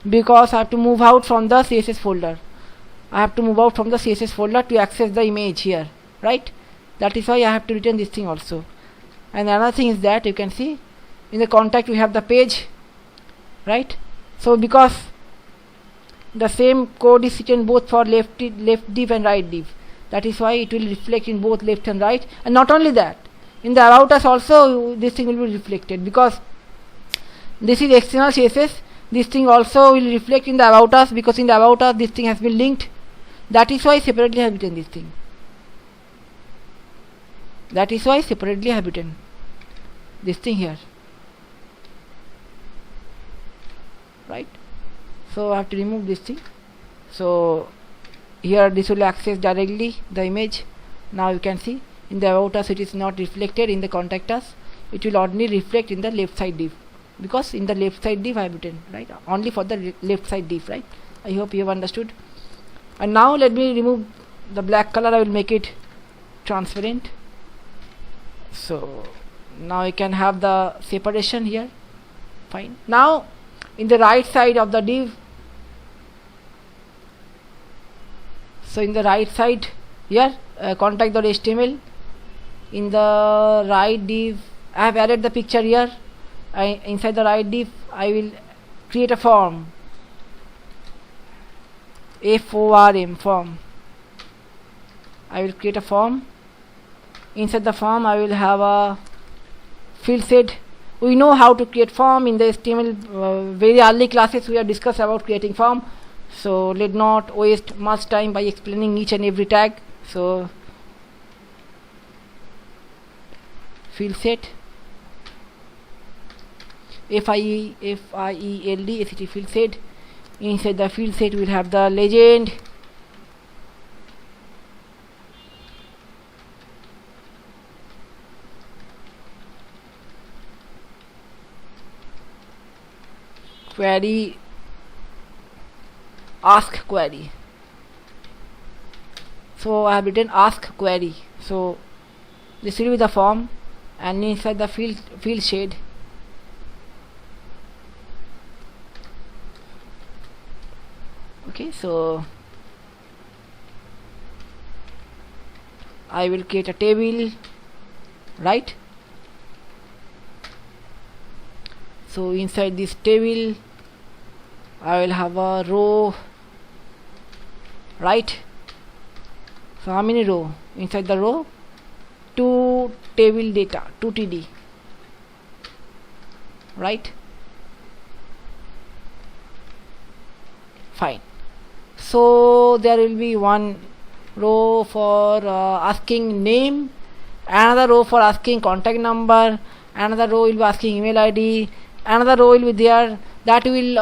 because I have to move out from the CSS folder. I have to move out from the CSS folder to access the image here, right? That is why I have to return this thing also. And another thing is that you can see in the contact we have the page, right? So because the same code is written both for left div and right div, that is why it will reflect in both left and right. And not only that, in the about us also this thing will be reflected, because this is external CSS. This thing also will reflect in the about us, because in the about us this thing has been linked. That is why separately I have written this thing. That is why separately I have written this thing here, right? So I have to remove this thing. So here this will access directly the image. Now you can see in the about us it is not reflected in the contact us. It will only reflect in the left side div, because in the left side div I have written, right? Only for the left side div, right? I hope you have understood. And now let me remove the black color. I will make it transparent. So now you can have the separation here. Fine. Now in the right side of the div, so in the right side here, contact.html, in the right div I have added the picture here. Inside the right div I will create a form, form. I will create a form. Inside the form I will have a field set. We know how to create form in the HTML very early classes. We have discussed about creating form, so let not waste much time by explaining each and every tag. So field set, field field set. Inside the field set we will have the legend, query, ask query. So I have written ask query. So this will be the form, and inside the field shade okay, so I will create a table, right? So inside this table I will have a row, right? So how many row? Inside the row 2 table data, 2 TD, right? Fine. So there will be one row for asking name, another row for asking contact number, another row will be asking email ID, another row will be there that will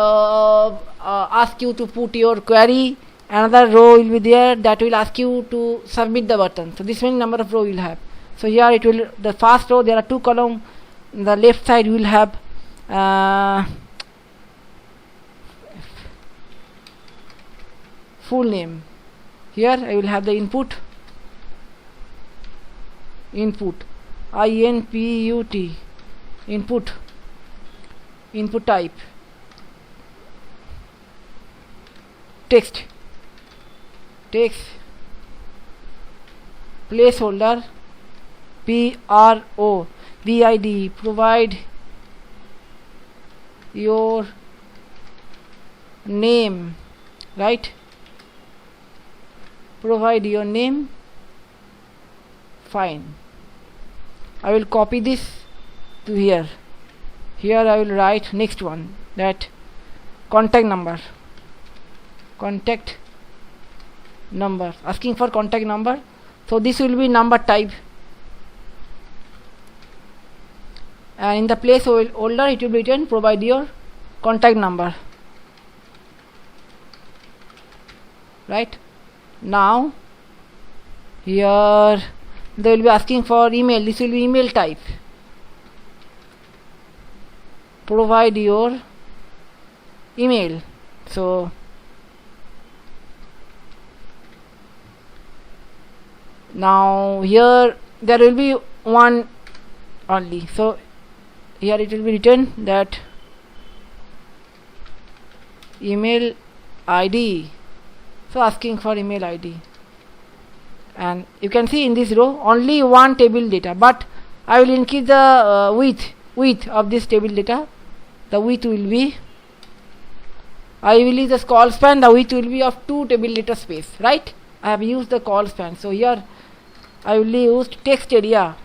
ask you to put your query, another row will be there that will ask you to submit the button. So this many number of row you will have. So here it will, the first row there are 2 columns. The left side you will have full name. Here I will have the input INPUT, input type, text, placeholder, PROVID, provide your name, right? Provide your name. Fine. I will copy this to here. Here I will write next one, that contact number, asking for contact number. So this will be number type, and in the placeholder it will be written provide your contact number, right? Now here they will be asking for email. This will be email type, provide your email. So now here there will be one only. So here it will be written that email ID So asking for email ID, and you can see in this row only one table data, but I will increase the width of this table data. The width will be, I will use the call span, the width will be of 2 table data space, right? I have used the call span, so here I will use text area,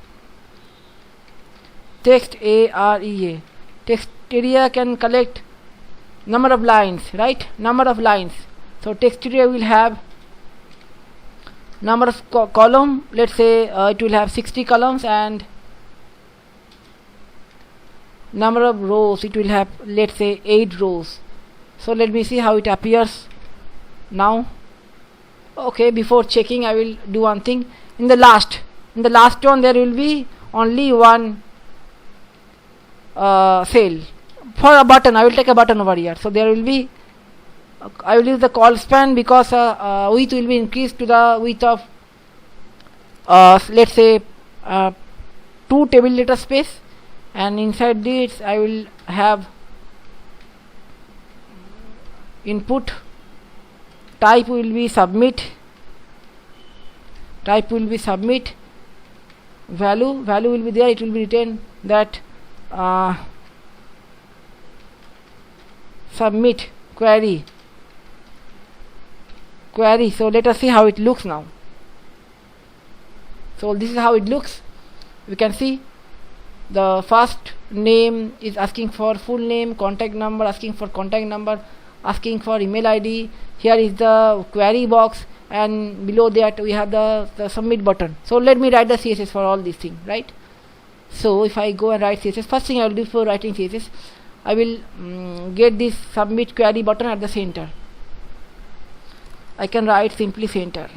text area. Text area can collect number of lines, right? Number of lines. So text area will have number of column, let's say it will have 60 columns, and number of rows, it will have, let's say, 8 rows. So let me see how it appears now. Okay, before checking I will do one thing. In the last one there will be only one cell for a button. I will take a button over here, so there will be, I will use the call span because width will be increased to the width of let's say 2 table data space, and inside this I will have input, type will be submit, value will be there, it will be written that submit query. So let us see how it looks now. So this is how it looks. We can see the first name is asking for full name, contact number, asking for contact number, asking for email ID. Here is the query box, and below that we have the submit button. So let me write the CSS for all these things, right? So if I go and write CSS, first thing I will do before writing CSS, I will get this submit query button at the center. I can write simply center.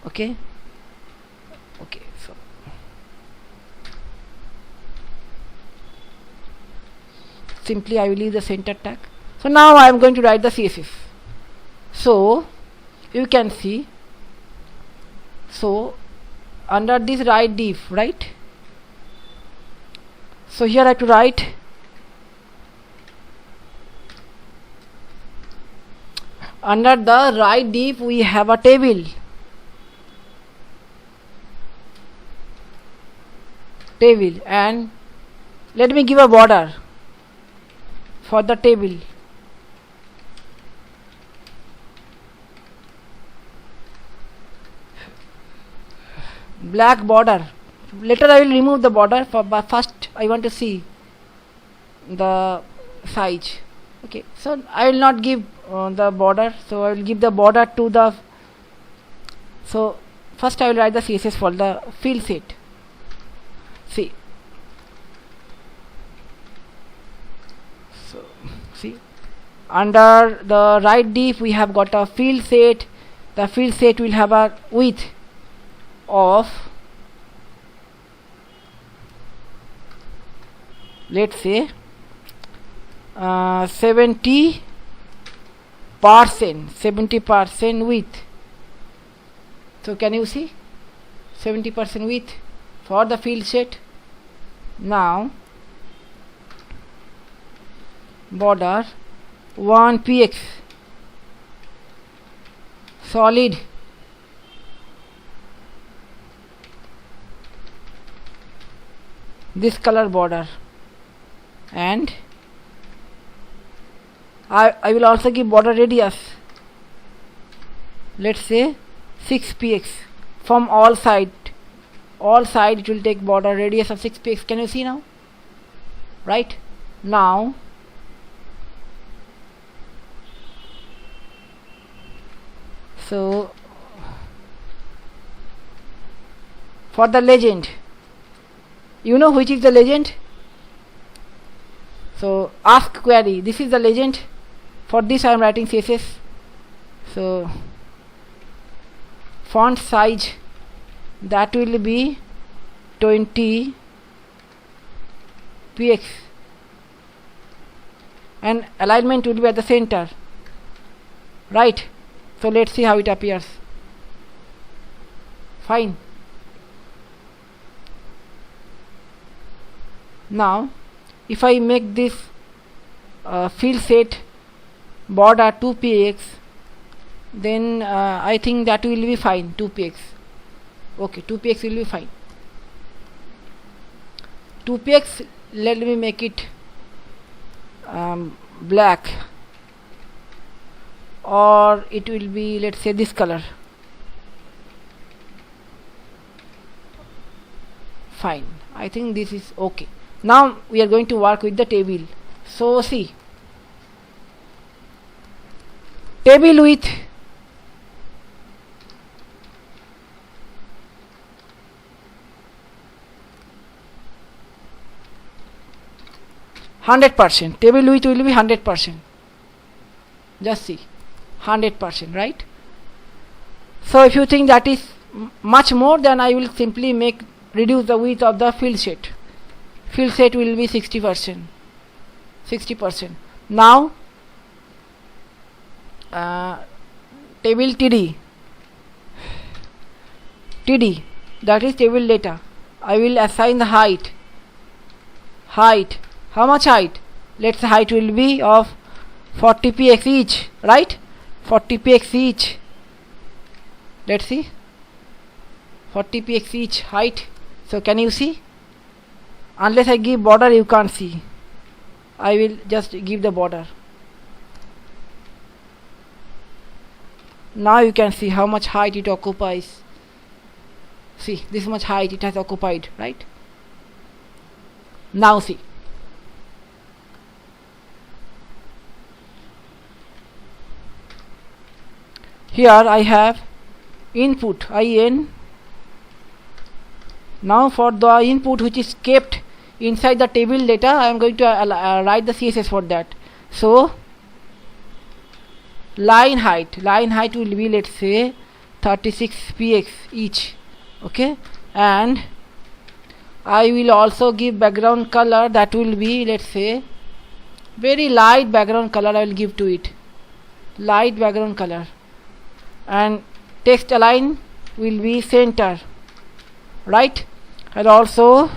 Okay, so simply I will leave the center tag. So now I am going to write the CSS. So you can see, so under this write div, right? So here I have to write under the write div we have a table. And let me give a border for the table. Black border. Later I will remove the border, but first I want to see the size. Okay, so I will not give the border, so I will give the border to the, so first I will write the CSS for the field set. See, so see, under the write div we have got a field set. The field set will have a width of, let's say 70% width. So can you see 70% width for the field set? Now border 1 px solid, this color border, and I will also give border radius, let's say 6 px from all side it will take border radius of 6 px. Can you see now? Right now so for the legend, you know which is the legend? So ask query, this is the legend. For this I am writing CSS. So font size, that will be 20 px, and alignment will be at the center, right? So let's see how it appears. Fine. Now if I make this field set border 2px, then I think that will be fine. 2px, okay, 2px will be fine. 2px, let me make it black, or it will be, let's say, this color. Fine, I think this is okay. Now we are going to work with the table. So see, table with 100%, table width will be 100%. Just see, 100%, right? So if you think that is much more, then I will simply reduce the width of the field set. Field set will be 60%. 60%. Now table TD, that is table data. I will assign the height. How much height? Let's say height will be of 40px each, right? 40px each. Let's see, 40px each height. So can you see? Unless I give border, you can't see. I will just give the border. Now you can see how much height it occupies. See, this much height it has occupied, right? Now see, here I have input in. Now for the input which is kept inside the table data, I am going to write the CSS for that. So line height will be, let's say, 36px each, okay, and I will also give background color, that will be, let's say, very light background color. I will give to it, light background color, and text align will be center, right? And also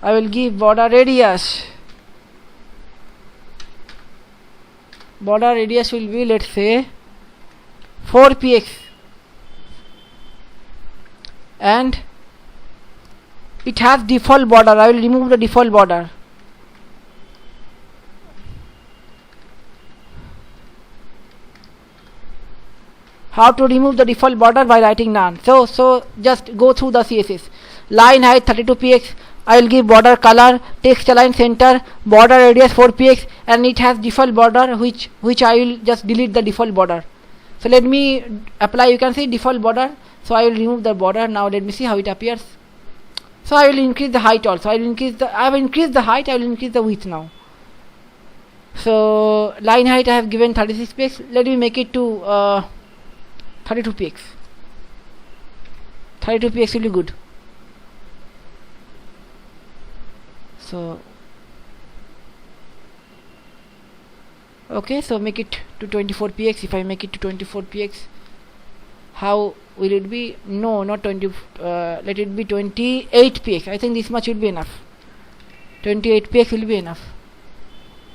I will give border radius. Border radius will be, let's say, 4px, and it has default border. I will remove the default border. How to remove the default border? By writing none. So just go through the CSS. Line height 32px, I will give border color, text align center, border radius 4px, and it has default border, which I will just delete the default border. So let me apply. You can see default border. So I will remove the border. Now let me see how it appears. So I will increase the height also. I have increased the height. I will increase the width now. So line height I have given 36px. Let me make it to 32px. 32px will be good. So okay, so make it to 24px. If I make it to 24px, how will it be? No, not 20. Let it be 28px. I think this much will be enough. 28px will be enough.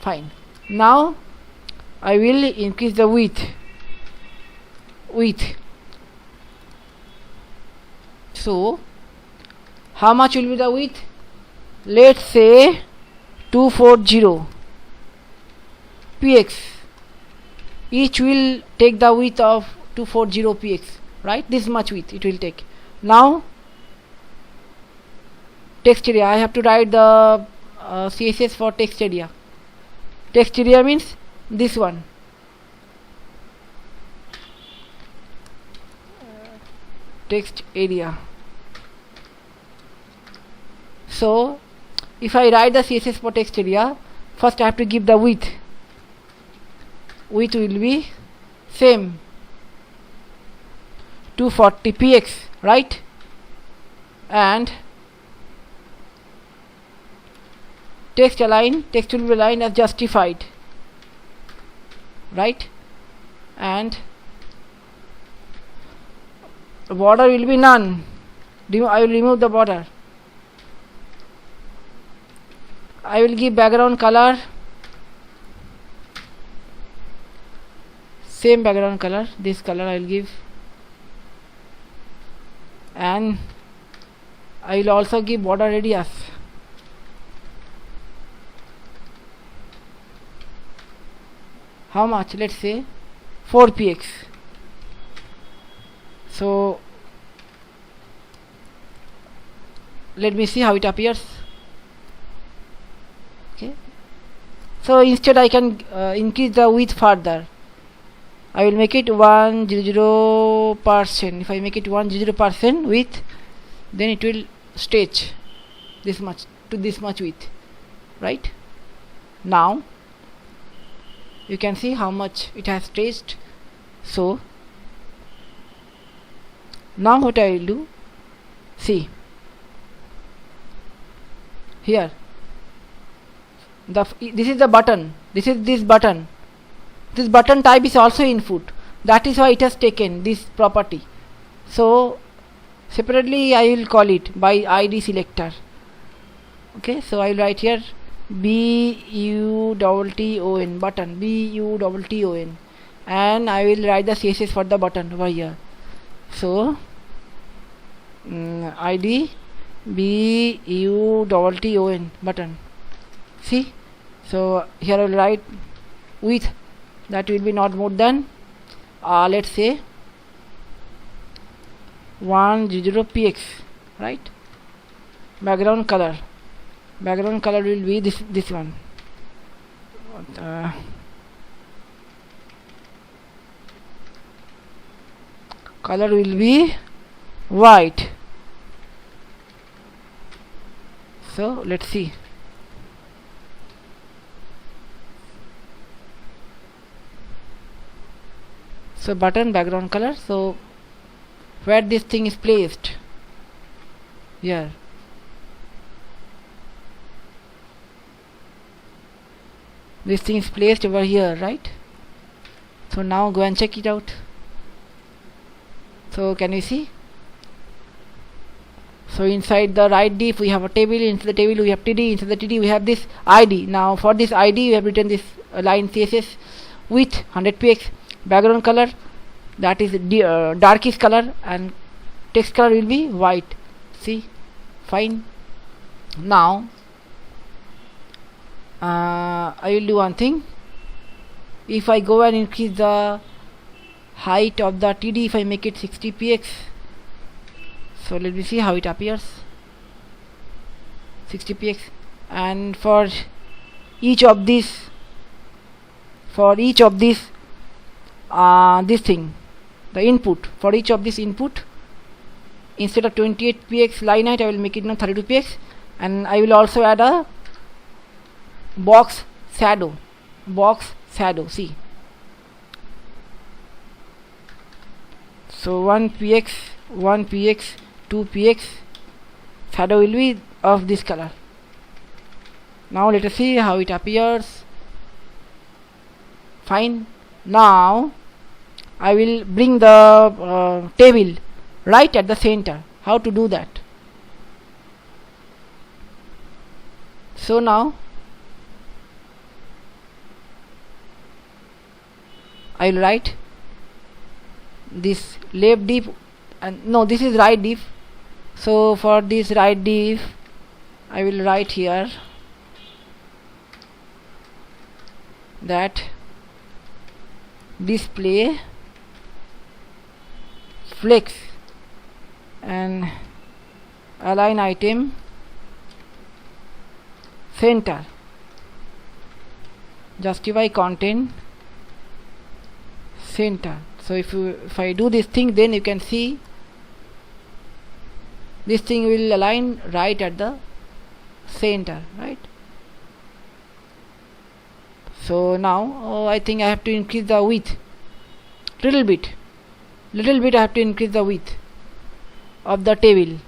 Fine. Now I will increase the width. So how much will be the width? Let's say 240px. Each will take the width of 240px, right? This much width it will take. Now text area, I have to write the CSS for text area. Text area means this one. Text area. So if I write the CSS for text area, first I have to give the width. Width will be same, 240px, right? And text align, text will be aligned as justified, right? And border will be none. I will remove the border. I will give background color, same background color, this color I will give, and I will also give border radius. How much? Let's say 4 px. So let me see how it appears. Okay, so instead I can increase the width further. I will make it 100%. If I make it 100% width, then it will stretch this much to this much width, right? Now you can see how much it has stretched. So now what I will do, see here, this is the button, this is this button. This button type is also input, that is why it has taken this property. So separately I will call it by id selector. Okay, so I will write here button, button, and I will write the css for the button over here. So id button. See, so here I will write width, that will be not more than let's say 10px, right? Background color will be this one. Color will be white. So let's see. So button background color, so where this thing is placed, here, this thing is placed over here, right? So now go and check it out. So can you see? So inside the right div we have a table, inside the table we have td, inside the td we have this id. Now for this id we have written this line css with 100px. Background color, that is darkish color, and text color will be white. See, fine. Now I will do one thing. If I go and increase the height of the td, if I make it 60px, so let me see how it appears. 60px, and for each of these this thing, the input, for each of this input, instead of 28px line height I will make it now 32px, and I will also add a box shadow. See, so 1px, 2px, shadow will be of this color. Now let us see how it appears. Fine. Now I will bring the table right at the center. How to do that? So now I will write this left div, and no, this is right div. So for this right div I will write here that display flex and align item center, justify content center. So if I do this thing, then you can see this thing will align right at the center, right? So now I think I have to increase the width little bit I have to increase the width of the table.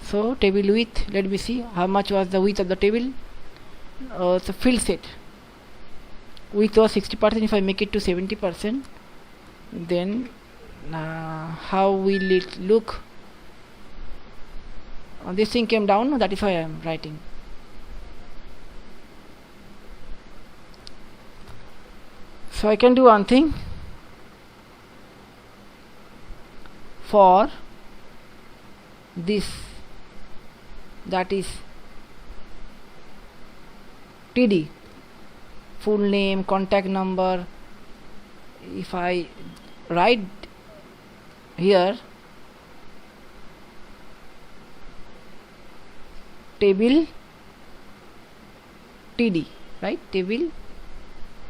So table width, let me see how much was the width of the table. So field set width was 60%. If I make it to 70%, then how will it look? This thing came down, that is why I am writing. So I can do one thing. For this, that is TD, full name, contact number, if I write here table TD, right, table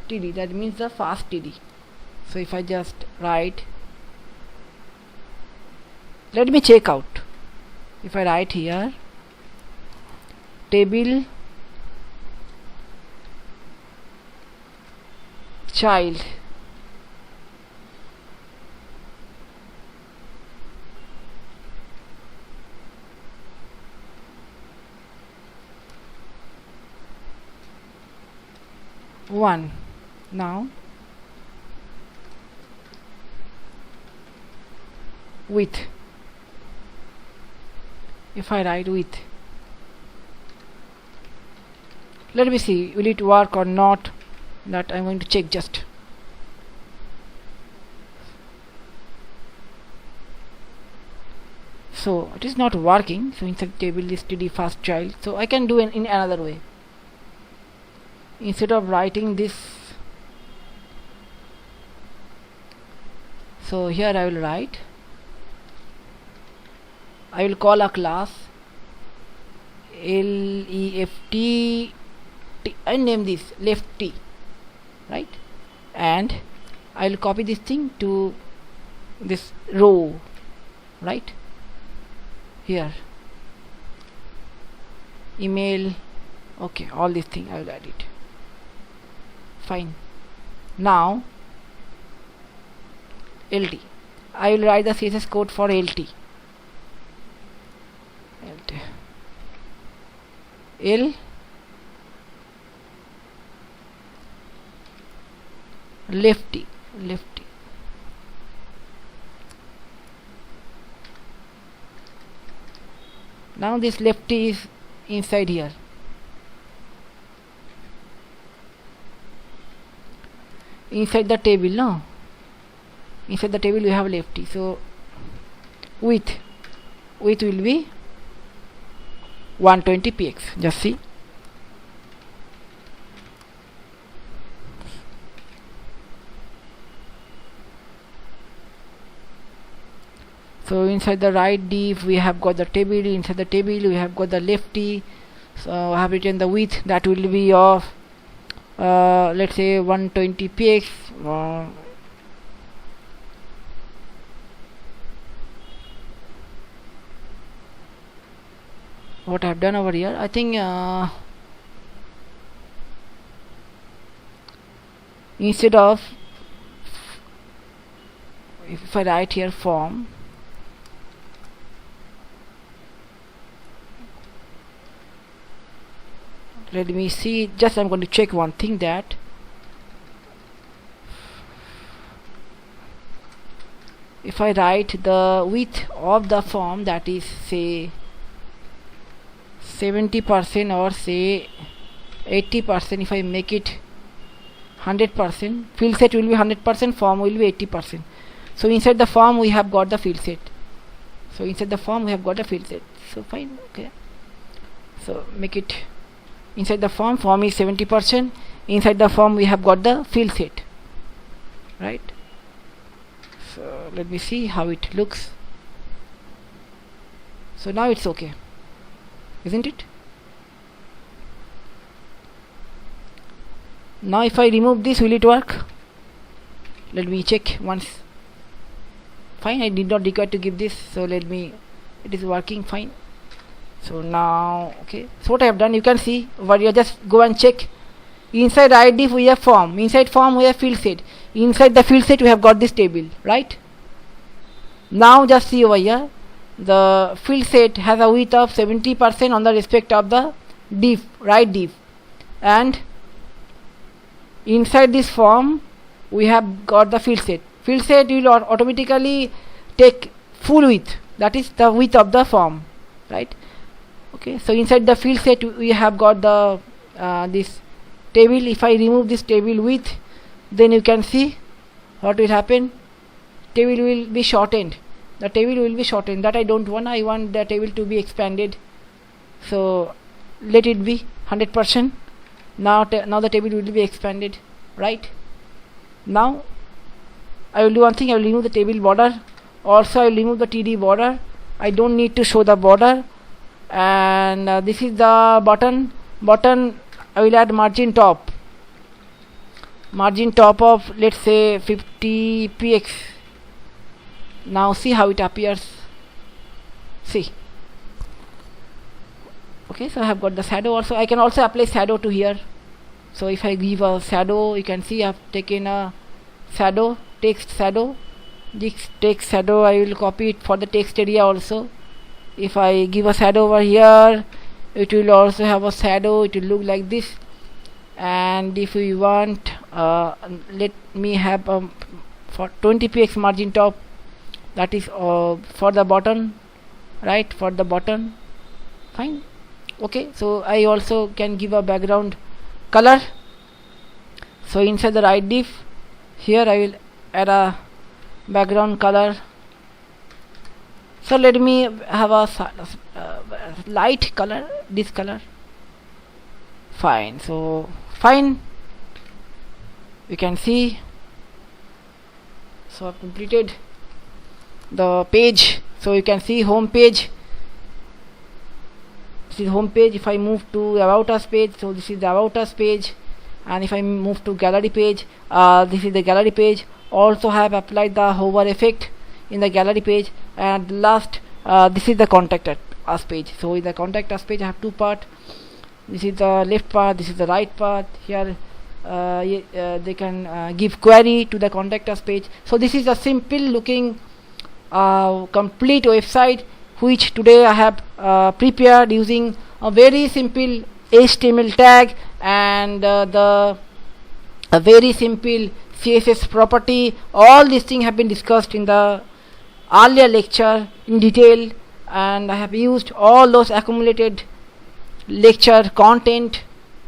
TD, that means the fast TD. So if I just write, let me check out. If I write here table child, one, now with, if I write with, let me see will it work or not, that I'm going to check just. So it is not working. So inside table is TD fast child. So I can do in another way. Instead of writing this, so here I will write, I will call a class LEFT, I name this lefty, right, and I will copy this thing to this row, right, here email, okay, all these things I will add it, fine. Now LT, I will write the CSS code for LT. L lefty. Now this lefty is inside here. Inside the table, no? Inside the table we have lefty. So width will be 120 px. Just see. So inside the right div we have got the table, inside the table we have got the lefty. So I have written the width, that will be of let's say 120 px. What I have done over here, I think instead of, if I write here form, let me see, just I'm going to check one thing, that if I write the width of the form, that is say 70% or say 80%, if I make it 100%, field set will be 100%, form will be 80%. So inside the form we have got the field set. So inside the form we have got a field set. So fine, okay. So make it inside the form is 70%. Inside the form we have got the field set, right? So let me see how it looks. So now it's okay, isn't it? Now if I remove this, will it work? Let me check once. Fine, I did not require to give this, so let me, it is working fine. So now, okay, so what I have done, you can see over here, just go and check. Inside ID we have form, inside form we have field set, inside the field set we have got this table, right? Now just see over here, the field set has a width of 70% on the respect of the div, right div, and inside this form we have got the field set. Field set will automatically take full width, that is the width of the form, right? Okay, so inside the field set we have got the this table. If I remove this table width, then you can see what will happen. Table will be shortened. The table will be shortened. That I don't want. I want the table to be expanded. So let it be 100%. Now the table will be expanded, right? Now I will do one thing. I will remove the table border. Also I will remove the TD border. I don't need to show the border. And this is the button. I will add margin top of, let's say, 50 px. Now see how it appears. See. Okay, so I have got the shadow also. I can also apply shadow to here. So if I give a shadow, you can see I have taken a shadow, text shadow. This text shadow I will copy it for the text area also. If I give a shadow over here, it will also have a shadow. It will look like this. And if we want, let me have for 20 px margin top. That is for the button, right? For the button, fine. Okay, so I also can give a background color. So inside the right div, here I will add a background color. So let me have a light color, this color. Fine. So fine, you can see. So I've completed the page. So you can see home page. This is home page. If I move to about us page, so this is the about us page. And if I move to gallery page, this is the gallery page. Also have applied the hover effect in the gallery page. And last, this is the contact us page. So in the contact us page I have two parts. This is the left part, this is the right part. Here they can give query to the contact us page. So this is a simple looking complete website which today I have prepared using a very simple HTML tag and a very simple CSS property. All these things have been discussed in the earlier lecture in detail, and I have used all those accumulated lecture content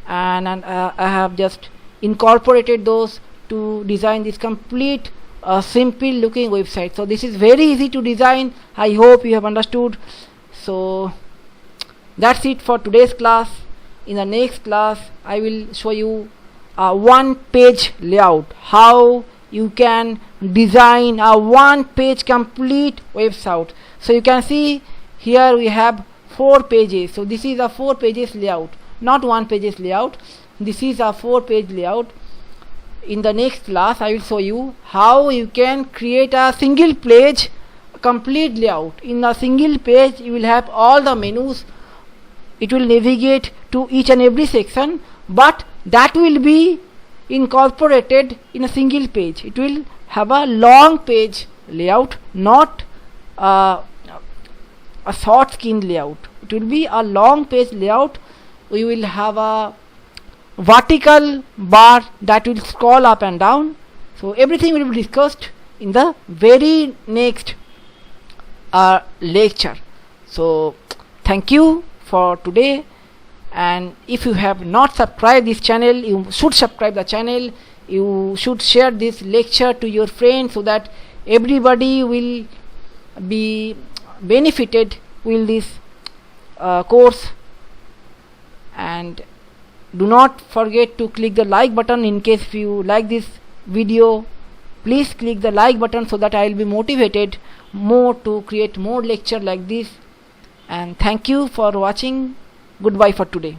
and I have just incorporated those to design this complete simple looking website. So this is very easy to design. I hope you have understood. So that's it for today's class. In the next class I will show you a one page layout, how you can design a one page complete website. So you can see here we have 4 pages. So this is a 4 pages layout, not 1 pages layout. This is a 4 page layout. In the next class I will show you how you can create a single page complete layout. In a single page you will have all the menus. It will navigate to each and every section, but that will be incorporated in a single page. It will have a long page layout, not a short skin layout. It will be a long page layout. We will have a vertical bar that will scroll up and down. So everything will be discussed in the very next lecture. So thank you for today, and if you have not subscribed this channel, you should subscribe the channel. You should share this lecture to your friends so that everybody will be benefited with this course. And do not forget to click the like button. In case you like this video, please click the like button so that I will be motivated more to create more lecture like this. And thank you for watching. Goodbye for today.